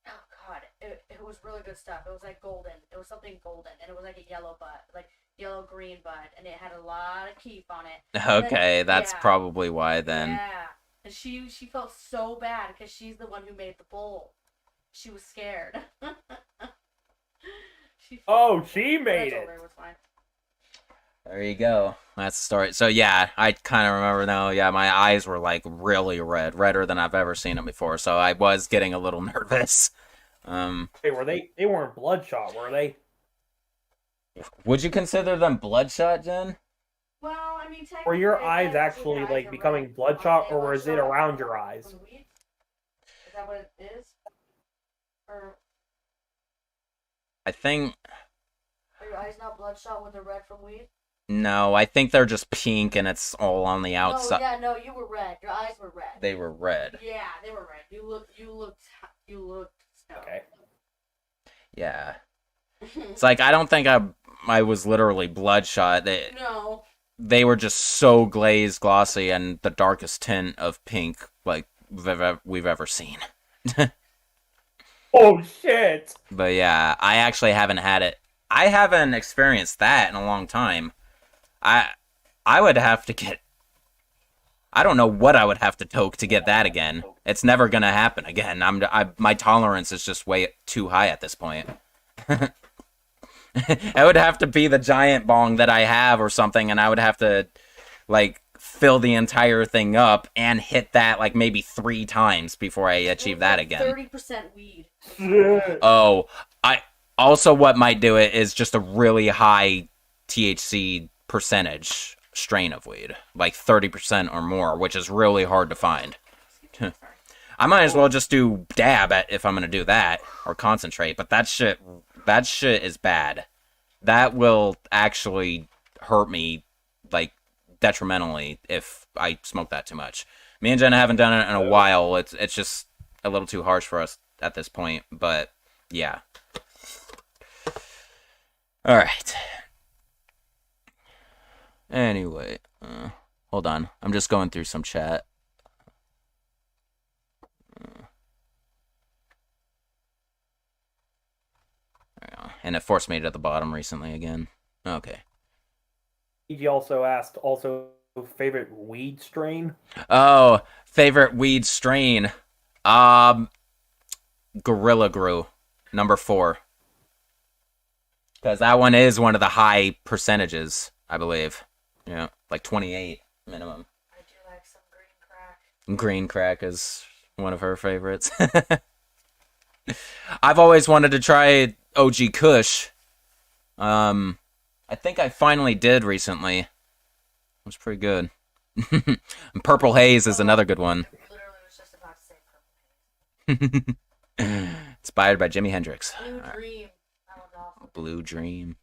C: oh god, it was really good stuff. It was like golden. It was something golden, and it was like a yellow bud, like yellow green bud, and it had a lot of keef on it.
A: Okay, that's probably why then.
C: Yeah, and she felt so bad because she's the one who made the bowl. She was scared.
B: She made it.
C: It was fine.
A: There you go. That's the story. So yeah, I kind of remember now. Yeah, my eyes were like really red, redder than I've ever seen them before. So I was getting a little nervous.
B: Hey, were they? They weren't bloodshot, were they?
A: Would you consider them bloodshot, Jen?
C: Well, I mean,
B: Were your
C: technically,
B: eyes actually
C: your eyes
B: like
C: are
B: becoming
C: red.
B: bloodshot,
C: They
B: or
C: were
B: was it
C: shot
B: around your eyes?
C: from weed? Is that what it is? Or
A: I think
C: are your eyes not bloodshot when they're red from weed?
A: no. I think they're just pink and it's all on the outside.
C: No, you were red. Your eyes were red.
A: They were red.
C: Yeah, they were red. You looked stoned.
B: Okay.
A: Yeah. It's like I don't think I was literally bloodshot.
C: No.
A: They were just so glazed, glossy, and the darkest tint of pink like we've ever seen.
B: Oh shit!
A: But yeah, I actually haven't had it. I haven't experienced that in a long time. I would have to get. I don't know what I would have to toke to get that again. It's never gonna happen again. My tolerance is just way too high at this point. It would have to be the giant bong that I have or something, and I would have to like fill the entire thing up and hit that like maybe 3 times before I achieve that again.
C: 30% weed.
A: Oh, I also what might do it is just a really high THC percentage strain of weed, like 30% or more, which is really hard to find. I might as well just do dab if I'm gonna do that, or concentrate, but that shit is bad. That will actually hurt me, like, detrimentally if I smoke that too much. Me and Jenna haven't done it in a while. It's just a little too harsh for us at this point, but yeah. Alright. Anyway, hold on. I'm just going through some chat. And it forced me to the bottom recently again. Okay.
B: He also asked, favorite weed strain?
A: Oh, favorite weed strain. Gorilla Glue, number 4. Because that one is one of the high percentages, I believe. Yeah, like 28 minimum.
C: I do like some green crack.
A: Green crack is one of her favorites. I've always wanted to try OG Kush. I think I finally did recently. It was pretty good. Purple Haze is another good one.
C: Literally was just about to say Purple Haze.
A: Inspired by Jimi Hendrix.
C: Blue Dream. That was awesome.
A: Blue Dream.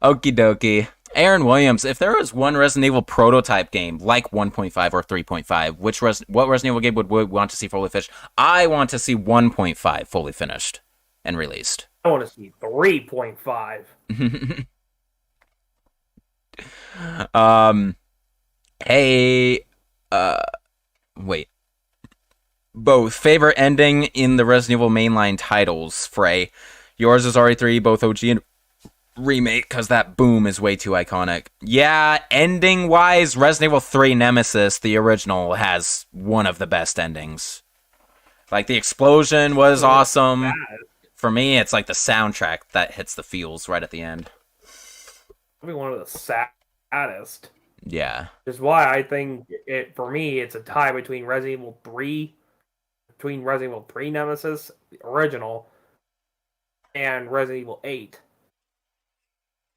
A: Okie dokie. Aaron Williams, if there was one Resident Evil prototype game, like 1.5 or 3.5, what Resident Evil game would we want to see fully finished? I want to see 1.5 fully finished and released.
B: I want to see 3.5.
A: Hey, Wait. Both. Favorite ending in the Resident Evil mainline titles, Frey. Yours is RE3, both OG and remake, because that boom is way too iconic. Yeah, ending-wise, Resident Evil 3 Nemesis, the original, has one of the best endings. Like, the explosion was awesome. For me, it's like the soundtrack that hits the feels right at the end.
B: Probably one of the saddest.
A: Yeah.
B: Which is why I think for me, it's a tie between Resident Evil 3, Nemesis, the original, and Resident Evil 8.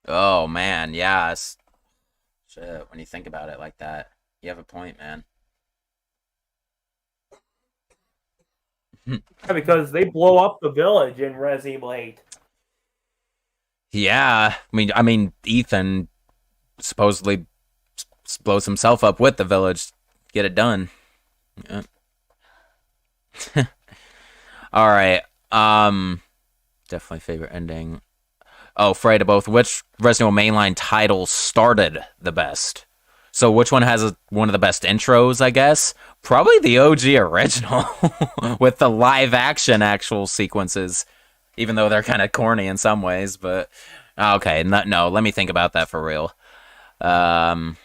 A: Oh, man, yeah. Shit, when you think about it like that, you have a point, man.
B: Yeah, because they blow up the village in Resident Evil 8.
A: Yeah, I mean, Ethan supposedly blows himself up with the village. Get it done. Yeah. All right. Definitely favorite ending. Oh, Frey to both. Which Resident Evil mainline title started the best? So which one has one of the best intros, I guess? Probably the OG original with the live action actual sequences, even though they're kind of corny in some ways, but okay, no, let me think about that for real. Man,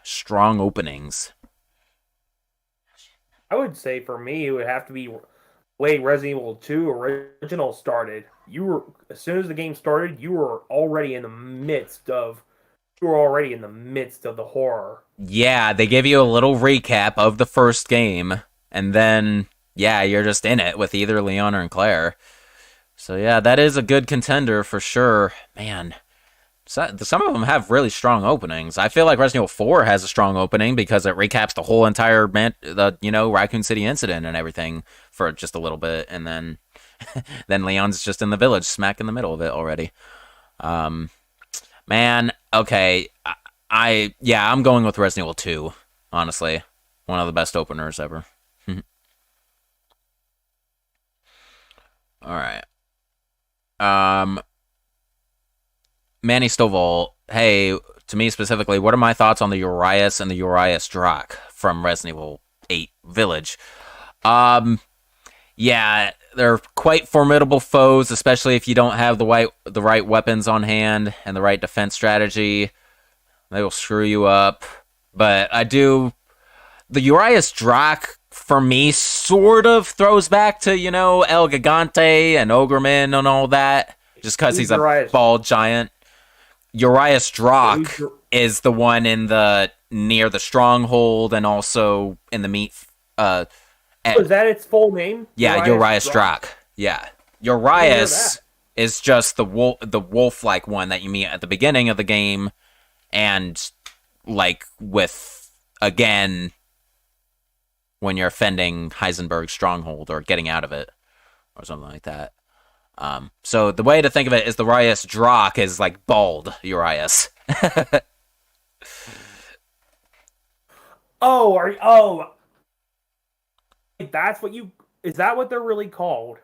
A: strong openings.
B: I would say for me, it would have to be the way Resident Evil 2 original started. As soon as the game started, you were already in the midst of the horror.
A: Yeah, they give you a little recap of the first game, and then, yeah, you're just in it with either Leona and Claire. So, yeah, that is a good contender for sure. Man, some of them have really strong openings. I feel like Resident Evil 4 has a strong opening because it recaps the whole entire, Raccoon City incident and everything for just a little bit, and then then Leon's just in the village, smack in the middle of it already. Man, okay, I'm going with Resident Evil 2, honestly. One of the best openers ever. Alright. Manny Stovall, hey, to me specifically, what are my thoughts on the Urias and the Urias Drak from Resident Evil 8 Village? Yeah, they're quite formidable foes, especially if you don't have the right weapons on hand and the right defense strategy. They will screw you up. But the Urias Drak, for me, sort of throws back to, El Gigante and Ogremon and all that, just because he's a bald giant. Urias Drak is the one near the stronghold and also in the meat.
B: Is that its full name?
A: Yeah, Urias Drak. Yeah, Urias is just the wolf-like one that you meet at the beginning of the game, and with again when you're offending Heisenberg's stronghold or getting out of it or something like that. So the way to think of it is the Urias Drak is like bald Urias.
B: Is that what they're really called?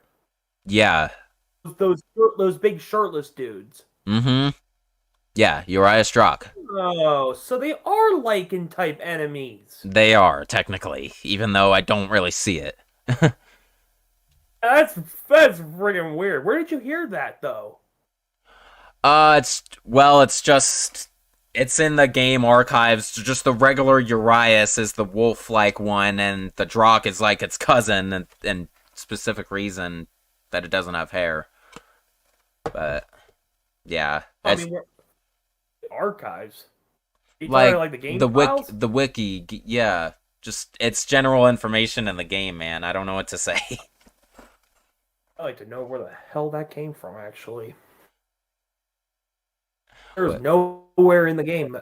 A: Yeah.
B: Those big shirtless dudes.
A: Mm-hmm. Yeah, Urias Drak.
B: Oh, so they are Lycan type enemies.
A: They are, technically, even though I don't really see it.
B: That's friggin' weird. Where did you hear that though?
A: It's in the game archives. Just the regular Urias is the wolf-like one, and the Drak is like its cousin, and specific reason that it doesn't have hair. But yeah,
B: archives.
A: Like
B: the game files?
A: the wiki, yeah. Just it's general information in the game, man. I don't know what to say.
B: I'd like to know where the hell that came from, actually. There's nowhere in the game.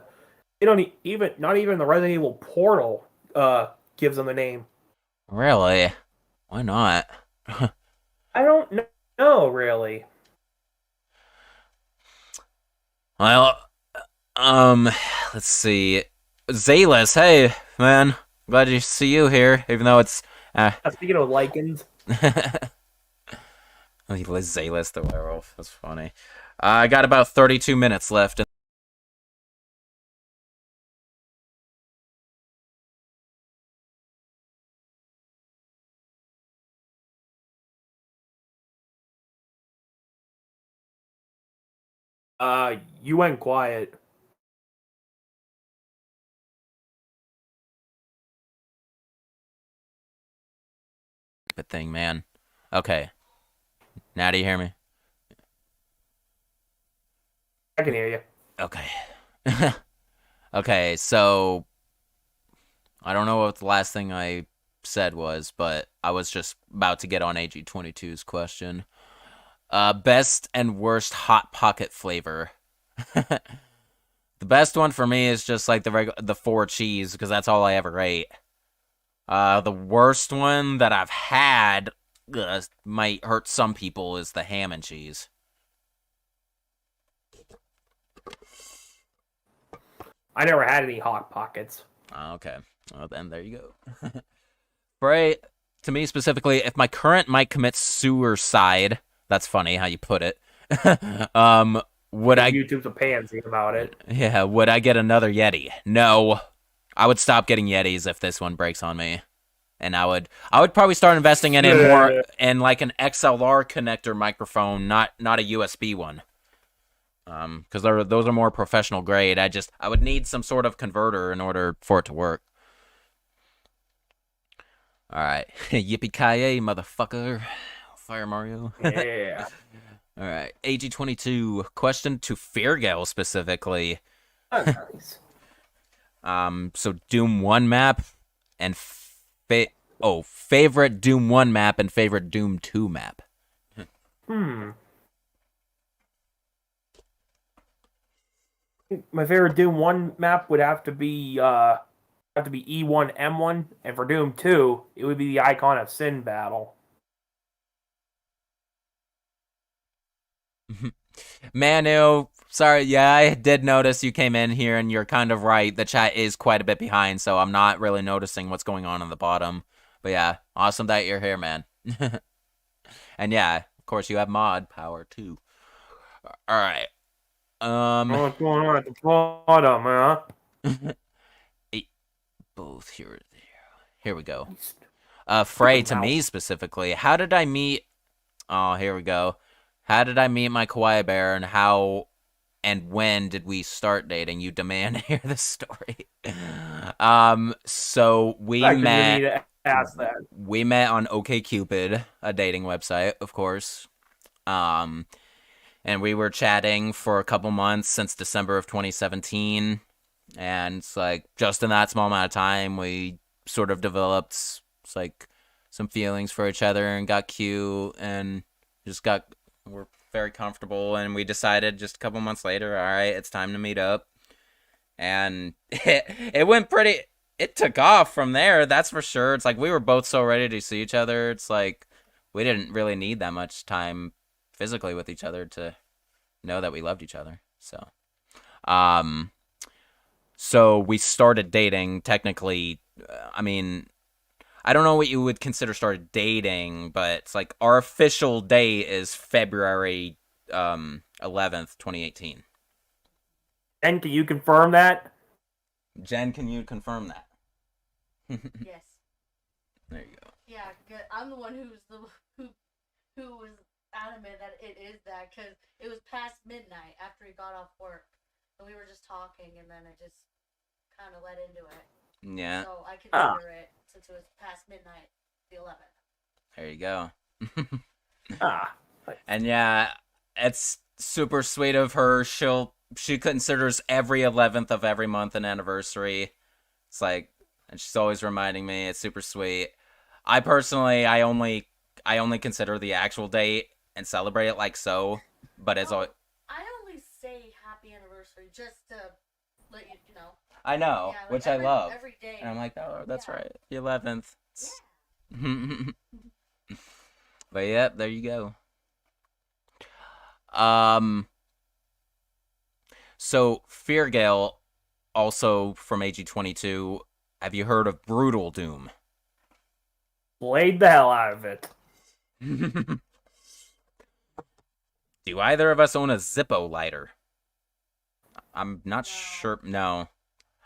B: They don't not even the Resident Evil portal gives them a name.
A: Really? Why not?
B: I don't know, really.
A: Well, let's see. Zayless, hey, man. Glad to see you here, even though it's...
B: Speaking of Lycans.
A: Zayless the werewolf. That's funny. I got about 32 minutes left.
B: You went quiet.
A: Good thing, man. Okay. Now do you hear me?
B: I can hear you.
A: Okay. Okay, so I don't know what the last thing I said was, but I was just about to get on AG22's question. Best and worst Hot Pocket flavor. The best one for me is just like the 4 cheese, because that's all I ever ate. The worst one that I've had, might hurt some people, is the ham and cheese.
B: I never had any Hot Pockets.
A: Okay. Well, then there you go. Bray, to me specifically, if my current mic commits suicide, that's funny how you put it. Would I?
B: YouTube's a pansy about it.
A: Yeah, would I get another Yeti? No. I would stop getting Yetis if this one breaks on me. And I would probably start investing in it more in like an XLR connector microphone, not a USB one. Because those are more professional grade. I would need some sort of converter in order for it to work. All right, yippee-ki-yay, motherfucker! Fire Mario.
B: Yeah.
A: All right, AG22 question to Feargale specifically.
B: Oh, nice.
A: So Doom 1 map and favorite Doom 1 map and favorite Doom 2 map.
B: My favorite Doom 1 map would have to be E1M1, and for Doom 2, it would be the Icon of Sin battle.
A: Manu, sorry, yeah, I did notice you came in here, and you're kind of right. The chat is quite a bit behind, so I'm not really noticing what's going on the bottom. But yeah, awesome that you're here, man. And yeah, of course, you have mod power, too. All right.
B: What's going on at the bottom, huh?
A: Both here. Here we go. Frey, to me specifically, how did I meet... Oh, here we go. How did I meet my kawaii bear, and how and when did we start dating? You demand to hear the story. So we met...
B: Ask that.
A: We met on OkCupid, a dating website, of course. And we were chatting for a couple months since December of 2017. And it's like, just in that small amount of time, we sort of developed like some feelings for each other and got cute and we're very comfortable. And we decided just a couple months later, all right, it's time to meet up. And it went pretty... It took off from there, that's for sure. It's like we were both so ready to see each other. It's like we didn't really need that much time physically with each other to know that we loved each other. So we started dating technically. I mean, I don't know what you would consider started dating, but it's like our official date is February 11th, 2018.
B: And can you confirm that?
A: Jen, can you confirm that?
C: Yes.
A: There you go.
C: Yeah, good. I'm the one who was adamant that it is that, because it was past midnight after he got off work, and we were just talking, and then it just kind of led into it.
A: Yeah.
C: So I consider it, since it was past midnight, the 11th.
A: There you go.
B: Ah.
A: And yeah, it's super sweet of her. She considers every 11th of every month an anniversary. It's like, and she's always reminding me. It's super sweet. I personally, I only consider the actual date and celebrate it like so. But it's always...
C: I only say happy anniversary just to let you know.
A: I know,
C: Yeah, like
A: which I love.
C: Every day.
A: And I'm like, oh, that's
C: Yeah.
A: right, the 11th.
C: Yeah.
A: But yep, there you go. So Feargale, also from AG22, have you heard of Brutal Doom?
B: Played the hell out of it.
A: Do either of us own a Zippo lighter? I'm not sure. No,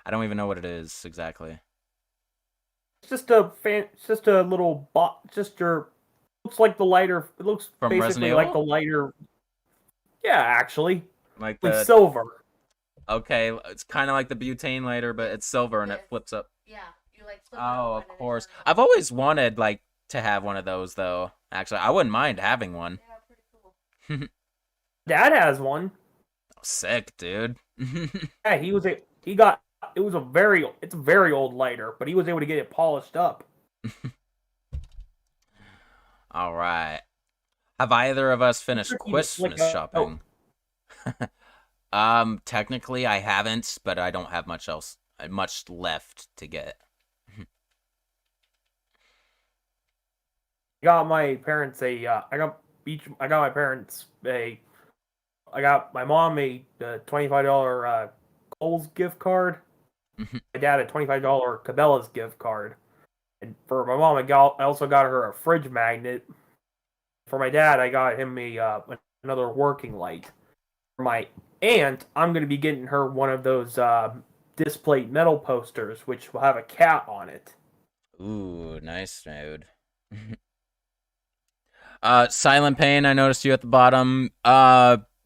A: I don't even know what it is exactly.
B: It's just a little looks like the lighter. It looks
A: From
B: basically
A: Resident
B: like
A: Evil?
B: the lighter. Yeah, actually.
A: Like
B: Like
A: the
B: silver.
A: okay, it's kind of like the butane lighter, but it's silver and it
C: Yes.
A: flips up.
C: Yeah, you like flip it
A: Oh,
C: open
A: of
C: and it
A: course.
C: turns.
A: I've always wanted like to have one of those though. Actually, I wouldn't mind having one.
C: Yeah, pretty cool.
B: Dad has one.
A: Sick, dude.
B: Yeah, it's a very old lighter, but he was able to get it polished up.
A: All right. Have either of us finished
B: Like,
A: Christmas shopping? Technically I haven't, but I don't have much left to get.
B: I got my parents I got my mom a $25 Kohl's gift card. My dad a $25 Cabela's gift card. And for my mom, I also got her a fridge magnet. For my dad, I got him another working light. For my aunt, I'm going to be getting her one of those displayed metal posters, which will have a cat on it.
A: Ooh, nice, dude. Silent Pain, I noticed you at the bottom.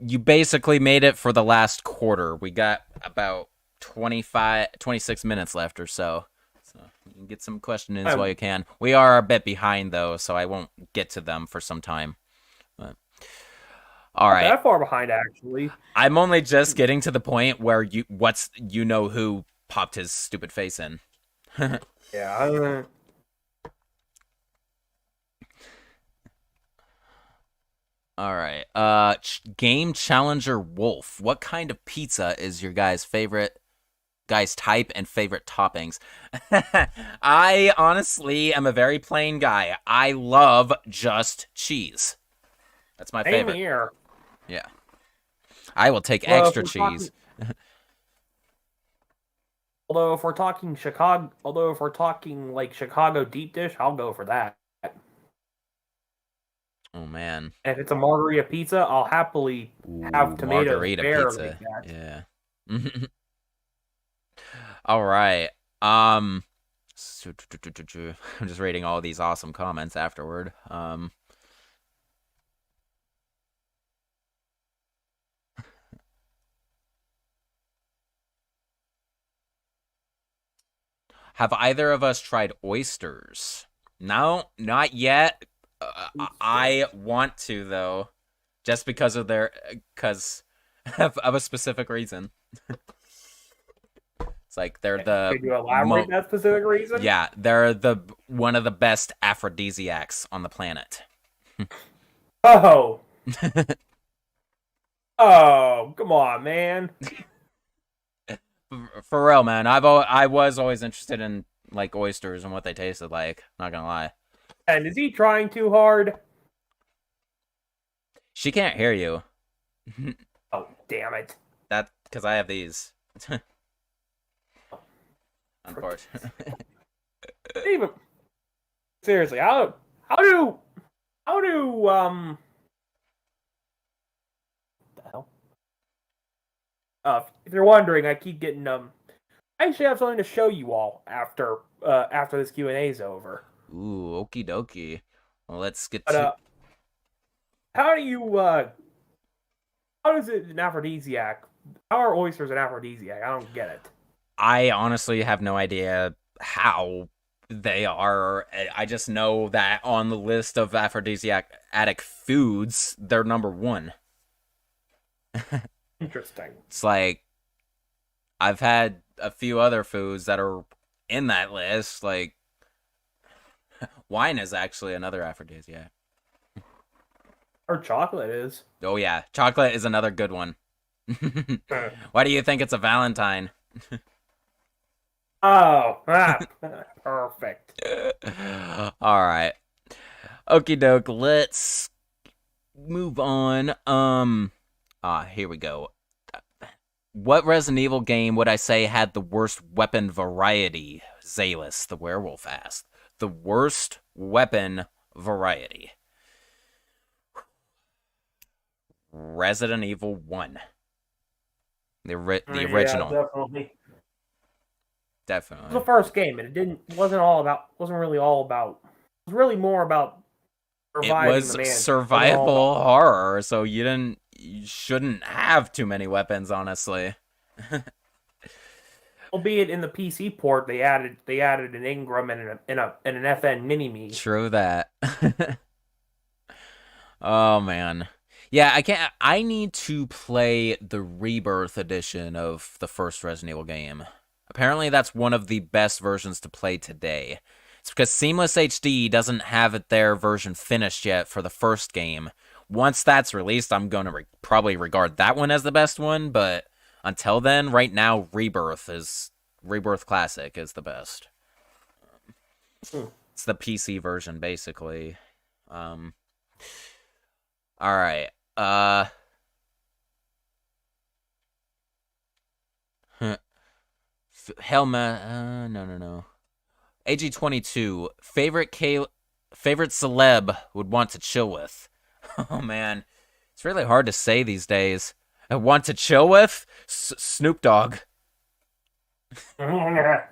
A: You basically made it for the last quarter. We got about 26 minutes left or so. So you can get some questions while you can. We are a bit behind, though, so I won't get to them for some time. But, all right.
B: Not that far behind, actually.
A: I'm only just getting to the point where you know who popped his stupid face in.
B: Yeah.
A: All right. Game Challenger Wolf. What kind of pizza is your guys' type and favorite toppings? I honestly am a very plain guy. I love just cheese. That's my favorite.
B: Same here.
A: Yeah. I will take extra cheese.
B: Although if we're talking like Chicago deep dish, I'll go for that.
A: Oh man.
B: And if it's a margarita pizza, I'll happily have tomatoes
A: margarita
B: there
A: pizza. Yeah. All right. I'm just reading all these awesome comments afterward. Have either of us tried oysters? No, not yet. I want to though, just because of a specific reason. It's like they're the.
B: Could you elaborate that specific reason?
A: Yeah, they're one of the best aphrodisiacs on the planet.
B: Oh. Oh, come on, man.
A: For real, man. I was always interested in like oysters and what they tasted like. Not gonna lie.
B: And is he trying too hard?
A: She can't hear you.
B: Oh, damn it.
A: That because I have these. Unfortunately.
B: Even seriously, how do the hell? If you're wondering, I keep getting I actually have something to show you all after this Q&A is over.
A: Ooh, okie dokie. Well, let's get
B: to. How does it an aphrodisiac? How are oysters an aphrodisiac? I don't get it.
A: I honestly have no idea how they are. I just know that on the list of aphrodisiac foods, they're number one.
B: Interesting.
A: It's like I've had a few other foods that are in that list. Like wine is actually another aphrodisiac.
B: Or chocolate is.
A: Oh yeah, chocolate is another good one. Why do you think it's a Valentine?
B: Oh, perfect.
A: All right. Okie doke, let's move on. Here we go. What Resident Evil game would I say had the worst weapon variety? Zalis, the werewolf asked. The worst weapon variety. Resident Evil 1. The original.
B: Yeah, definitely.
A: Definitely.
B: It was the first game, and it wasn't really all about. It was really more about surviving.
A: It was survival horror, so you didn't. you shouldn't have too many weapons, honestly.
B: Albeit in the PC port, they added an Ingram and an FN mini me.
A: True that. Oh man. Yeah, I can't. I need to play the Rebirth edition of the first Resident Evil game. Apparently, that's one of the best versions to play today. It's because Seamless HD doesn't have their version finished yet for the first game. Once that's released, I'm going to probably regard that one as the best one, but until then, right now, Rebirth Classic is the best. It's the PC version, basically. All right. Helma. No. AG22. Favorite celeb would want to chill with. Oh man, it's really hard to say these days. I want to chill with Snoop Dogg.
B: Of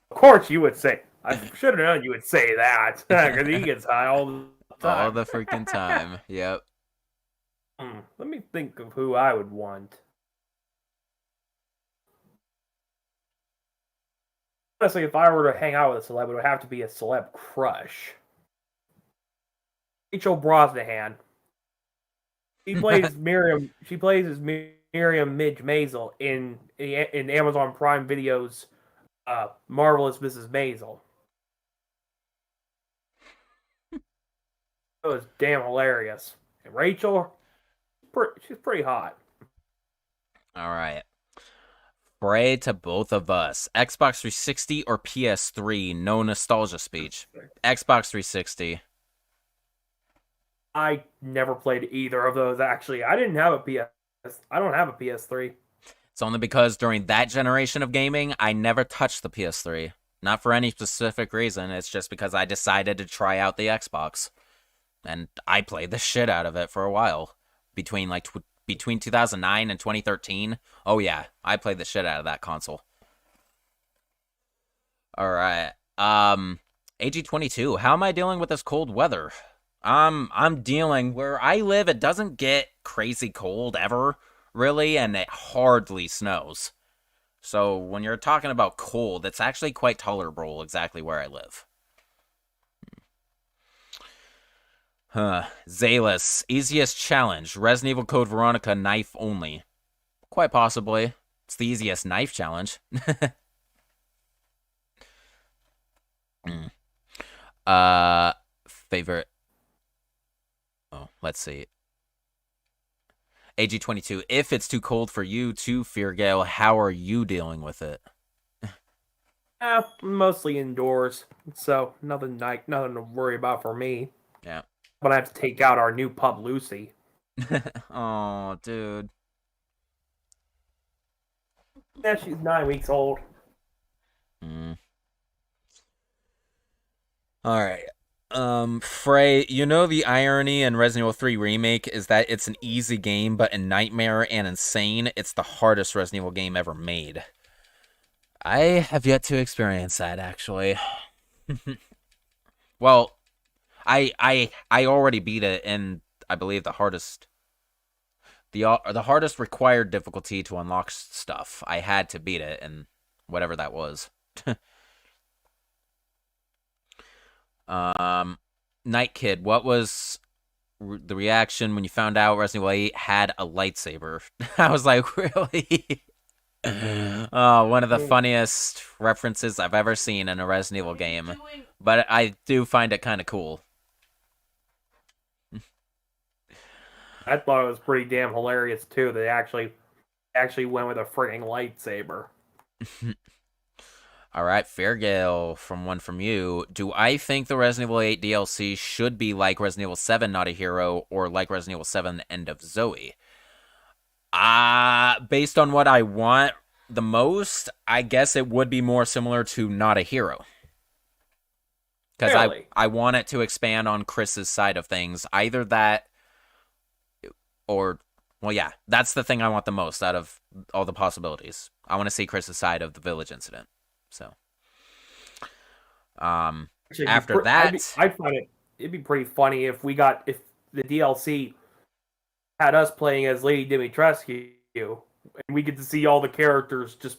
B: course, you would say. I should have known you would say that because he gets high all the time.
A: All the freaking time. Yep.
B: Let me think of who I would want. Honestly, if I were to hang out with a celeb, it would have to be a celeb crush. Rachel Brosnahan. She plays Miriam. She plays as Miriam Midge Maisel in Amazon Prime Video's Marvelous Mrs. Maisel. It was damn hilarious. And Rachel, she's pretty hot.
A: All right. Pray to both of us. Xbox 360 or PS3? No nostalgia speech. Xbox 360.
B: I never played either of those, actually. I don't have a PS3.
A: It's only because during that generation of gaming, I never touched the PS3. Not for any specific reason. It's just because I decided to try out the Xbox. And I played the shit out of it for a while. Between 2009 and 2013. Oh yeah, I played the shit out of that console. Alright. AG22, how am I dealing with this cold weather? I'm dealing where I live, it doesn't get crazy cold ever, really, and it hardly snows. So when you're talking about cold, it's actually quite tolerable exactly where I live. Zalis, easiest challenge. Resident Evil Code Veronica knife only. Quite possibly. It's the easiest knife challenge. Favorite. Oh, let's see. AG22, if it's too cold for you too, Feargale, how are you dealing with it?
B: Mostly indoors. So nothing to worry about for me.
A: Yeah.
B: But I have to take out our new pup, Lucy.
A: Oh, dude.
B: Yeah, she's 9 weeks old.
A: Alright. Frey, you know the irony in Resident Evil 3 Remake is that it's an easy game, but in Nightmare and Insane, it's the hardest Resident Evil game ever made. I have yet to experience that, actually. Well, I already beat it in, I believe, the hardest required difficulty to unlock stuff. I had to beat it, and whatever that was. Night Kid, what was the reaction when you found out Resident Evil 8 had a lightsaber? I was like, really? Oh, one of the funniest references I've ever seen in a Resident Evil game. But I do find it kind of cool.
B: I thought it was pretty damn hilarious too. They actually went with a frigging lightsaber.
A: All right, Fairgale, from you. Do I think the Resident Evil 8 DLC should be like Resident Evil 7 Not a Hero or like Resident Evil 7 End of Zoe? Based on what I want the most, I guess it would be more similar to Not a Hero. Because
B: really?
A: I want it to expand on Chris's side of things. Either that or, well, yeah, that's the thing I want the most out of all the possibilities. I want to see Chris's side of the village incident. So,
B: Actually,
A: after that,
B: I'd find it'd be pretty funny if the DLC had us playing as Lady Dimitrescu, and we get to see all the characters just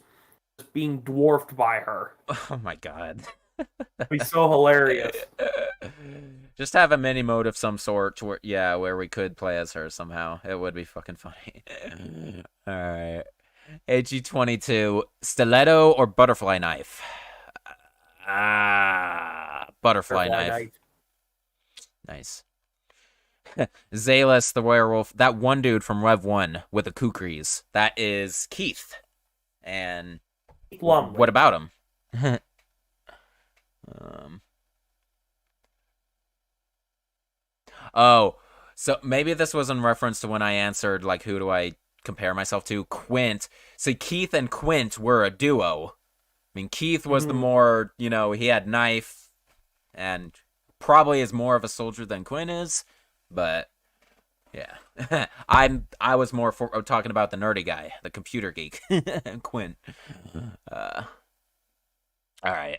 B: being dwarfed by her.
A: Oh my god.
B: It'd be so hilarious.
A: Just have a mini mode of some sort where we could play as her somehow. It would be fucking funny. Alright. AG22, stiletto or butterfly knife? Butterfly knife.
B: Knight.
A: Nice. Zalis the werewolf. That one dude from Rev 1 with the kukris. That is Keith. And what about him? Oh, so maybe this was in reference to when I answered, like, who do I compare myself to? Quint. So Keith and Quint were a duo. I mean, Keith was the more, you know, he had knife and probably is more of a soldier than Quint is, but yeah. I was more talking about the nerdy guy, the computer geek, Quint. All right.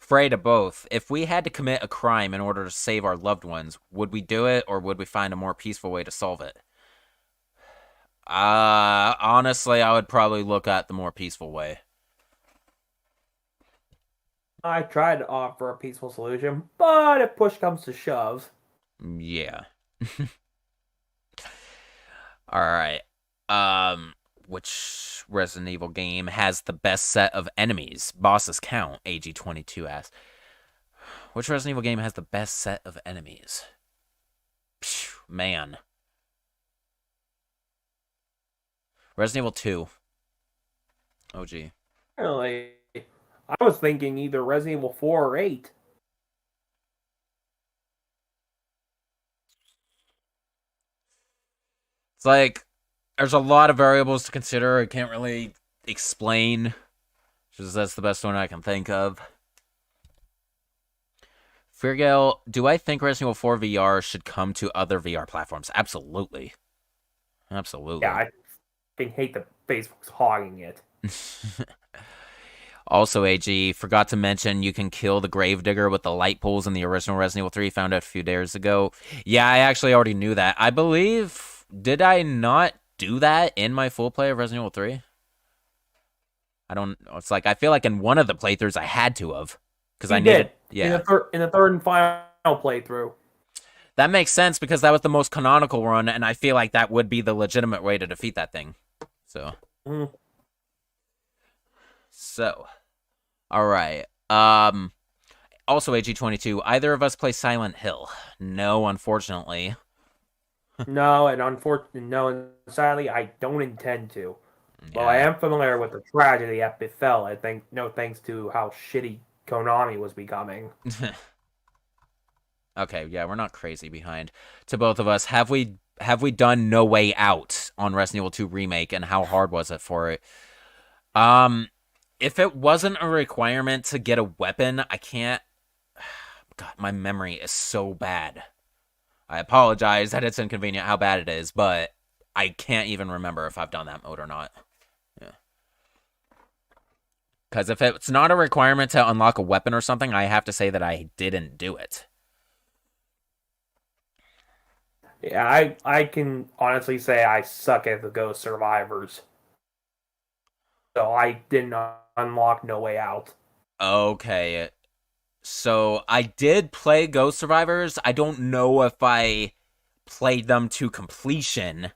A: Afraid of both. If we had to commit a crime in order to save our loved ones, would we do it or would we find a more peaceful way to solve it? Honestly, I would probably look at the more peaceful way.
B: I tried to offer a peaceful solution, but if push comes to shove.
A: Yeah. All right. Which Resident Evil game has the best set of enemies? Bosses count, AG22 asks. Which Resident Evil game has the best set of enemies? Phew, man. Resident Evil 2. OG.
B: Really? I was thinking either Resident Evil 4 or 8.
A: It's like, there's a lot of variables to consider. I can't really explain. Just that's the best one I can think of. Fergal, do I think Resident Evil 4 VR should come to other VR platforms? Absolutely. Absolutely.
B: Yeah, I hate that Facebook's hogging it.
A: Also, AG, forgot to mention you can kill the Gravedigger with the light poles in the original Resident Evil 3, found out a few days ago. Yeah, I actually already knew that. I believe, did I not do that in my full play of Resident Evil 3? I don't, it's like, I feel like in one of the playthroughs I had to have. Because I needed, yeah.
B: In the third and final playthrough.
A: That makes sense because that was the most canonical run, and I feel like that would be the legitimate way to defeat that thing. So. So. Alright. Also, AG22, either of us play Silent Hill? No, unfortunately.
B: No, and sadly, I don't intend to.
A: Yeah.
B: Well, I am familiar with the tragedy that befell, I think, no thanks to how shitty Konami was becoming.
A: Okay, yeah, we're not crazy behind. To both of us, have we done No Way Out on Resident Evil 2 Remake, and how hard was it for it? If it wasn't a requirement to get a weapon, I can't... God, my memory is so bad. I apologize that it's inconvenient how bad it is, but I can't even remember if I've done that mode or not. Yeah. Because if it's not a requirement to unlock a weapon or something, I have to say that I didn't do it.
B: Yeah, I can honestly say I suck at the Ghost Survivors. So I didn't unlock No Way Out.
A: Okay. So I did play Ghost Survivors. I don't know if I played them to completion,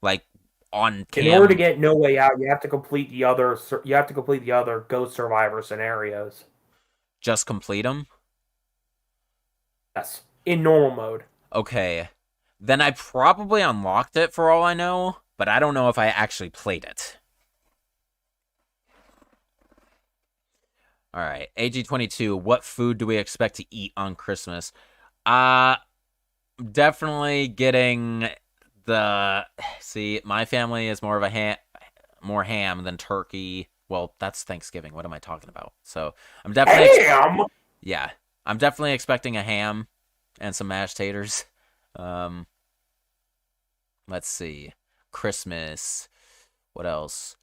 A: like on cam.
B: In order to get No Way Out, you have to complete the other Ghost Survivor scenarios.
A: Just complete them?
B: Yes, in normal mode.
A: Okay. Then I probably unlocked it for all I know, but I don't know if I actually played it. Alright, AG22, what food do we expect to eat on Christmas? Definitely getting the... See, my family is more of a more ham than turkey. Well, that's Thanksgiving. What am I talking about? So, I'm definitely...
B: Ham?
A: Yeah. I'm definitely expecting a ham and some mashed taters. Let's see. Christmas. What else?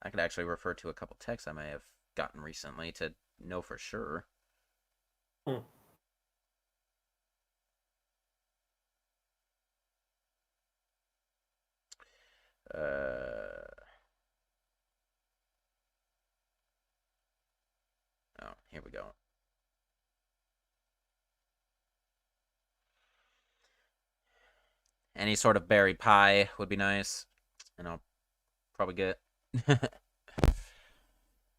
A: I could actually refer to a couple texts I may have gotten recently to know for sure. Oh, here we go. Any sort of berry pie would be nice. And I'll probably get.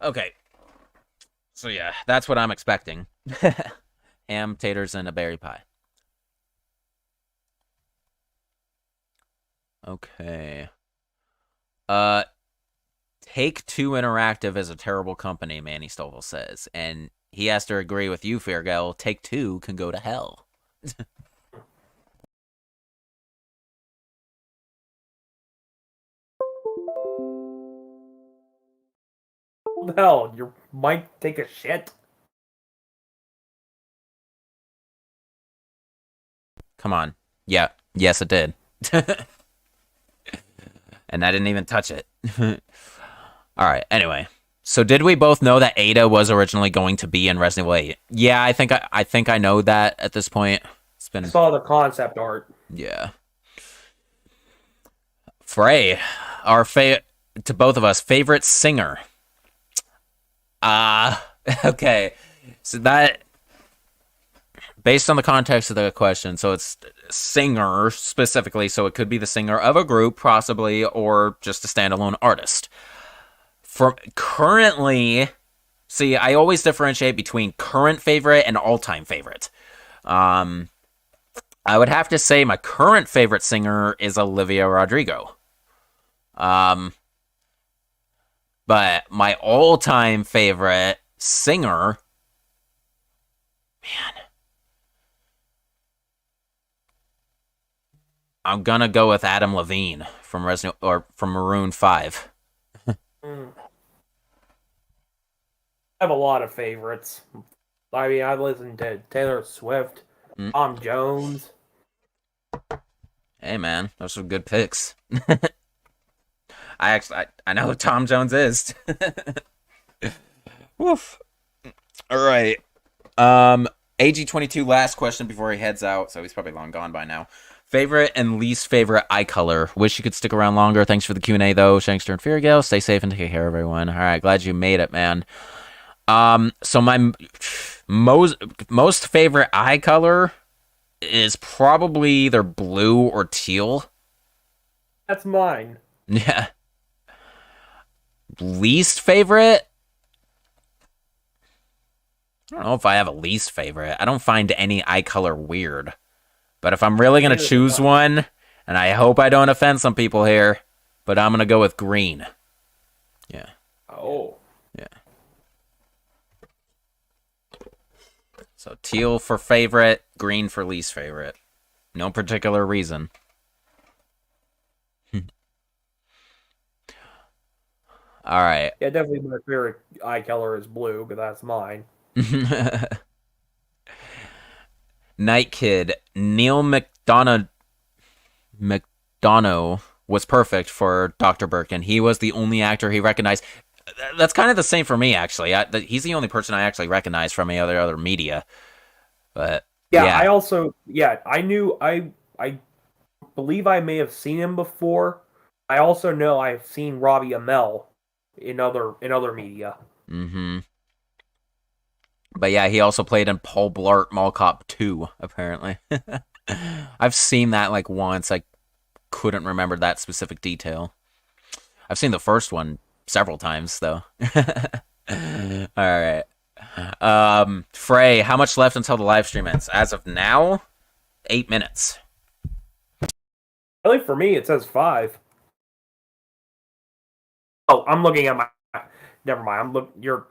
A: Okay. So yeah, that's what I'm expecting. Ham, taters, and a berry pie. Okay. Uh, Take-Two Interactive is a terrible company, Manny Stovall says. And he has to agree with you, Fairgel. Take-Two can go to hell.
B: What the hell? Your mic take a shit?
A: Come on. Yeah. Yes, it did. And I didn't even touch it. All right. Anyway, so did we both know that Ada was originally going to be in Resident Evil 8? Yeah, I think I know that at this point. It's
B: I
A: been
B: saw the concept art.
A: yeah. Frey, our to both of us favorite singer. Okay. So that based on the context of the question, so it's singer specifically, so it could be the singer of a group possibly or just a standalone artist. From currently, see, I always differentiate between current favorite and all-time favorite. I would have to say my current favorite singer is Olivia Rodrigo. But my all-time favorite singer, man, I'm gonna go with Adam Levine from from Maroon 5.
B: I have a lot of favorites. I mean, I listen to Taylor Swift,
A: Mm.
B: Tom Jones.
A: Hey man, those are good picks. I know who Tom Jones is. Woof. All right. AG22 last question before he heads out, so he's probably long gone by now. Favorite and least favorite eye color. Wish you could stick around longer. Thanks for the Q&A though, Shankster and Feargale. Stay safe and take care, everyone. All right, glad you made it, man. So my most favorite eye color is probably either blue or teal.
B: That's mine.
A: Yeah. Least favorite? I don't know if I have a least favorite. I don't find any eye color weird. But if I'm really going to choose one, and I hope I don't offend some people here, but I'm going to go with green. Yeah.
B: Oh.
A: Yeah. So teal for favorite, green for least favorite. No particular reason. All right.
B: Yeah, definitely my favorite eye color is blue, but that's mine.
A: Night Kid, Neil McDonough was perfect for Dr. Birkin. He was the only actor he recognized. That's kind of the same for me, actually. He's the only person I actually recognize from any other media. But
B: yeah,
A: yeah.
B: I also I believe I may have seen him before. I also know I've seen Robbie Amell in other media.
A: Mm-hmm. But yeah, he also played in Paul Blart Mall Cop 2, apparently. I've seen that like once. I couldn't remember that specific detail. I've seen the first one several times, though. All right. Frey, how much left until the live stream ends? As of now, 8 minutes.
B: Really, for me, it says 5. Oh, I'm looking at my. Never mind.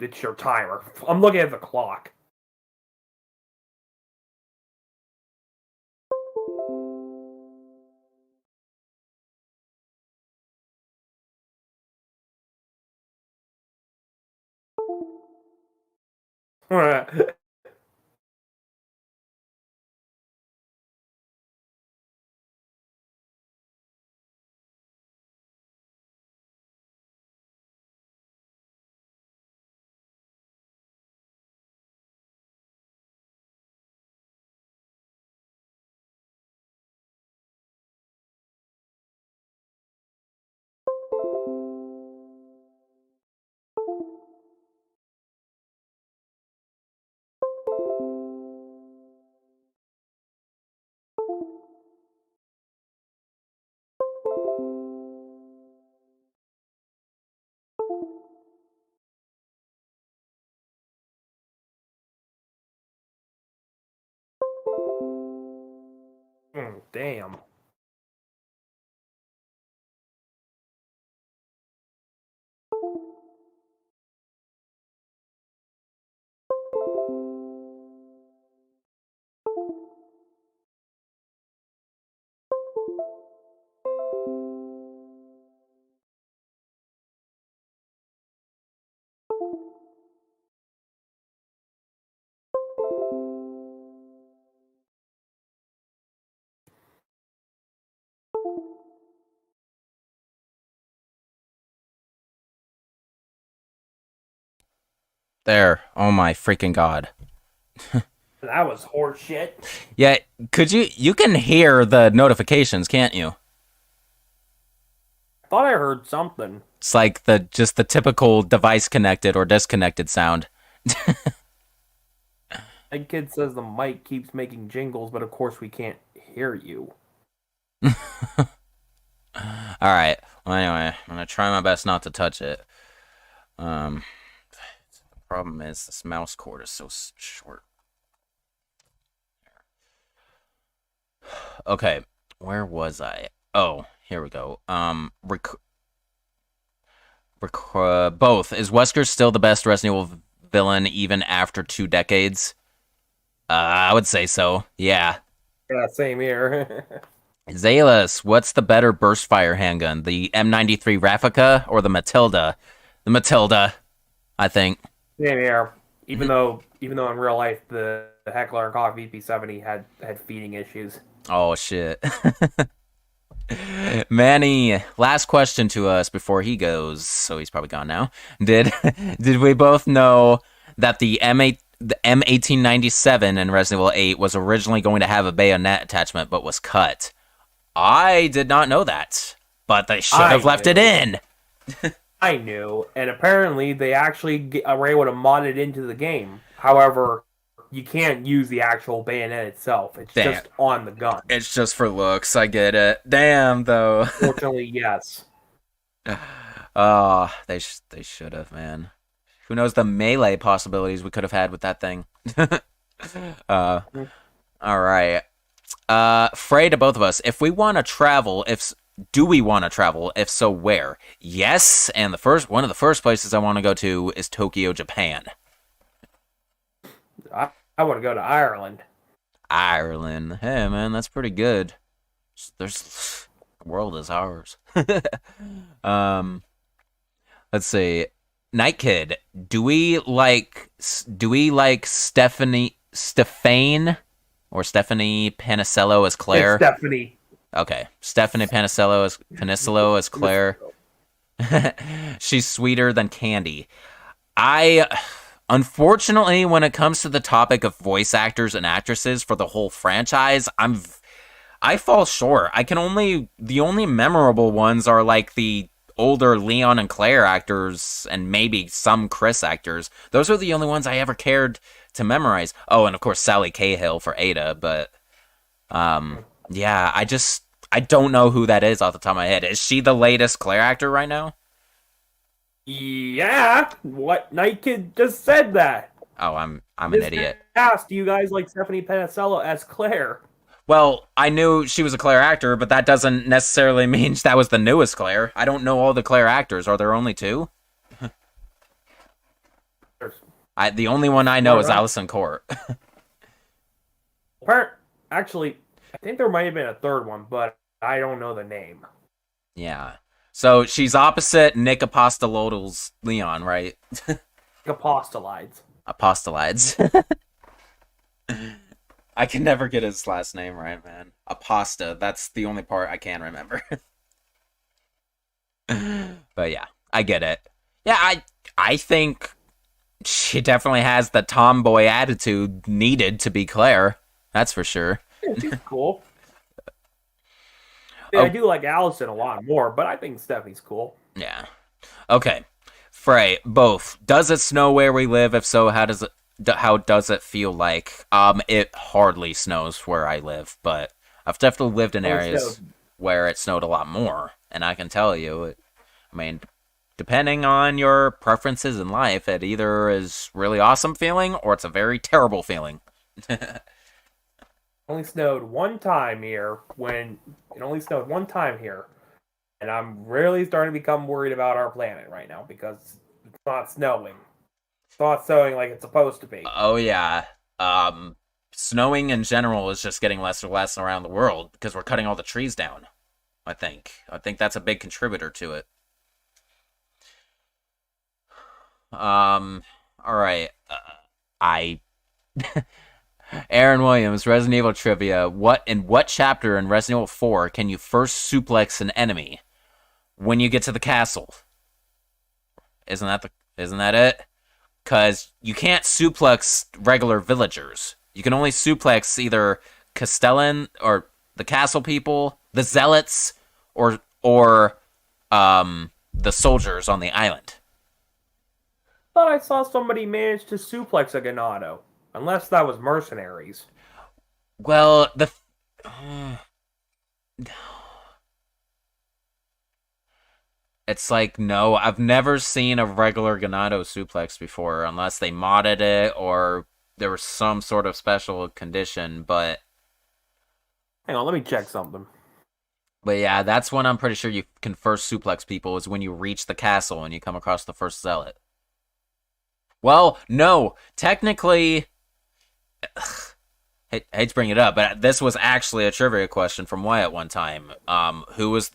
B: It's your timer. I'm looking at the clock. Damn.
A: There. Oh my freaking god.
B: That was horseshit.
A: Yeah, you can hear the notifications, can't you?
B: I thought I heard something.
A: It's like just the typical device connected or disconnected sound.
B: That kid says the mic keeps making jingles, but of course we can't hear you.
A: Alright. Well, anyway, I'm gonna try my best not to touch it. The problem is this mouse cord is so short. Okay, where was I? Oh, here we go. Both. Is Wesker still the best Resident Evil villain even after 2 decades? I would say so. Yeah.
B: Yeah, same here.
A: Zalis, what's the better burst fire handgun? The M93 Raffica or the Matilda? The Matilda, I think.
B: Same here. Even though in real life the Heckler and Koch VP70 had feeding issues.
A: Oh shit. Manny, last question to us before he goes. So he's probably gone now. Did we both know that the M1897 in Resident Evil 8 was originally going to have a bayonet attachment but was cut? I did not know that, but they should have left it in.
B: I knew, and apparently they actually were able to mod it into the game. However, you can't use the actual bayonet itself. It's just on the gun.
A: It's just for looks. I get it. Damn, though.
B: Fortunately, yes.
A: Oh, they should have, man. Who knows the melee possibilities we could have had with that thing. All right. Frey, to both of us, if we want to travel, do we want to travel? If so, where? Yes, and one of the first places I want to go to is Tokyo, Japan.
B: I want to go to Ireland.
A: Ireland. Hey, man, that's pretty good. The world is ours. Let's see. Night Kid, do we like Stephanie or Stephanie Panicello as Claire?
B: It's Stephanie.
A: Okay, Stephanie Panicello as Claire. She's sweeter than Candy. Unfortunately, when it comes to the topic of voice actors and actresses for the whole franchise, I fall short. The only memorable ones are like the older Leon and Claire actors and maybe some Chris actors. Those are the only ones I ever cared to memorize. Oh, and of course Sally Cahill for Ada, but yeah, I don't know who that is off the top of my head. Is she the latest Claire actor right now?
B: Yeah, what Night Kid just said that.
A: Oh, I'm an idiot.
B: Asked, do you guys like Stephanie Panicello as Claire?
A: Well, I knew she was a Claire actor, but that doesn't necessarily mean that was the newest Claire. I don't know all the Claire actors. Are there only 2? The only one I know is Allison Court.
B: Actually, I think there might have been a third one, but I don't know the name.
A: Yeah. So she's opposite Nick Apostolotle's Leon, right?
B: Apostolides.
A: Apostolides. I can never get his last name right, man. Aposta. That's the only part I can remember. But yeah, I get it. Yeah, I think she definitely has the tomboy attitude needed to be Claire. That's for sure.
B: Yeah, she's cool. Yeah, I do like Allison a lot more, but I think Stephanie's cool.
A: Yeah. Okay. Frey, both. Does it snow where we live? If so, how does it feel like? It hardly snows where I live, but I've definitely lived in areas where it snowed a lot more, and I can tell you, depending on your preferences in life, it either is really awesome feeling or it's a very terrible feeling.
B: only snowed one time here and I'm really starting to become worried about our planet right now because it's not snowing. It's not snowing like it's supposed to be.
A: Oh yeah. Snowing in general is just getting less and less around the world because we're cutting all the trees down. I think that's a big contributor to it. All right. I Aaron Williams, Resident Evil trivia. What chapter in Resident Evil 4 can you first suplex an enemy when you get to the castle? Isn't that it? Because you can't suplex regular villagers. You can only suplex either Castellan or the castle people, the zealots, or the soldiers on the island.
B: Thought I saw somebody manage to suplex a Ganado. Unless that was Mercenaries.
A: Well, it's like, no, I've never seen a regular Ganado suplex before, unless they modded it or there was some sort of special condition, but...
B: Hang on, let me check something.
A: But yeah, that's when I'm pretty sure you can first suplex people, is when you reach the castle and you come across the first zealot. Well, no, technically... hate to bring it up, but this was actually a trivia question from Wyatt one time.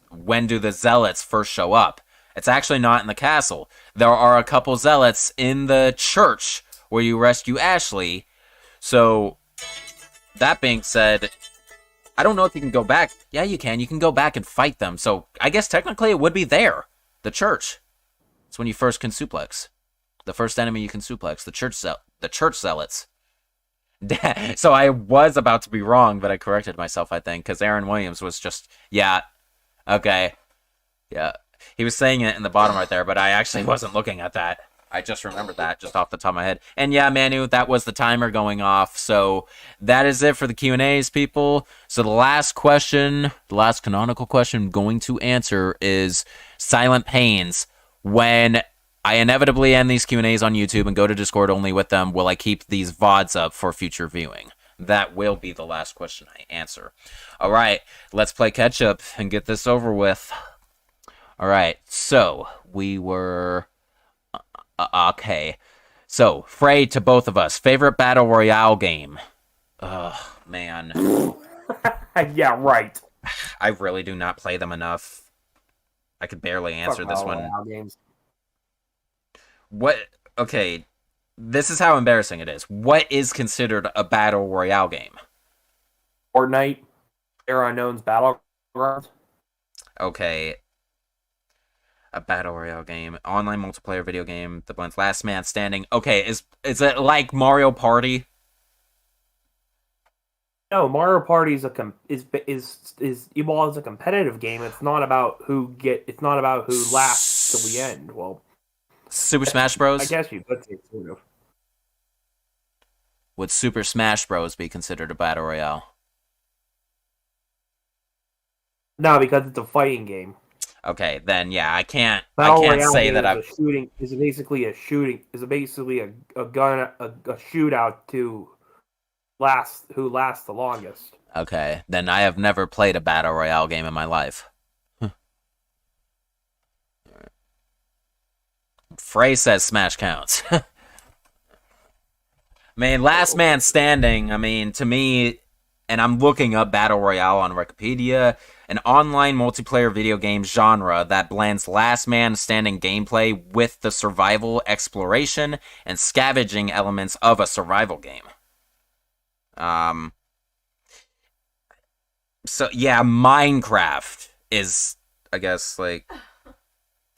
A: When do the zealots first show up? It's actually not in the castle. There are a couple zealots in the church where you rescue Ashley. So, that being said, I don't know if you can go back. Yeah, you can. You can go back and fight them. So, I guess technically it would be there. The church. It's when you first can suplex. The first enemy you can suplex. The church zealots. So I was about to be wrong, but I corrected myself, I think, because Aaron Williams was just, yeah, okay, yeah. He was saying it in the bottom right there, but I actually wasn't looking at that. I just remembered that just off the top of my head. And yeah, Manu, that was the timer going off. So that is it for the Q&As, people. So the last canonical question I'm going to answer is Silent Pains. When I inevitably end these Q&As on YouTube and go to Discord only with them, will I keep these VODs up for future viewing? That will be the last question I answer. All right, let's play catch-up and get this over with. All right, so we were... okay. So, Frey, to both of us, favorite Battle Royale game? Ugh, man.
B: Yeah, right.
A: I really do not play them enough. I could barely answer this one.
B: Games.
A: What? Okay, this is how embarrassing it is. What is considered a Battle Royale game?
B: Fortnite, PlayerUnknown's Battlegrounds.
A: Okay. A Battle Royale game. Online multiplayer video game. The blends Last Man Standing. Okay, is it like Mario Party?
B: No, Mario Party is a competitive game. It's not about who lasts till the end. Well,
A: Super Smash Bros?
B: I guess you could say sort of.
A: Would Super Smash Bros be considered a Battle Royale?
B: No, because it's a fighting game.
A: Okay, then yeah, I can't
B: Royale
A: say that I've...
B: Is basically a shootout to who lasts the longest.
A: Okay, then I have never played a Battle Royale game in my life. Frey says Smash counts. I mean, Last Man Standing, I mean, to me, and I'm looking up Battle Royale on Wikipedia, an online multiplayer video game genre that blends Last Man Standing gameplay with the survival, exploration, and scavenging elements of a survival game. So, yeah, Minecraft is, I guess, like...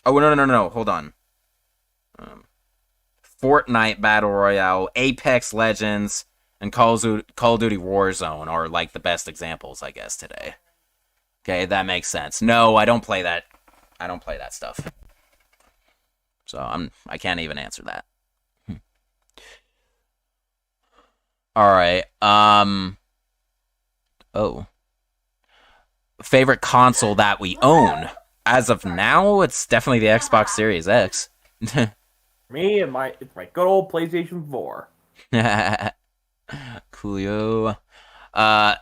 A: Oh, no, hold on. Fortnite Battle Royale, Apex Legends, and Call of Duty Warzone are like the best examples, I guess, today. Okay, that makes sense. No, I don't play that. I don't play that stuff. So I can't even answer that. All right. Oh. Favorite console that we own? As of now, it's definitely the Xbox Series X.
B: Me and it's my good old PlayStation 4.
A: Coolio. Uh,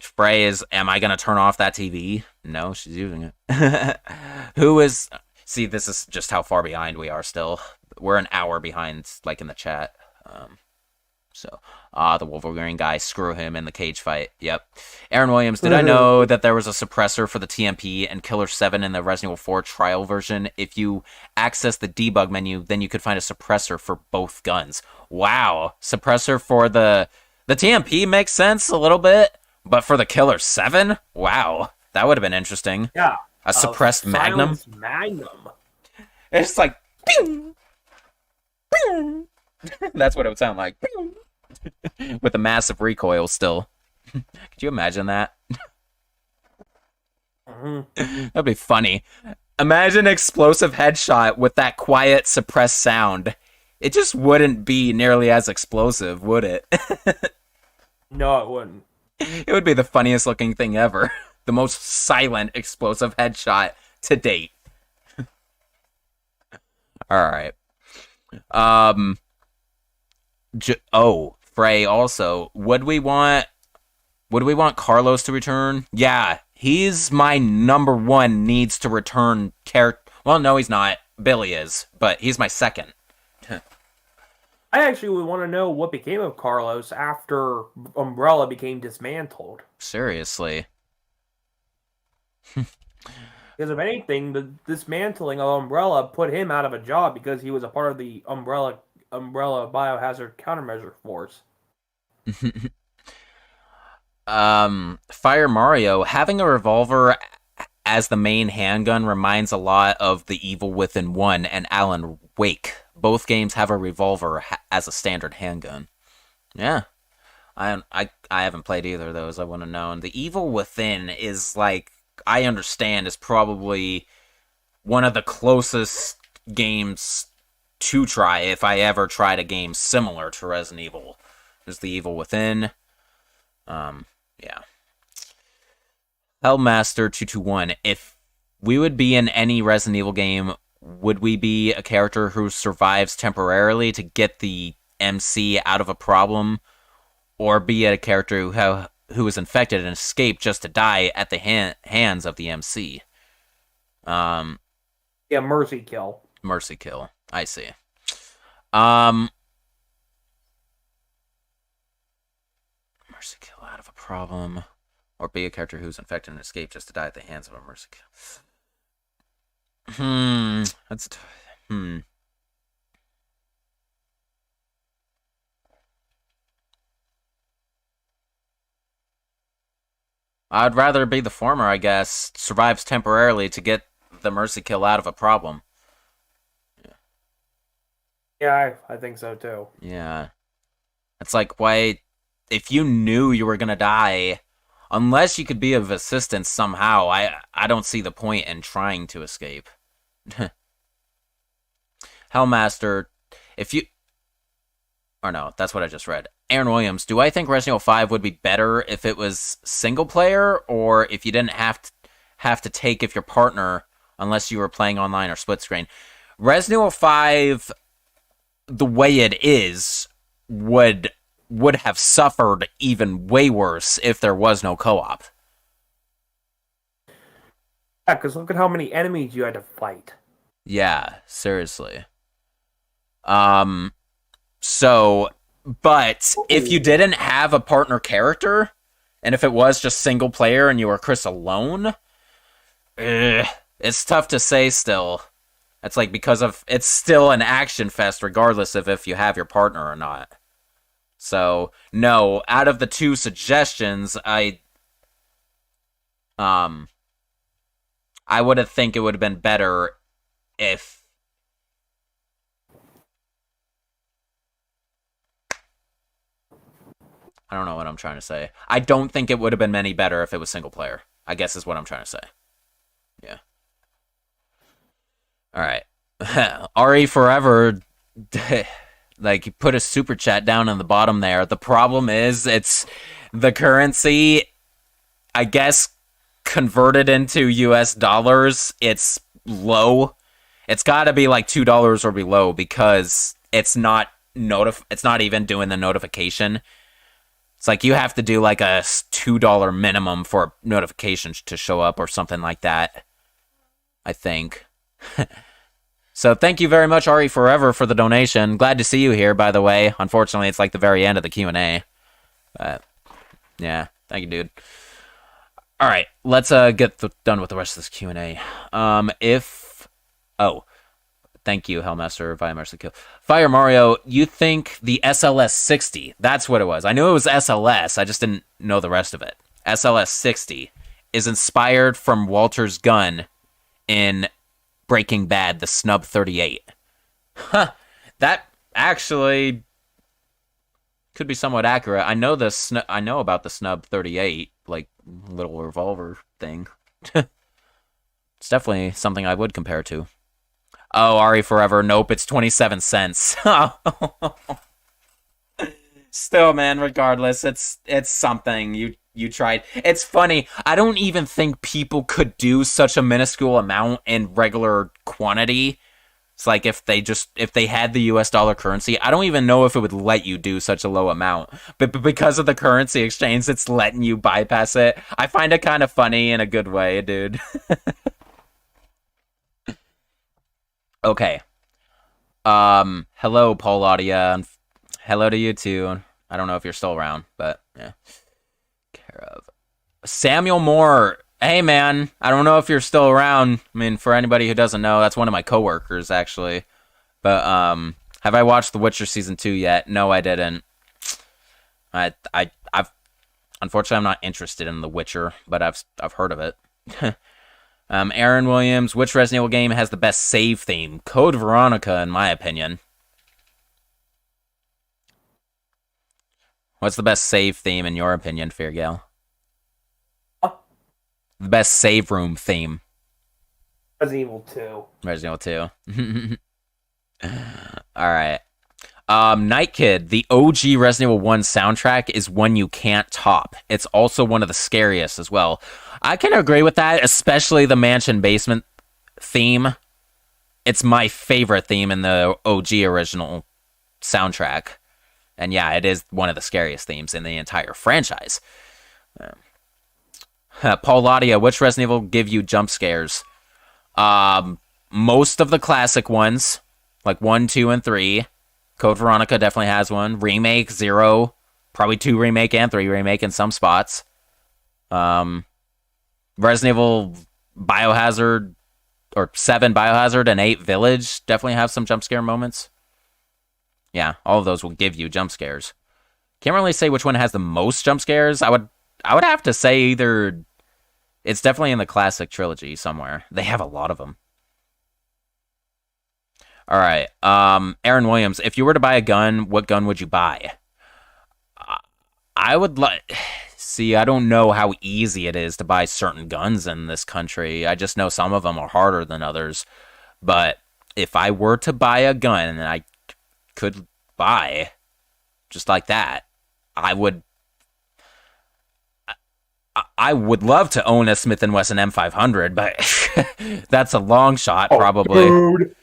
A: Frey is, am I gonna turn off that TV? No, she's using it. Who is? See, this is just how far behind we are. Still, we're an hour behind, like in the chat. So, the Wolverine guy, screw him in the cage fight. Yep. Aaron Williams, did I know that there was a suppressor for the TMP and Killer 7 in the Resident Evil 4 trial version? If you access the debug menu, then you could find a suppressor for both guns. Wow. Suppressor for the TMP makes sense a little bit, but for the Killer 7? Wow. That would have been interesting.
B: Yeah.
A: A suppressed Magnum?
B: Magnum.
A: It's like, bing, bing. That's what it would sound like. With a massive recoil still. Could you imagine that? That'd be funny. Imagine explosive headshot with that quiet, suppressed sound. It just wouldn't be nearly as explosive, would it?
B: No, it wouldn't.
A: It would be the funniest looking thing ever. The most silent, explosive headshot to date. Alright. Frey also. Would we want Carlos to return? Yeah, he's my number one needs to return character. Well, no, he's not. Billy is, but he's my second.
B: I actually would want to know what became of Carlos after Umbrella became dismantled.
A: Seriously.
B: Because if anything, the dismantling of Umbrella put him out of a job because he was a part of the Umbrella Biohazard Countermeasure Force.
A: Fire Mario, having a revolver as the main handgun reminds a lot of The Evil Within 1 and Alan Wake. Both games have a revolver as a standard handgun. Yeah. I haven't played either of those. I wouldn't have known. The Evil Within is like, I understand, is probably one of the closest games to try if I ever tried a game similar to Resident Evil. There's The Evil Within. Yeah. Hellmaster221. If we would be in any Resident Evil game, would we be a character who survives temporarily to get the MC out of a problem, or be a character who is infected and escape just to die at the hands of the MC?
B: Yeah, mercy kill.
A: Mercy kill. I see. Mercy kill out of a problem, or be a character who's infected and escape just to die at the hands of a mercy kill. That's I'd rather be the former, I guess. Survives temporarily to get the mercy kill out of a problem.
B: Yeah, I think so too.
A: Yeah. It's like, why, if you knew you were gonna die, unless you could be of assistance somehow, I don't see the point in trying to escape. Hellmaster, if you... Or no, that's what I just read. Aaron Williams, do I think Resident Evil 5 would be better if it was single player, or if you didn't have to take if your partner, unless you were playing online or split screen? Resident Evil 5, the way it is, would have suffered even way worse if there was no co-op.
B: Yeah, because look at how many enemies you had to fight.
A: Yeah, seriously. So, but if you didn't have a partner character, and if it was just single player and you were Chris alone, it's tough to say still. It's like, because of, it's still an action fest regardless of if you have your partner or not. So, no, out of the two suggestions, I would have think it would have been better if... I don't know what I'm trying to say. I don't think it would have been any better if it was single player, I guess is what I'm trying to say. Yeah. Alright. RE Forever, like, you put a super chat down in the bottom there. The problem is, it's the currency, I guess, converted into US dollars, it's low. It's got to be like $2 or below, because it's not even doing the notification. It's like you have to do like a $2 minimum for notifications to show up or something like that, I think. So thank you very much, Ari Forever, for the donation. Glad to see you here, by the way. Unfortunately, it's like the very end of the Q&A. But, yeah, thank you, dude. All right, let's get done with the rest of this Q&A. Oh, thank you, Hellmaster, via Mercy Kill. Fire Mario, you think the SLS 60, that's what it was. I knew it was SLS, I just didn't know the rest of it. SLS 60 is inspired from Walter's gun in Breaking Bad, the Snub 38. Huh, that actually could be somewhat accurate. I know I know about the Snub 38, like little revolver thing. It's definitely something I would compare to. Oh, Ari Forever, nope, it's 27 cents. Still, man, regardless, it's something. You tried. It's funny. I don't even think people could do such a minuscule amount in regular quantity. It's like if they had the US dollar currency, I don't even know if it would let you do such a low amount. But because of the currency exchange, it's letting you bypass it. I find it kind of funny in a good way, dude. Okay. Hello, Paul hello to you too. I don't know if you're still around, but yeah. Care of Samuel Moore. Hey man, I don't know if you're still around. I mean, for anybody who doesn't know, that's one of my coworkers actually. But have I watched The Witcher season 2 yet? No, I didn't. I've unfortunately I'm not interested in The Witcher, but I've heard of it. Aaron Williams, which Resident Evil game has the best save theme? Code Veronica, in my opinion. What's the best save theme in your opinion, Feargale? The best save room theme.
B: Resident Evil 2.
A: Resident Evil 2. Alright. Night Kid, the OG Resident Evil 1 soundtrack is one you can't top. It's also one of the scariest as well. I can agree with that, especially the mansion basement theme. It's my favorite theme in the OG original soundtrack. And yeah, it is one of the scariest themes in the entire franchise. Paul Ladia, which Resident Evil give you jump scares? Most of the classic ones, like 1, 2, and 3. Code Veronica definitely has one. Remake, 0. Probably 2 remake and 3 remake in some spots. Resident Evil Biohazard, or 7 Biohazard and 8 Village definitely have some jump scare moments. Yeah, all of those will give you jump scares. Can't really say which one has the most jump scares. I would have to say either... It's definitely in the classic trilogy somewhere. They have a lot of them. Alright, Aaron Williams, if you were to buy a gun, what gun would you buy? I would like... See, I don't know how easy it is to buy certain guns in this country. I just know some of them are harder than others. But if I were to buy a gun and I could buy just like that, I would love to own a Smith & Wesson M500, but that's a long shot, probably.
B: Dude.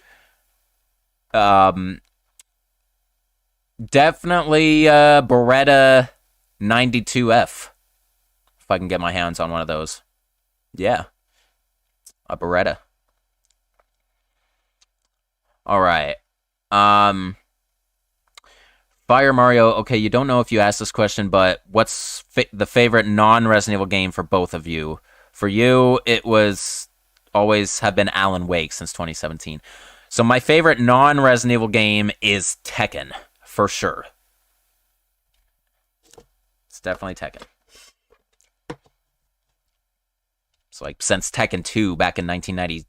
A: Definitely Beretta 92F, if I can get my hands on one of those. Yeah, a Beretta. All right. Fire Mario, okay, you don't know if you asked this question, but what's the favorite non-Resident Evil game for both of you? For you, it was always have been Alan Wake since 2017. So my favorite non-Resident Evil game is Tekken, for sure. It's definitely Tekken. It's like since Tekken 2 back in 1990,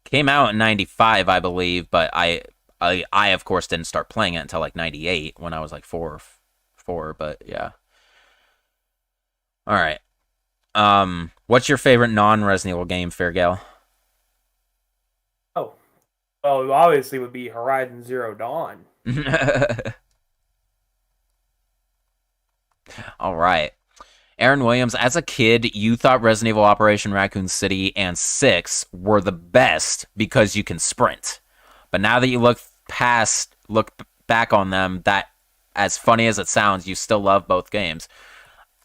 A: came out in 95, I believe, but I of course didn't start playing it until like 98 when I was like 4, but yeah. All right. What's your favorite non-Resident Evil game, Fairgale?
B: Oh, well, it obviously would be Horizon Zero Dawn.
A: All right. Aaron Williams, as a kid, you thought Resident Evil Operation Raccoon City and 6 were the best because you can sprint. But now that you look back on them, that as funny as it sounds, you still love both games.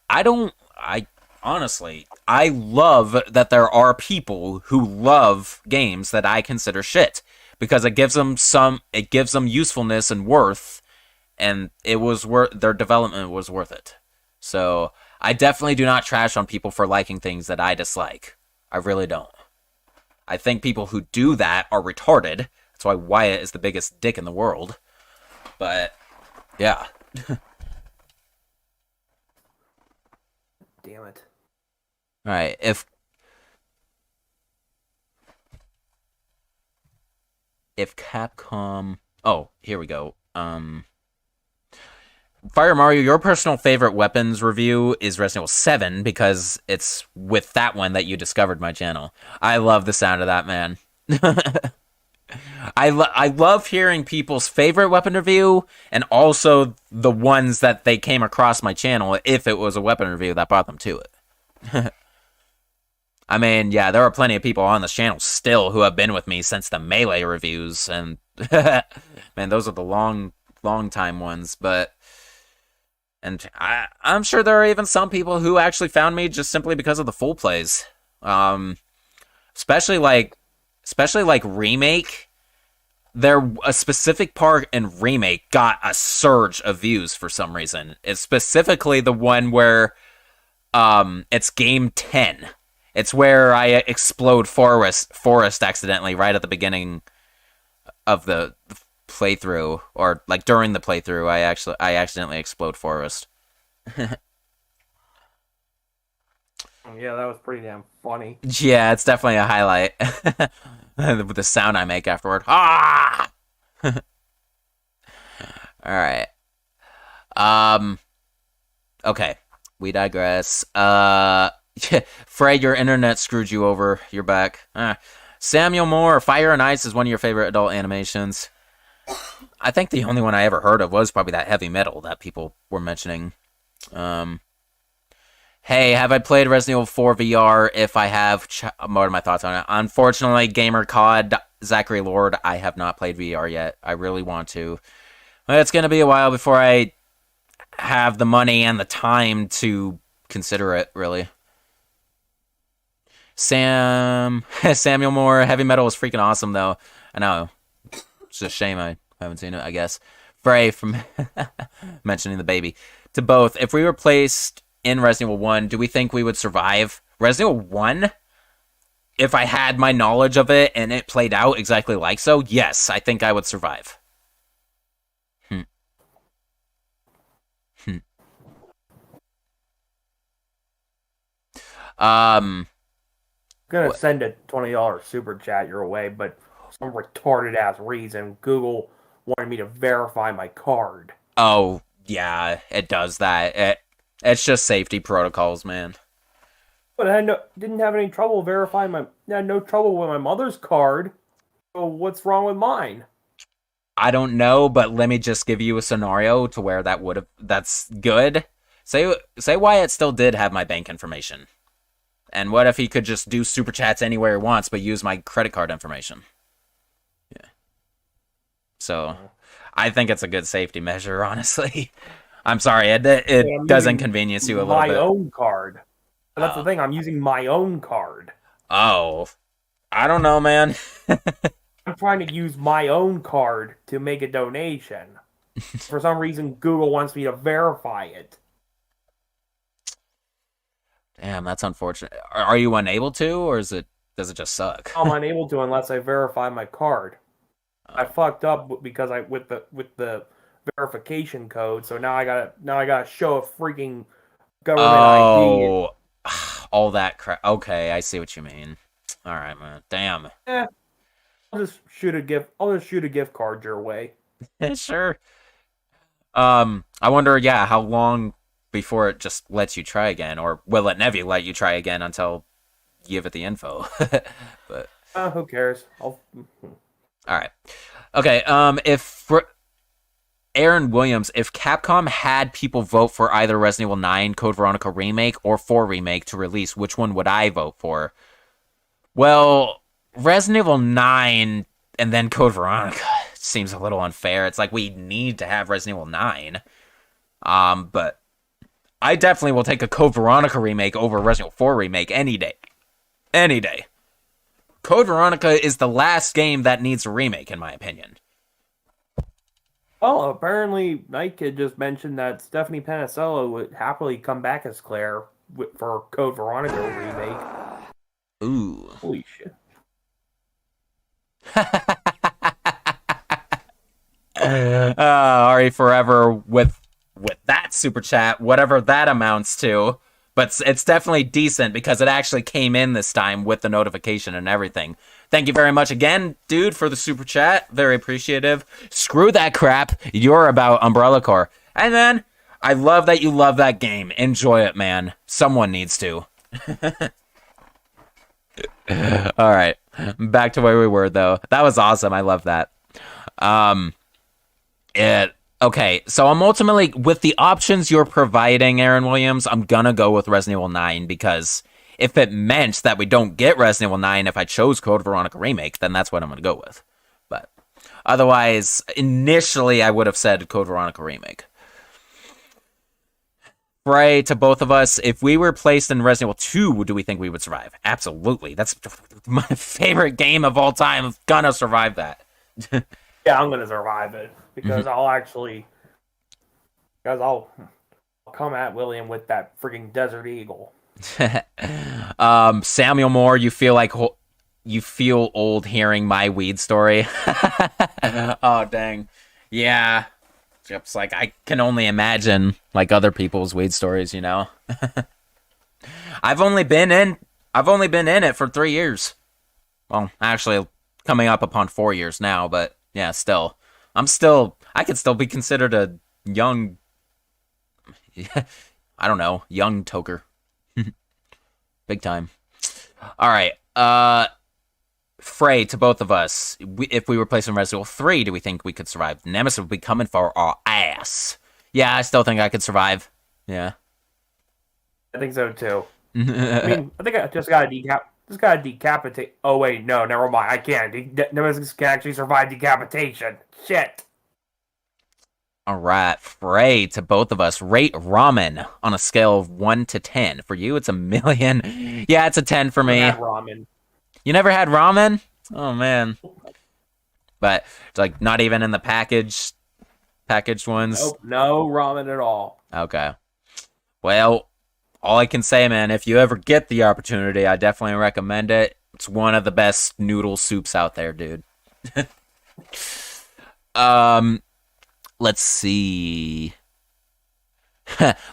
A: I honestly, I love that there are people who love games that I consider shit because it gives them usefulness and worth, and their development was worth it. So I definitely do not trash on people for liking things that I dislike. I really don't. I think people who do that are retarded. That's why Wyatt is the biggest dick in the world. But yeah.
B: Damn it.
A: All right, if Capcom, oh, here we go. Fire Mario, your personal favorite weapons review is Resident Evil 7 because it's with that one that you discovered my channel. I love the sound of that, man. I love hearing people's favorite weapon review and also the ones that they came across my channel if it was a weapon review that brought them to it. I mean, yeah, there are plenty of people on this channel still who have been with me since the Melee reviews, and man, those are the long time ones, but... And I'm sure there are even some people who actually found me just simply because of the full plays. Especially like Remake. A specific part in Remake got a surge of views for some reason. It's specifically the one where it's game 10. It's where I explode forest accidentally right at the beginning of the playthrough, or like during the playthrough. I accidentally explode forest.
B: Yeah, that was pretty damn funny.
A: Yeah, it's definitely a highlight. With the sound I make afterward. Ah! Alright. Okay. We digress. Fred, your internet screwed you over. You're back. Samuel Moore, Fire and Ice is one of your favorite adult animations. I think the only one I ever heard of was probably that Heavy Metal that people were mentioning. Hey, have I played Resident Evil 4 VR? If I have, what are my thoughts on it? Unfortunately, Gamer COD, Zachary Lord, I have not played VR yet. I really want to. But it's going to be a while before I have the money and the time to consider it, really. Samuel Moore, Heavy Metal is freaking awesome, though. I know. It's a shame I haven't seen it, I guess. Frey from mentioning the baby. To both, if we were placed in Resident Evil 1, do we think we would survive? Resident Evil 1? If I had my knowledge of it and it played out exactly like so, yes, I think I would survive.
B: I'm gonna send a $20 super chat your way, but some retarded ass reason Google wanted me to verify my card.
A: Oh, yeah, it does that. It's just safety protocols, man.
B: But I didn't have any trouble verifying I had no trouble with my mother's card. So what's wrong with mine?
A: I don't know, but let me just give you a scenario to where that's good. Say Wyatt still did have my bank information. And what if he could just do super chats anywhere he wants, but use my credit card information? Yeah. So, I think it's a good safety measure, honestly. I'm sorry, it does inconvenience you a little bit.
B: My own card. That's the thing, I'm using my own card.
A: Oh. I don't know, man.
B: I'm trying to use my own card to make a donation. For some reason, Google wants me to verify it.
A: Damn, that's unfortunate. Are you unable to, or does it just suck?
B: I'm unable to unless I verify my card. I fucked up because with the verification code, so now I gotta show a freaking government ID.
A: All that crap. Okay, I see what you mean. All right, man. Damn.
B: I'll just shoot a gift card your way.
A: Sure. I wonder, yeah, how long before it just lets you try again, or will it never let you try again until you give it the info? But
B: who cares?
A: All right. Okay. Aaron Williams, if Capcom had people vote for either Resident Evil 9 Code Veronica remake or 4 remake to release, which one would I vote for? Well, Resident Evil 9 and then Code Veronica seems a little unfair. It's like we need to have Resident Evil 9. But I definitely will take a Code Veronica remake over a Resident Evil 4 remake any day. Any day. Code Veronica is the last game that needs a remake, in my opinion.
B: Oh, apparently Night Kid just mentioned that Stephanie Panicello would happily come back as Claire for Code Veronica remake.
A: Ooh.
B: Holy shit.
A: Ari Forever with that super chat, whatever that amounts to. But it's definitely decent because it actually came in this time with the notification and everything. Thank you very much again, dude, for the super chat. Very appreciative. Screw that crap. You're about Umbrella Corps. And then, I love that you love that game. Enjoy it, man. Someone needs to. Alright. Back to where we were, though. That was awesome. I love that. Okay, so I'm ultimately, with the options you're providing, Aaron Williams, I'm gonna go with Resident Evil 9, because if it meant that we don't get Resident Evil 9 if I chose Code Veronica Remake, then that's what I'm gonna go with. But otherwise, initially I would have said Code Veronica Remake. Right, to both of us, if we were placed in Resident Evil 2, do we think we would survive? Absolutely. That's my favorite game of all time. I'm gonna survive that.
B: Yeah, I'm gonna survive it because I'll come at William with that freaking Desert Eagle.
A: Samuel Moore, you feel old hearing my weed story. Oh dang, yeah. It's like I can only imagine like other people's weed stories, you know. I've only been in it for 3 years. Well, actually, coming up upon 4 years now, but yeah, still, I could still be considered a young, I don't know, young toker. Big time. All right, Frey, to both of us, if we were placed in Resident Evil 3, do we think we could survive? Nemesis would be coming for our ass. Yeah, I still think I could survive. Yeah.
B: I think so too. I mean, I think I just gotta decapitate. Oh wait, no, never mind. I can't. Nemesis can actually survive decapitation. Shit.
A: All right, Frey, to both of us, rate ramen on a scale of 1 to 10. For you, it's a million. Yeah, it's a 10 for me.
B: Ramen.
A: You never had ramen? Oh man. But it's like not even in the packaged ones.
B: Nope, no ramen at all.
A: Okay. Well, all I can say, man, if you ever get the opportunity, I definitely recommend it. It's one of the best noodle soups out there, dude. Let's see.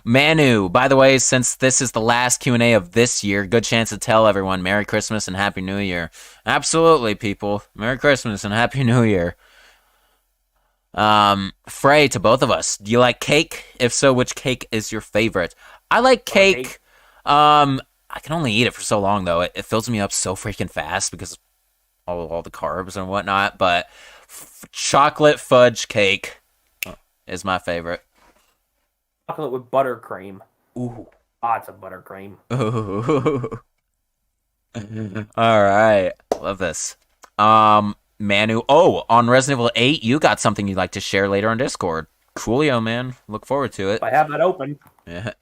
A: Manu, by the way, since this is the last Q&A of this year, good chance to tell everyone Merry Christmas and Happy New Year. Absolutely, people. Merry Christmas and Happy New Year. Frey, to both of us, do you like cake? If so, which cake is your favorite? I like cake. I can only eat it for so long, though. It fills me up so freaking fast because all the carbs and whatnot, but chocolate fudge cake is my favorite.
B: Chocolate with buttercream.
A: Ooh.
B: Lots of buttercream.
A: Ooh. All right. Love this. Manu. Oh, on Resident Evil 8, you got something you'd like to share later on Discord. Coolio, man. Look forward to it.
B: I have that open.
A: Yeah.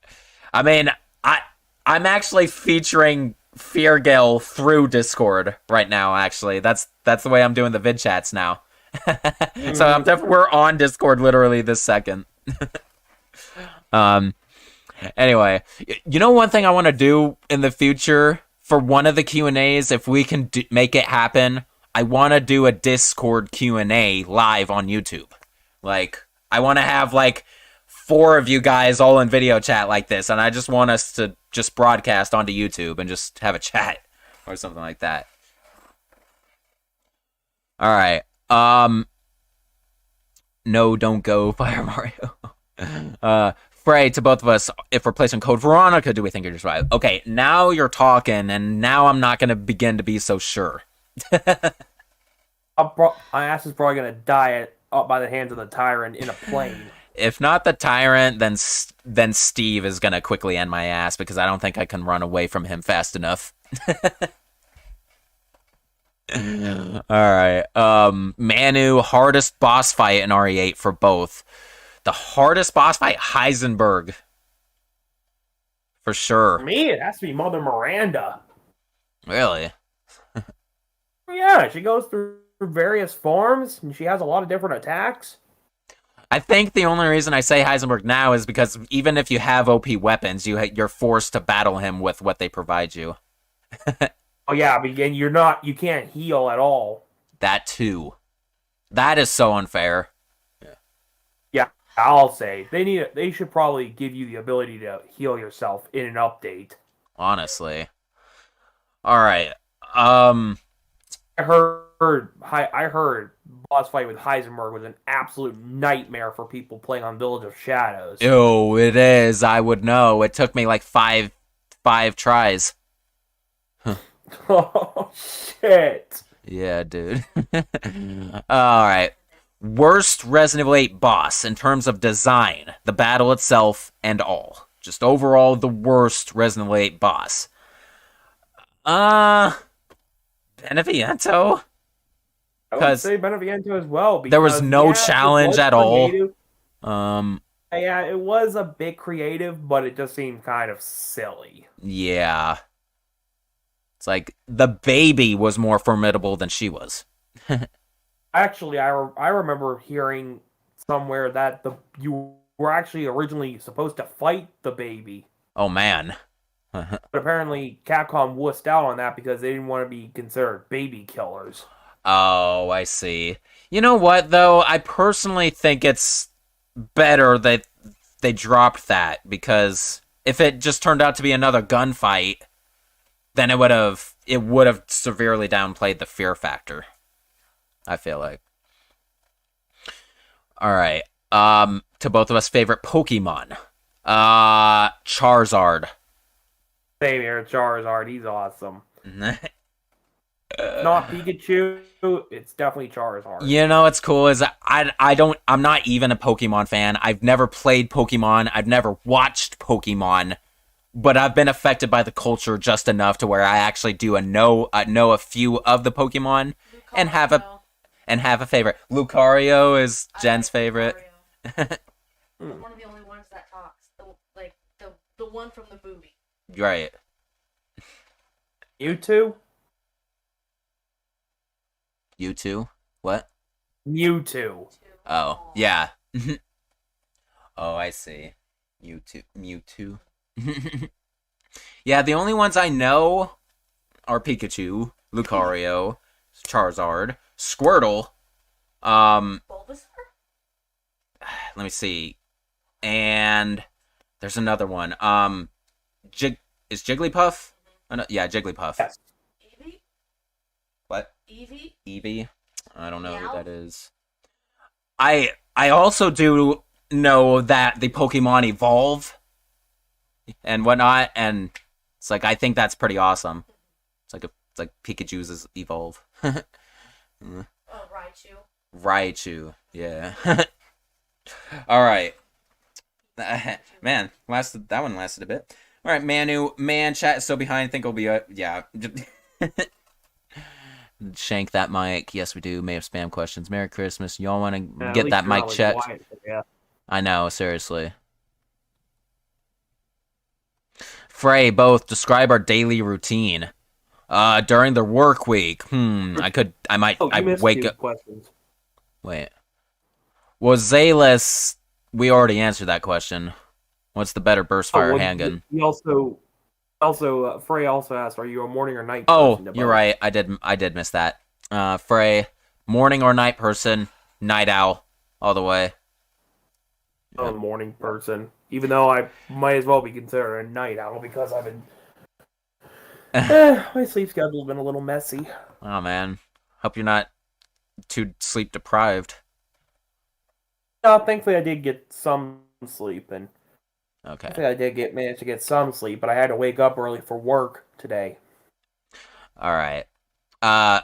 A: I mean, I'm actually featuring Feargale through Discord right now, actually. That's the way I'm doing the vid chats now. So we're on Discord literally this second. Anyway, you know one thing I want to do in the future for one of the Q&As, if we can make it happen, I want to do a Discord Q&A live on YouTube. Like, I want to have like 4 of you guys all in video chat like this, and I just want us to just broadcast onto YouTube and just have a chat or something like that. All right. No, don't go, Fire Mario. Frey, to both of us, if we're placing Code Veronica, do we think you're just right? Okay, now you're talking, and now I'm not going to begin to be so sure.
B: My ass is probably going to die by the hands of the tyrant in a plane.
A: If not the tyrant, then Steve is going to quickly end my ass, because I don't think I can run away from him fast enough. Alright, Manu, hardest boss fight in RE8 for both. The hardest boss fight, Heisenberg. For
B: For
A: sure.
B: me, it has to be Mother Miranda.
A: Really?
B: Yeah, she goes through various forms, and she has a lot of different attacks.
A: I think the only reason I say Heisenberg now is because even if you have OP weapons, you're forced to battle him with what they provide you.
B: Oh yeah, but again, you can't heal at all.
A: That too. That is so unfair.
B: Yeah, I'll say they should probably give you the ability to heal yourself in an update.
A: Honestly. All right.
B: I heard boss fight with Heisenberg was an absolute nightmare for people playing on Village of Shadows.
A: Ew, it is. I would know. It took me like five tries.
B: Oh shit.
A: Yeah, dude. Alright. Worst Resident Evil 8 boss in terms of design, the battle itself, and all. Just overall, the worst Resident Evil 8 boss. Beneviento?
B: I would
A: 'Cause
B: say Beneviento as well. Because,
A: there was no
B: yeah,
A: challenge
B: it was
A: at all.
B: creative.
A: Um,
B: Yeah, it was a bit creative, but it just seemed kind of silly.
A: yeah. It's like, the baby was more formidable than she was.
B: Actually, I remember hearing somewhere that you were actually originally supposed to fight the baby.
A: Oh, man.
B: But apparently Capcom wussed out on that because they didn't want to be considered baby killers.
A: Oh, I see. You know what, though? I personally think it's better that they dropped that, because if it just turned out to be another gunfight, then it would have severely downplayed the fear factor, I feel like. Alright. To both of us, favorite Pokemon. Charizard.
B: Same here, Charizard, he's awesome. Not Pikachu, it's definitely Charizard.
A: You know what's cool is I'm not even a Pokemon fan. I've never played Pokemon. I've never watched Pokemon, but I've been affected by the culture just enough to where I actually do know a few of the Pokemon and have a favorite. Lucario is Jen's favorite.
C: One of the only ones that talks, the one from the movie.
A: Right.
B: Mewtwo?
A: You too? What?
B: Mewtwo.
A: Oh, yeah. Oh, I see. Mewtwo. Yeah, the only ones I know are Pikachu, Lucario, Charizard, Squirtle,
C: Bulbasaur?
A: let me see. And there's another one. Is Jigglypuff? Oh, no, yeah, Jigglypuff.
B: Yes.
C: Eevee?
A: What?
C: Eevee?
A: I don't know
C: Meow?
A: who that is. I also do know that the Pokemon evolve and whatnot, and it's like, I think that's pretty awesome. It's like Pikachu's evolve.
C: Oh, Raichu.
A: Raichu, yeah. All right. Man, that one lasted a bit. All right, Manu, chat is still behind. I think it'll be yeah. Shank that mic. Yes, we do. May have spam questions. Merry Christmas. Y'all want to get that mic checked?
B: Yeah.
A: I know, seriously. Frey, both describe our daily routine. During the work week. I wake up.
B: Questions.
A: Wait. Was Zayless? We already answered that question. What's the better burst fire handgun?
B: He also Frey also asked, "Are you a morning or night?"
A: Oh,
B: person
A: you're right. I did miss that. Frey, morning or night person? Night owl, all the way.
B: I'm a morning person, even though I might as well be considered a night owl because I've been. My sleep schedule's been a little messy.
A: Oh man, hope you're not too sleep deprived.
B: Thankfully I did get some sleep, and
A: Okay.
B: I think I did manage to get some sleep, but I had to wake up early for work today.
A: All right.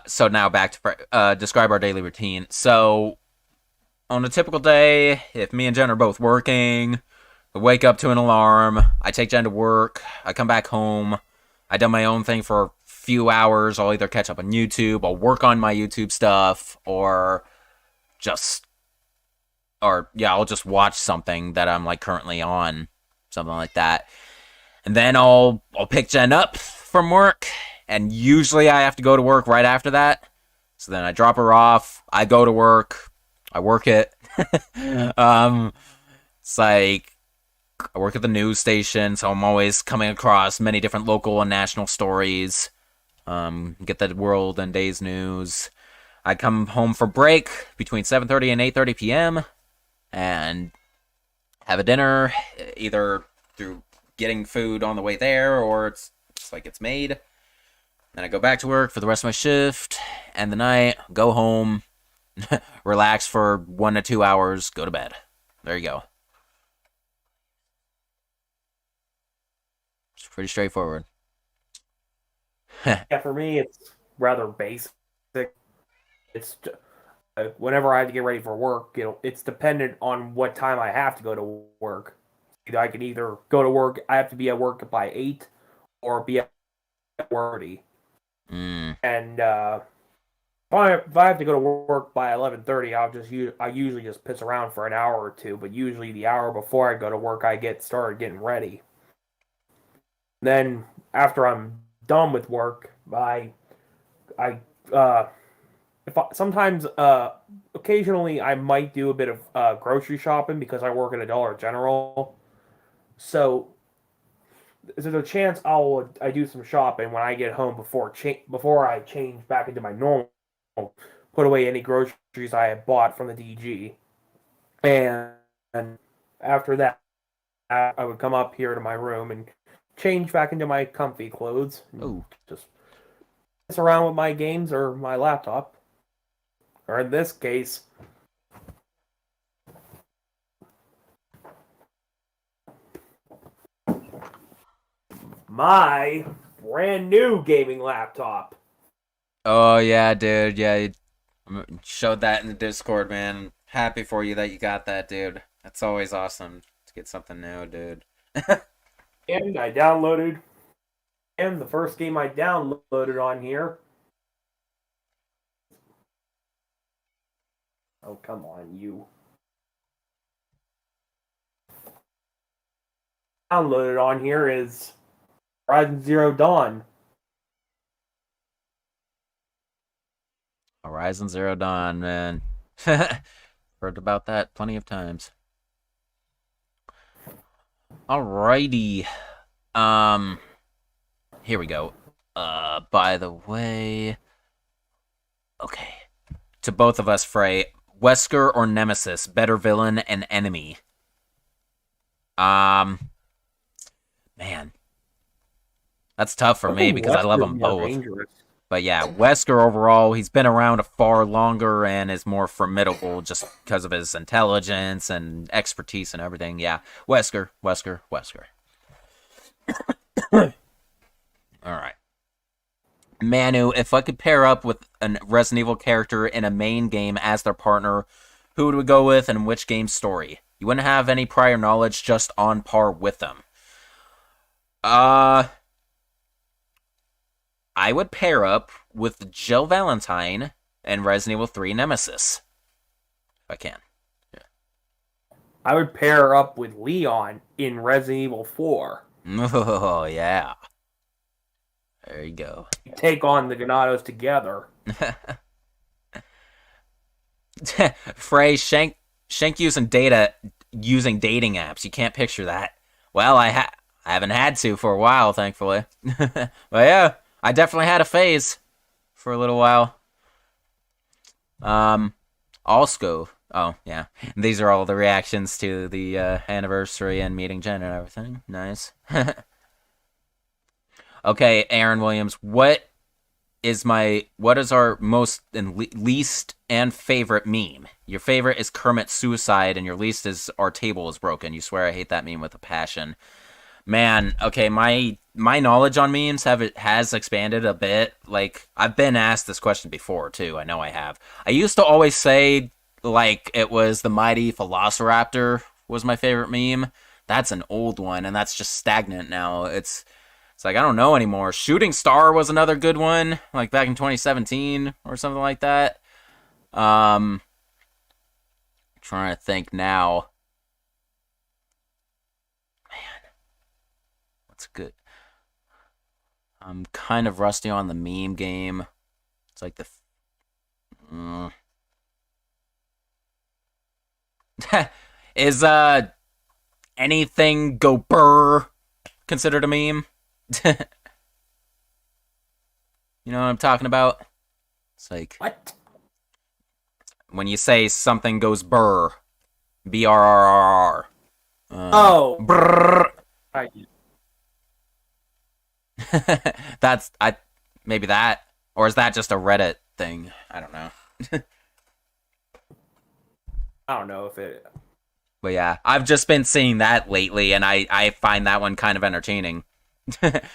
A: So now back to describe our daily routine. So on a typical day, if me and Jen are both working, we wake up to an alarm. I take Jen to work. I come back home. I do my own thing for a few hours. I'll either catch up on YouTube, I'll work on my YouTube stuff, or just or yeah, I'll just watch something that I'm like currently on, something like that. And then I'll pick Jen up from work, and usually I have to go to work right after that. So then I drop her off, I go to work, I work it. It's like I work at the news station, so I'm always coming across many different local and national stories. Get the world and day's news. I come home for break between 7:30 and 8:30 p.m. and have a dinner, either through getting food on the way there or it's just like it's made. Then I go back to work for the rest of my shift, and the night, go home, relax for 1 to 2 hours, go to bed. There you go. It's pretty straightforward.
B: Yeah, for me, it's rather basic. It's whenever I have to get ready for work, it's dependent on what time I have to go to work. I can either go to work, I have to be at work by 8, or be at work. And if I have to go to work by 11:30, I usually just piss around for an hour or two. But usually the hour before I go to work, I get started getting ready. Then after I'm done with work, sometimes occasionally I might do a bit of grocery shopping because I work at a Dollar General. So there's a chance I do some shopping when I get home before I change back into my normal. Put away any groceries I have bought from the DG, and after that, I would come up here to my room and change back into my comfy clothes.
A: Oh,
B: just mess around with my games or my laptop, or in this case, my brand new gaming laptop.
A: oh yeah, dude. Yeah, you showed that in the Discord, man. Happy for you that you got that, dude. That's always awesome to get something new, dude.
B: And I downloaded, and the first game I downloaded on here. Oh, come on, you. Downloaded on here is Horizon Zero Dawn.
A: Horizon Zero Dawn, man. Heard about that plenty of times. Alrighty. Here we go. By the way, okay. To both of us, Frey, Wesker or Nemesis, better villain and enemy? Man. That's tough for me because I love them both.
B: Dangerous.
A: But yeah, Wesker overall, he's been around far longer and is more formidable just because of his intelligence and expertise and everything. Yeah, Wesker. Alright. Manu, if I could pair up with a Resident Evil character in a main game as their partner, who would we go with and which game's story? You wouldn't have any prior knowledge, just on par with them. I would pair up with Jill Valentine and Resident Evil 3 Nemesis. If I can. Yeah.
B: I would pair up with Leon in Resident Evil 4.
A: Oh, yeah. There you go.
B: Take on the Ganados together.
A: Frey, Shank using dating apps. You can't picture that. Well, I haven't had to for a while, thankfully. But yeah, I definitely had a phase for a little while. Also, oh yeah, these are all the reactions to the anniversary and meeting Jen and everything. Nice. Okay, Aaron Williams, what is our most and least and favorite meme? Your favorite is Kermit's suicide, and your least is our table is broken. You swear I hate that meme with a passion. Man, okay, my knowledge on memes has expanded a bit. Like, I've been asked this question before, too. I know I have. I used to always say, like, it was the mighty Velociraptor was my favorite meme. That's an old one, and that's just stagnant now. It's like, I don't know anymore. Shooting Star was another good one, like back in 2017 or something like that. trying to think now. Man, what's good? I'm kind of rusty on the meme game. It's like the... Is, anything go burr considered a meme? You know what I'm talking about? It's like...
B: What?
A: When you say something goes burr. B-R-R-R-R.
B: Oh.
A: Brrr.
B: Right.
A: That's... Maybe that. Or is that just a Reddit thing? I don't know.
B: I don't know if it...
A: But yeah, I've just been seeing that lately, and I find that one kind of entertaining.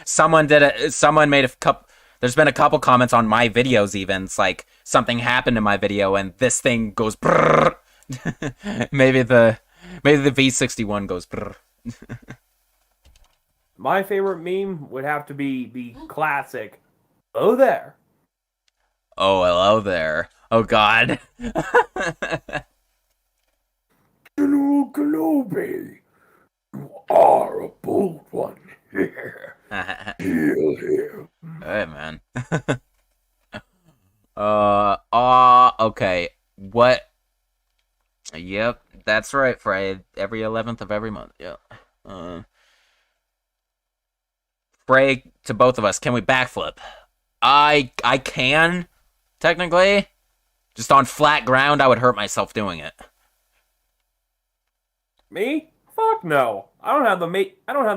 A: Someone made a couple... There's been a couple comments on my videos even. It's like, something happened in my video, and this thing goes brrr. Maybe the V61 goes brrr.
B: My favorite meme would have to be the classic, "Oh there."
A: Oh, hello there. Oh, God.
B: General Kenobi, you are a bold one. Kill him.
A: Hey, man. Okay. What? Yep, that's right, Frey. Every 11th of every month. Yep. Frey, to both of us, can we backflip? I can, technically. Just on flat ground, I would hurt myself doing it.
B: Me? Fuck no. I don't have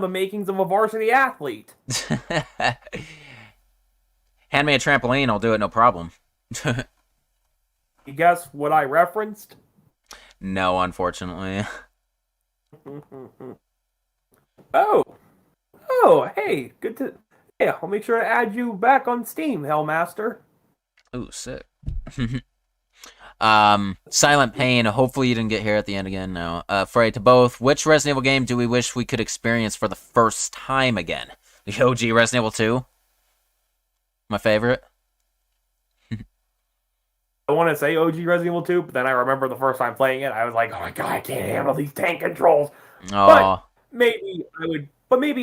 B: the makings of a varsity athlete.
A: Hand me a trampoline, I'll do it, no problem.
B: You guess what I referenced?
A: No, unfortunately.
B: Oh, hey, good to... Yeah, I'll make sure to add you back on Steam, Hellmaster.
A: Ooh, sick. Silent Pain, hopefully you didn't get here at the end again. No. Frey, to both, which Resident Evil game do we wish we could experience for the first time again? The OG Resident Evil 2? My favorite?
B: I want to say OG Resident Evil 2, but then I remember the first time playing it, I was like, oh my god, I can't handle these tank controls.
A: Oh.
B: Maybe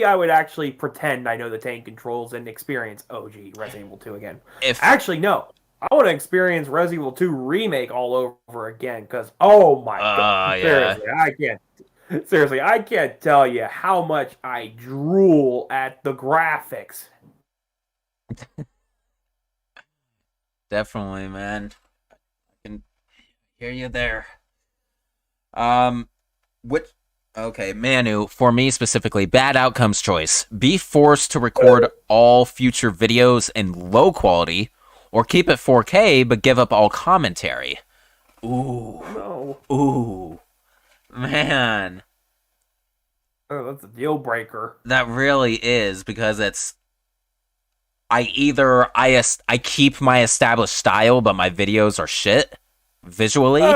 B: I would actually pretend I know the tank controls and experience OG Resident Evil 2 again. Actually, no. I want to experience Resident Evil 2 Remake all over again, because, oh my god.
A: Yeah.
B: Seriously, I can't tell you how much I drool at the graphics.
A: Definitely, man. I can hear you there. Okay, Manu, for me specifically, bad outcomes choice. Be forced to record all future videos in low quality, or keep it 4K but give up all commentary. Ooh.
B: No.
A: Ooh. Man.
B: Oh, that's a deal breaker.
A: That really is, because it's... I keep my established style, but my videos are shit, visually.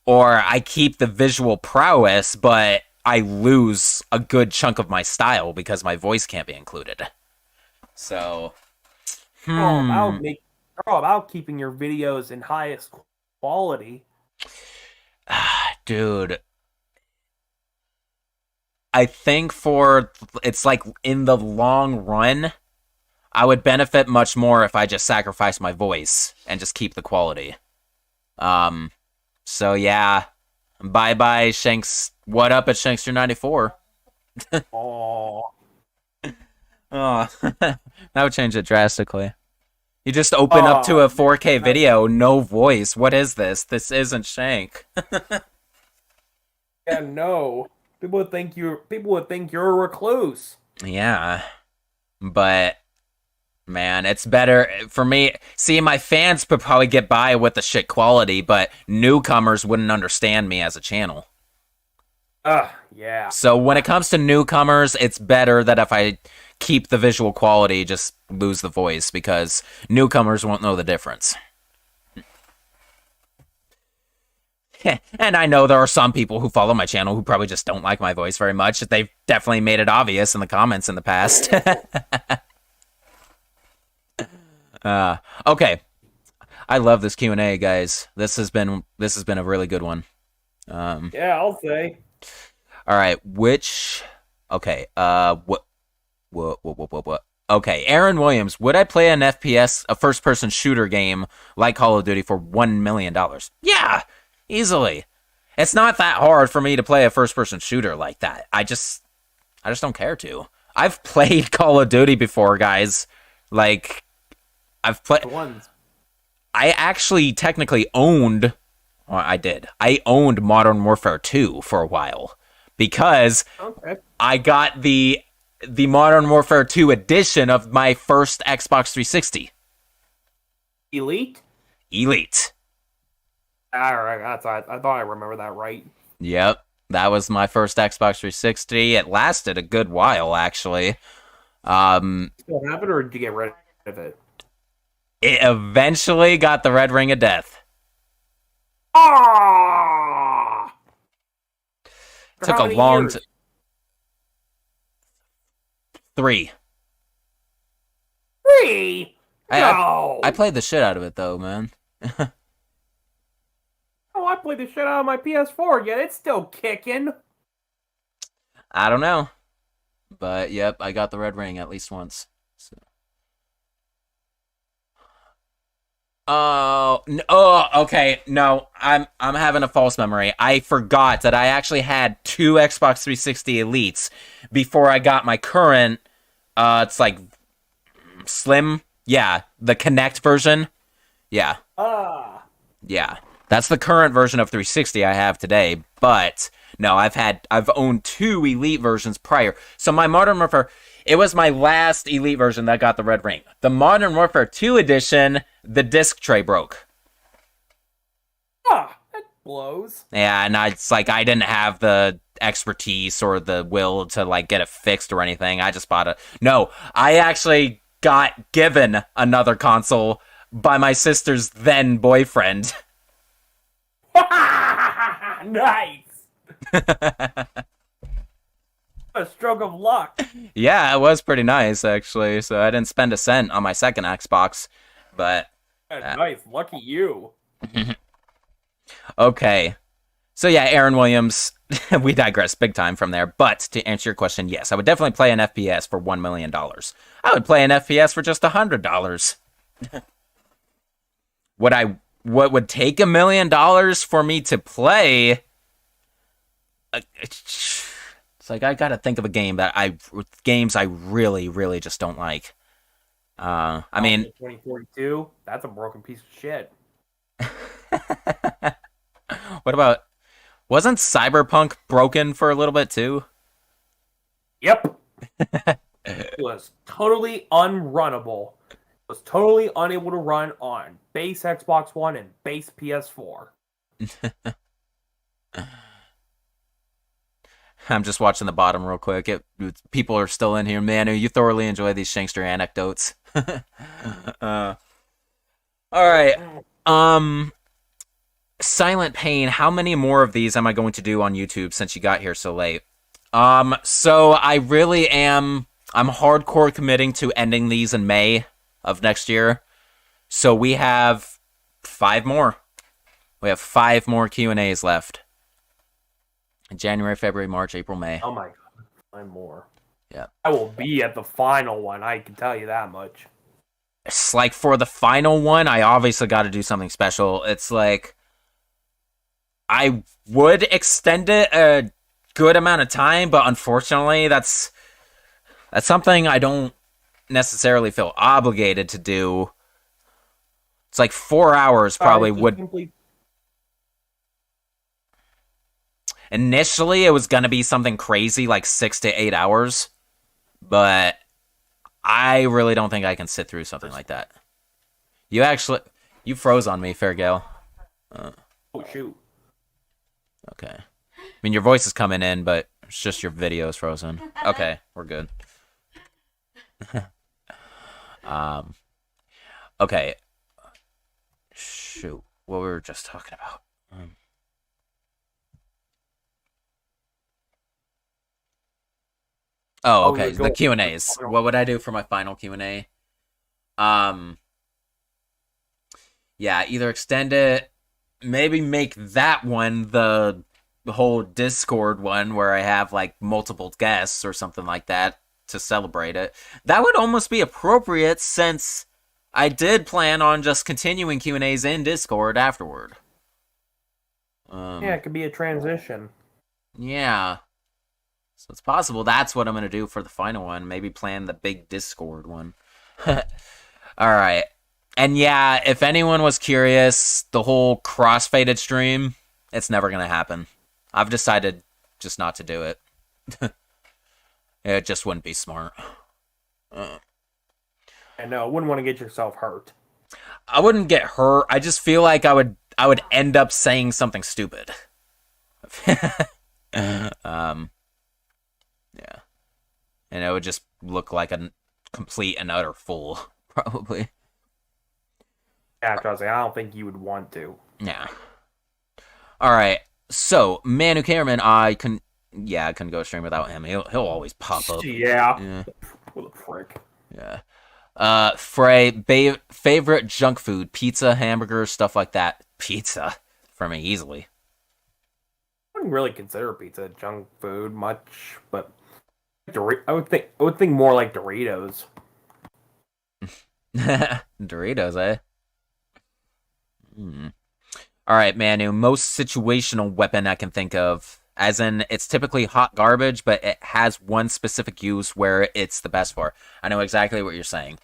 A: Or I keep the visual prowess, but I lose a good chunk of my style because my voice can't be included. So...
B: They're all about keeping your videos in highest quality.
A: Dude. I think it's like in the long run, I would benefit much more if I just sacrifice my voice and just keep the quality. So yeah. Bye-bye, Shanks. What up at Shankster94?
B: Oh.
A: Oh, that would change it drastically. You just open up to a 4K video, no voice. What is this? This isn't Shank.
B: Yeah, no. People would think you're a recluse.
A: Yeah. But man, it's better for me. See, my fans would probably get by with the shit quality, but newcomers wouldn't understand me as a channel.
B: Yeah.
A: So when it comes to newcomers, it's better that if I keep the visual quality, just lose the voice, because newcomers won't know the difference. And I know there are some people who follow my channel who probably just don't like my voice very much. They've definitely made it obvious in the comments in the past. Okay. I love this Q&A, guys. This has been a really good one.
B: Yeah, I'll say.
A: All right, which okay, what? Okay, Aaron Williams, would I play an FPS, a first-person shooter game like Call of Duty for $1 million? Yeah, easily. It's not that hard for me to play a first-person shooter like that. I just don't care to. I've played Call of Duty before, guys. Like, I've played. I actually technically owned. Well, I did. I owned Modern Warfare 2 for a while because I got the Modern Warfare 2 edition of my first Xbox 360.
B: Elite. All right, I thought I remember that right.
A: Yep, that was my first Xbox 360. It lasted a good while, actually.
B: Still have it, or did you get rid of it?
A: It eventually got the Red Ring of Death.
B: Ah!
A: Took a long time. 3.
B: 3? No!
A: I played the shit out of it, though, man.
B: Oh, I played the shit out of my PS4, yet it's still kicking.
A: I don't know. But, yep, I got the Red Ring at least once. So. Okay. No, I'm having a false memory. I forgot that I actually had 2 Xbox 360 Elites before I got my current. It's like Slim. Yeah, the Kinect version. Yeah. Yeah, that's the current version of 360 I have today. But no, I've owned 2 Elite versions prior. So my Modern Warfare. It was my last Elite version that got the Red Ring. The Modern Warfare 2 edition, the disc tray broke.
B: That blows.
A: Yeah, and it's like I didn't have the expertise or the will to like get it fixed or anything. I just bought it. No, I actually got given another console by my sister's then boyfriend.
B: Nice. A stroke of luck.
A: Yeah, it was pretty nice, actually. So I didn't spend a cent on my second Xbox, but...
B: nice, lucky you.
A: Okay. So yeah, Aaron Williams, we digress big time from there. But to answer your question, yes, I would definitely play an FPS for $1 million. I would play an FPS for just $100. What would take $1 million for me to play... It's like I gotta think of a game games I really, really just don't like. I mean,
B: 2042. That's a broken piece of shit.
A: What about? Wasn't Cyberpunk broken for a little bit too?
B: Yep. It was totally unrunnable. It was totally unable to run on base Xbox One and base PS4.
A: I'm just watching the bottom real quick. People are still in here. Manu, you thoroughly enjoy these Shankster anecdotes. All right. Silent Pain, how many more of these am I going to do on YouTube since you got here so late? So I really I'm hardcore committing to ending these in May of next year. So we have 5 more. We have 5 more Q&As left. January, February, March, April, May.
B: Oh my god, 5 more.
A: Yeah.
B: I will be at the final one, I can tell you that much.
A: It's like for the final one, I obviously got to do something special. It's like I would extend it a good amount of time, but unfortunately, that's something I don't necessarily feel obligated to do. It's like 4 hours probably would. Initially, it was going to be something crazy like 6 to 8 hours, but I really don't think I can sit through something like that. You froze on me, Fairgale.
B: Oh, shoot.
A: Okay. I mean, your voice is coming in, but it's just your video is frozen. Okay, we're good. Okay. Shoot, what we were just talking about. Oh, okay. The Q&As. What would I do for my final Q&A? yeah, either extend it, maybe make that one the whole Discord one where I have like multiple guests or something like that to celebrate it. That would almost be appropriate since I did plan on just continuing Q&As in Discord afterward.
B: Yeah, it could be a transition.
A: Yeah. So it's possible that's what I'm going to do for the final one. Maybe plan the big Discord one. Alright. And yeah, if anyone was curious, the whole crossfaded stream, it's never going to happen. I've decided just not to do it. It just wouldn't be smart.
B: And no, wouldn't want to get yourself hurt.
A: I wouldn't get hurt. I just feel like I would end up saying something stupid. Yeah. And it would just look like a complete and utter fool, probably.
B: Yeah, trust me, I don't think you would want to.
A: Yeah. Alright. So, Manu Cameron, I couldn't go stream without him. He'll always pop up.
B: Yeah. What a prick.
A: Yeah. Frey, favorite junk food, pizza, hamburgers, stuff like that. Pizza for me, easily.
B: I wouldn't really consider pizza junk food much, but I would think more like Doritos.
A: Doritos, eh? Alright, Manu, most situational weapon I can think of. As in, it's typically hot garbage, but it has one specific use where it's the best for. I know exactly what you're saying.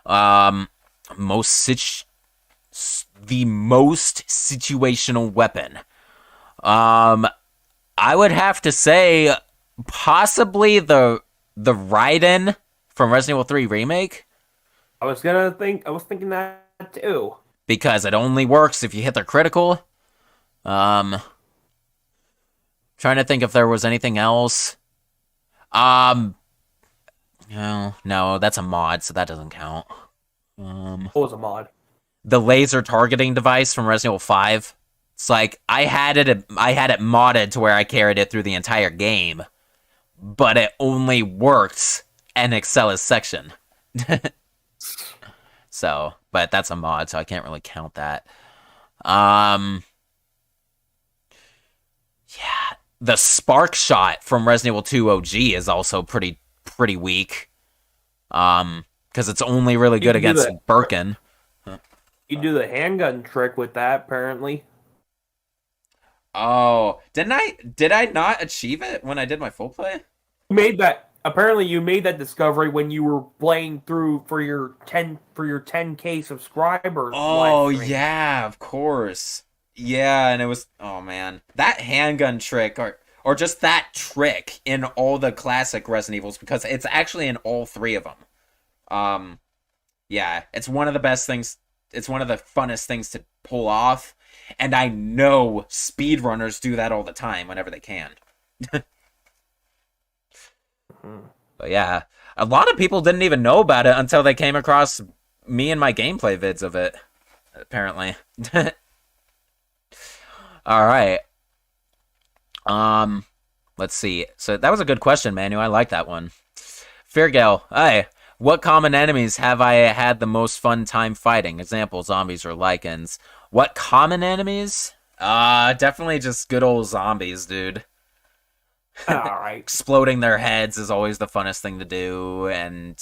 A: The most situational weapon. I would have to say possibly the Raiden from Resident Evil 3 Remake.
B: I was thinking that too.
A: Because it only works if you hit their critical. Trying to think if there was anything else. No, that's a mod, so that doesn't count.
B: What was a mod?
A: The laser targeting device from Resident Evil 5. It's like I had it modded to where I carried it through the entire game, but it only worked in Excella's section. So, but that's a mod, so I can't really count that. Yeah, the spark shot from Resident Evil 2 OG is also pretty weak. Because it's only really good against Birkin.
B: You do the handgun trick with that, apparently.
A: Oh, did I not achieve it when I did my full play?
B: Apparently you made that discovery when you were playing through for your 10K subscribers.
A: Oh yeah, of course. Yeah, and it was, oh man, that handgun trick or just that trick in all the classic Resident Evils, because it's actually in all three of them. Yeah, it's one of the best things. It's one of the funnest things to pull off, and I know speedrunners do that all the time whenever they can. But yeah, a lot of people didn't even know about it until they came across me and my gameplay vids of it, apparently. Alright. Let's see. So that was a good question, Manu. I like that one. Feargale, hey, what common enemies have I had the most fun time fighting? Example, zombies or lichens. What common enemies? Definitely just good old zombies, dude.
B: Alright.
A: Exploding their heads is always the funnest thing to do, and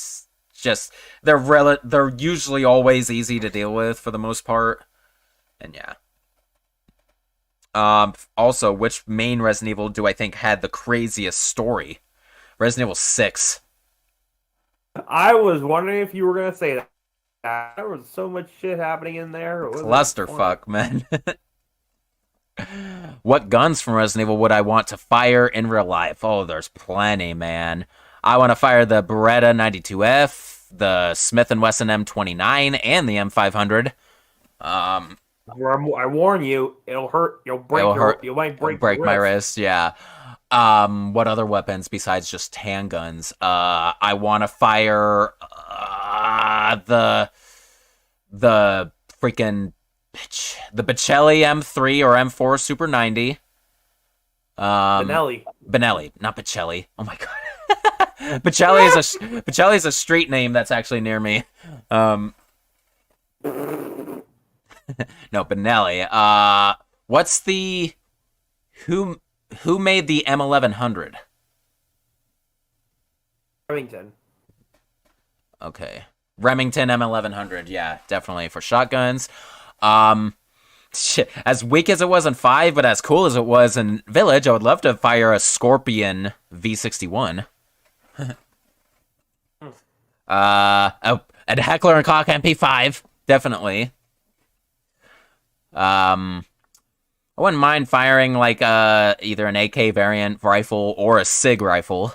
A: just they're usually always easy to deal with for the most part. And yeah. Also, which main Resident Evil do I think had the craziest story? Resident Evil 6.
B: I was wondering if you were gonna say that. There was so much shit happening in there.
A: Clusterfuck, man. What guns from Resident Evil would I want to fire in real life? Oh, there's plenty, man. I want to fire the Beretta 92F, the Smith & Wesson M29, and the M500.
B: I warn you, it'll hurt. You might break
A: my wrist. Yeah. What other weapons besides just handguns? I want to fire the freaking the Bichelli M3 or M4 Super 90. Benelli, not Bichelli. Oh my god. Bichelli is a street name that's actually near me. No, Benelli. What's the who who made the M1100?
B: Remington.
A: Okay, Remington M1100. Yeah, definitely for shotguns. Um, shit, as weak as it was in 5, but as cool as it was in Village, I would love to fire a Scorpion V61. A Heckler and Koch MP5, definitely. I wouldn't mind firing like either an AK variant rifle or a SIG rifle,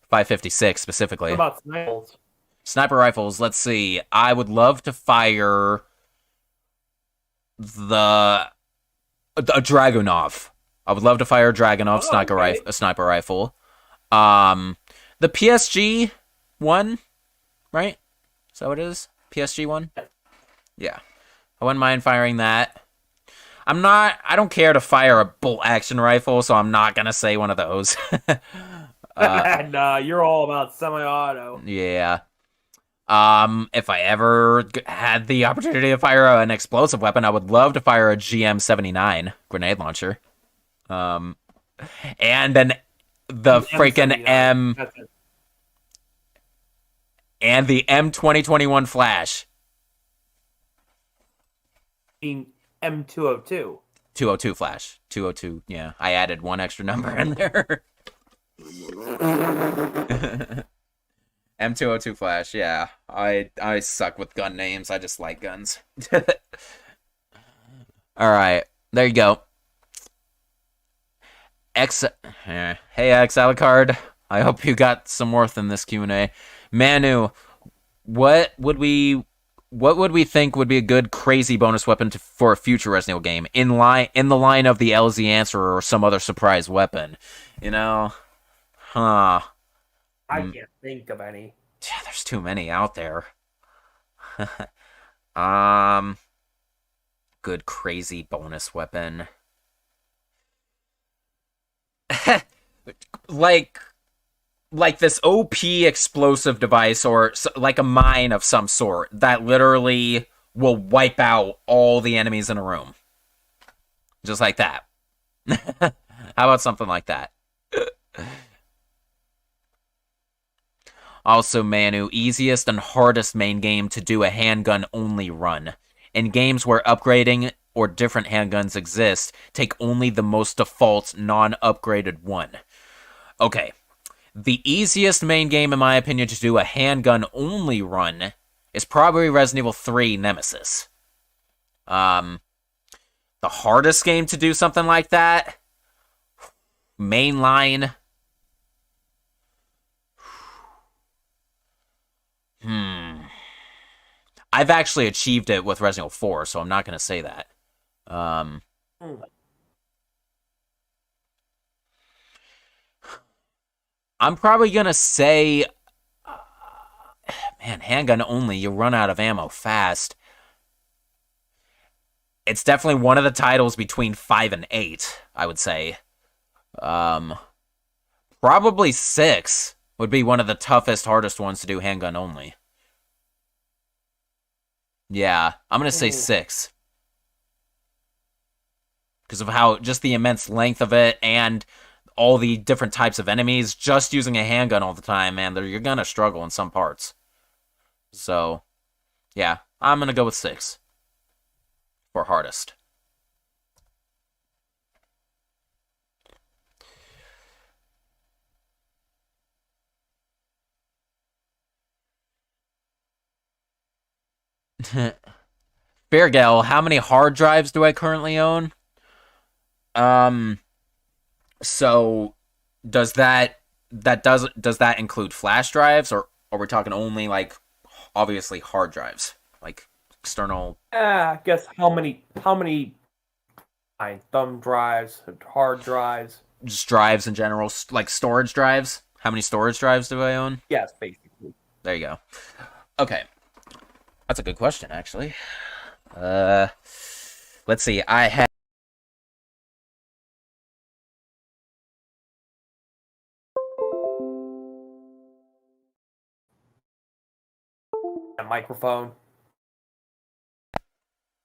A: 556 specifically.
B: What about snipers?
A: Sniper rifles. Let's see. I would love to fire a Dragunov. I would love to fire a Dragunov sniper rifle. The PSG one, right? Is that what it is? PSG one? Yeah. I wouldn't mind firing that. I don't care to fire a bolt action rifle, so I'm not gonna say one of those.
B: Nah, you're all about semi-auto.
A: Yeah. If I ever had the opportunity to fire an explosive weapon, I would love to fire a GM79 grenade launcher. And then the freaking M and the M2021 flash.
B: M202.
A: 202 flash. 202. Yeah, I added one extra number in there. M202 flash. Yeah, I suck with gun names. I just like guns. All right, there you go. Hey X Alucard. I hope you got some worth in this Q&A. Manu, what would we think would be a good crazy bonus weapon for a future Resident Evil game in the line of the LZ answer or some other surprise weapon? You know, huh?
B: I can't think of any.
A: Yeah, there's too many out there. Good crazy bonus weapon. like this OP explosive device or like a mine of some sort that literally will wipe out all the enemies in a room. Just like that. How about something like that? Also, Manu, easiest and hardest main game to do a handgun only run. In games where upgrading or different handguns exist, take only the most default non-upgraded one. Okay. The easiest main game, in my opinion, to do a handgun-only run is probably Resident Evil 3 Nemesis. The hardest game to do something like that? Mainline? I've actually achieved it with Resident Evil 4, so I'm not going to say that. I'm probably going to say... man, handgun only, you run out of ammo fast. It's definitely one of the titles between 5 and 8, I would say. Probably 6 would be one of the toughest, hardest ones to do handgun only. Yeah, I'm going to say 6. Because of how, just the immense length of it and all the different types of enemies, just using a handgun all the time, man, you're going to struggle in some parts. So, yeah, I'm going to go with 6 for hardest. Beargal, how many hard drives do I currently own? So does that include flash drives, or are we talking only like obviously hard drives, like external?
B: I guess how many thumb drives, hard drives?
A: Just drives in general, like storage drives. How many storage drives do I own?
B: Yes, basically.
A: There you go. Okay, that's a good question, actually. Let's see. I have.
B: A microphone.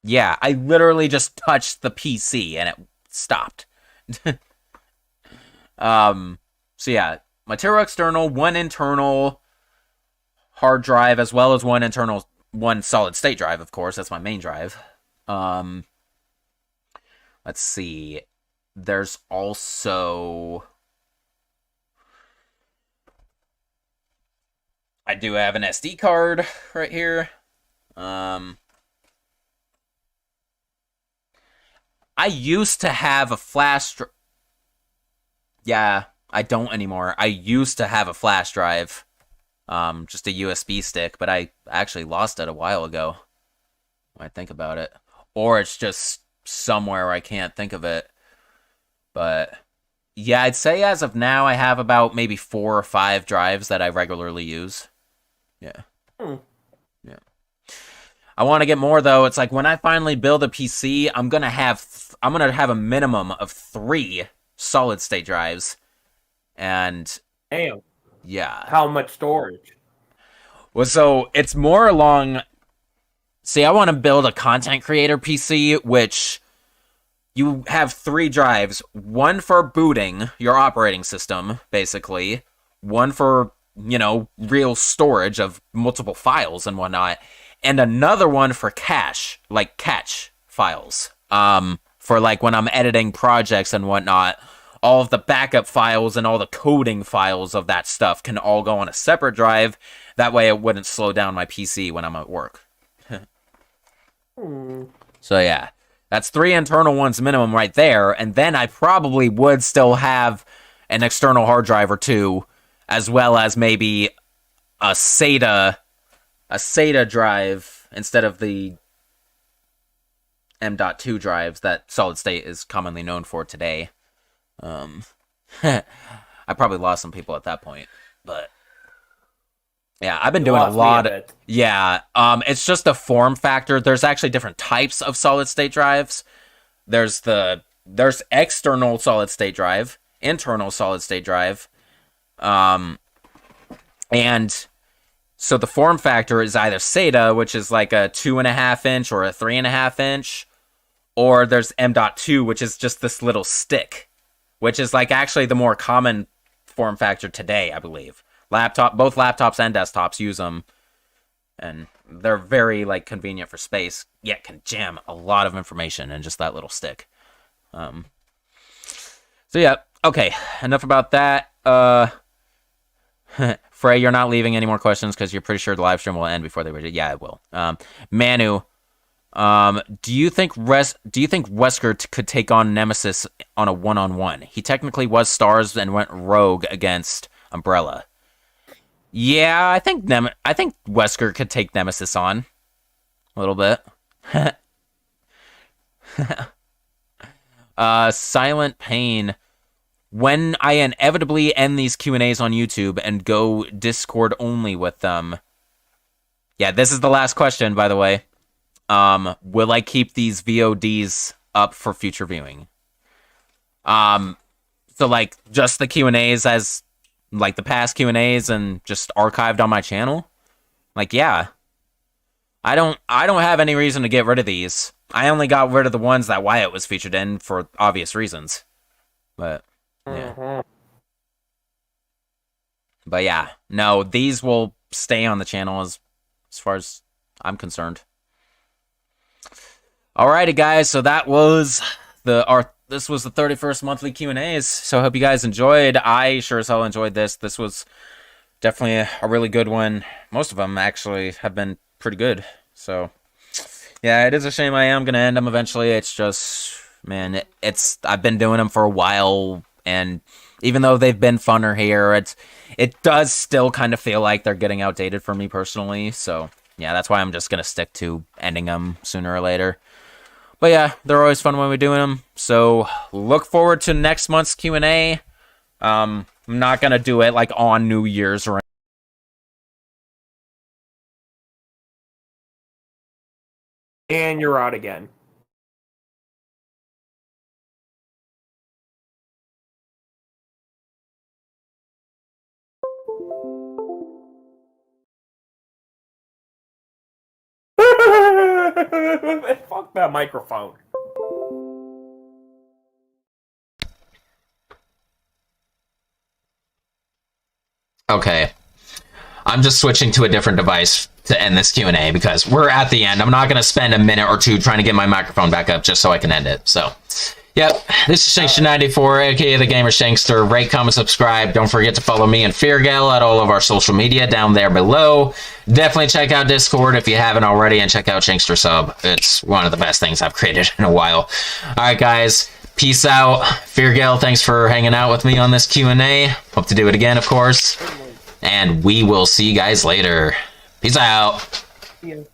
A: Yeah, I literally just touched the PC and it stopped. So yeah, material external, one internal hard drive, as well as one solid state drive, of course. That's my main drive. Um, let's see. There's also... I do have an SD card right here. I used to have a flash... Yeah, I don't anymore. I used to have a flash drive. Just a USB stick, but I actually lost it a while ago. When I think about it. Or it's just somewhere I can't think of it. But yeah, I'd say as of now I have about maybe 4 or 5 drives that I regularly use. Yeah. Yeah. I want to get more though. It's like when I finally build a PC, I'm gonna have a minimum of 3 solid state drives. And
B: Damn.
A: yeah.
B: How much storage?
A: Well, so it's more along... See, I want to build a content creator PC, which you have 3 drives. One for booting your operating system, basically. One for, real storage of multiple files and whatnot. And another one for cache, like catch files. For like when I'm editing projects and whatnot, all of the backup files and all the coding files of that stuff can all go on a separate drive. That way it wouldn't slow down my PC when I'm at work. So yeah, that's 3 internal ones minimum right there. And then I probably would still have an external hard drive or 2, as well as maybe a SATA drive instead of the M.2 drives that solid state is commonly known for today. I probably lost some people at that point, but yeah, I've been doing a lot of... Yeah, it's just a form factor. There's actually different types of solid state drives. There's external solid state drive, internal solid state drive, and so the form factor is either SATA, which is like a 2.5 inch or a 3.5 inch, or there's M.2, which is just this little stick, which is like actually the more common form factor today, I believe. Both laptops and desktops use them, and they're very like convenient for space, yet can jam a lot of information in just that little stick. So yeah, okay, enough about that. Frey, you're not leaving any more questions because you're pretty sure the live stream will end before they read it. Yeah, it will. Manu, do you think Wesker could take on Nemesis on a 1-on-1? He technically was stars and went rogue against Umbrella. Yeah, I think Wesker could take Nemesis on a little bit. Silent Pain. When I inevitably end these Q&As on YouTube and go Discord only with them. Yeah, this is the last question, by the way. Will I keep these VODs up for future viewing? So like just the Q&As as like the past Q&As and just archived on my channel? Like, yeah. I don't have any reason to get rid of these. I only got rid of the ones that Wyatt was featured in for obvious reasons. But yeah. But yeah, no, these will stay on the channel as far as I'm concerned. Alrighty, guys, so that was this was the 31st monthly Q&As, so I hope you guys enjoyed. I sure as hell enjoyed this. This was definitely a really good one. Most of them actually have been pretty good, so yeah, it is a shame I am going to end them eventually. It's just, man, I've been doing them for a while, and even though they've been funner here, it does still kind of feel like they're getting outdated for me personally, so yeah, that's why I'm just going to stick to ending them sooner or later. But yeah, they're always fun when we're doing them. So look forward to next month's Q&A. I'm not going to do it like on New Year's or anything.
B: And you're out again. Fuck that microphone.
A: Okay. I'm just switching to a different device to end this Q&A because we're at the end. I'm not going to spend a minute or two trying to get my microphone back up just so I can end it. So, yep. This is Shankster94, aka The Gamer Shankster. Rate, comment, subscribe. Don't forget to follow me and Feargal at all of our social media down there below. Definitely check out Discord if you haven't already, and check out Shankster Sub. It's one of the best things I've created in a while. Alright, guys. Peace out. Feargal, thanks for hanging out with me on this Q&A. Hope to do it again, of course. And we will see you guys later. Peace out.
B: Yeah.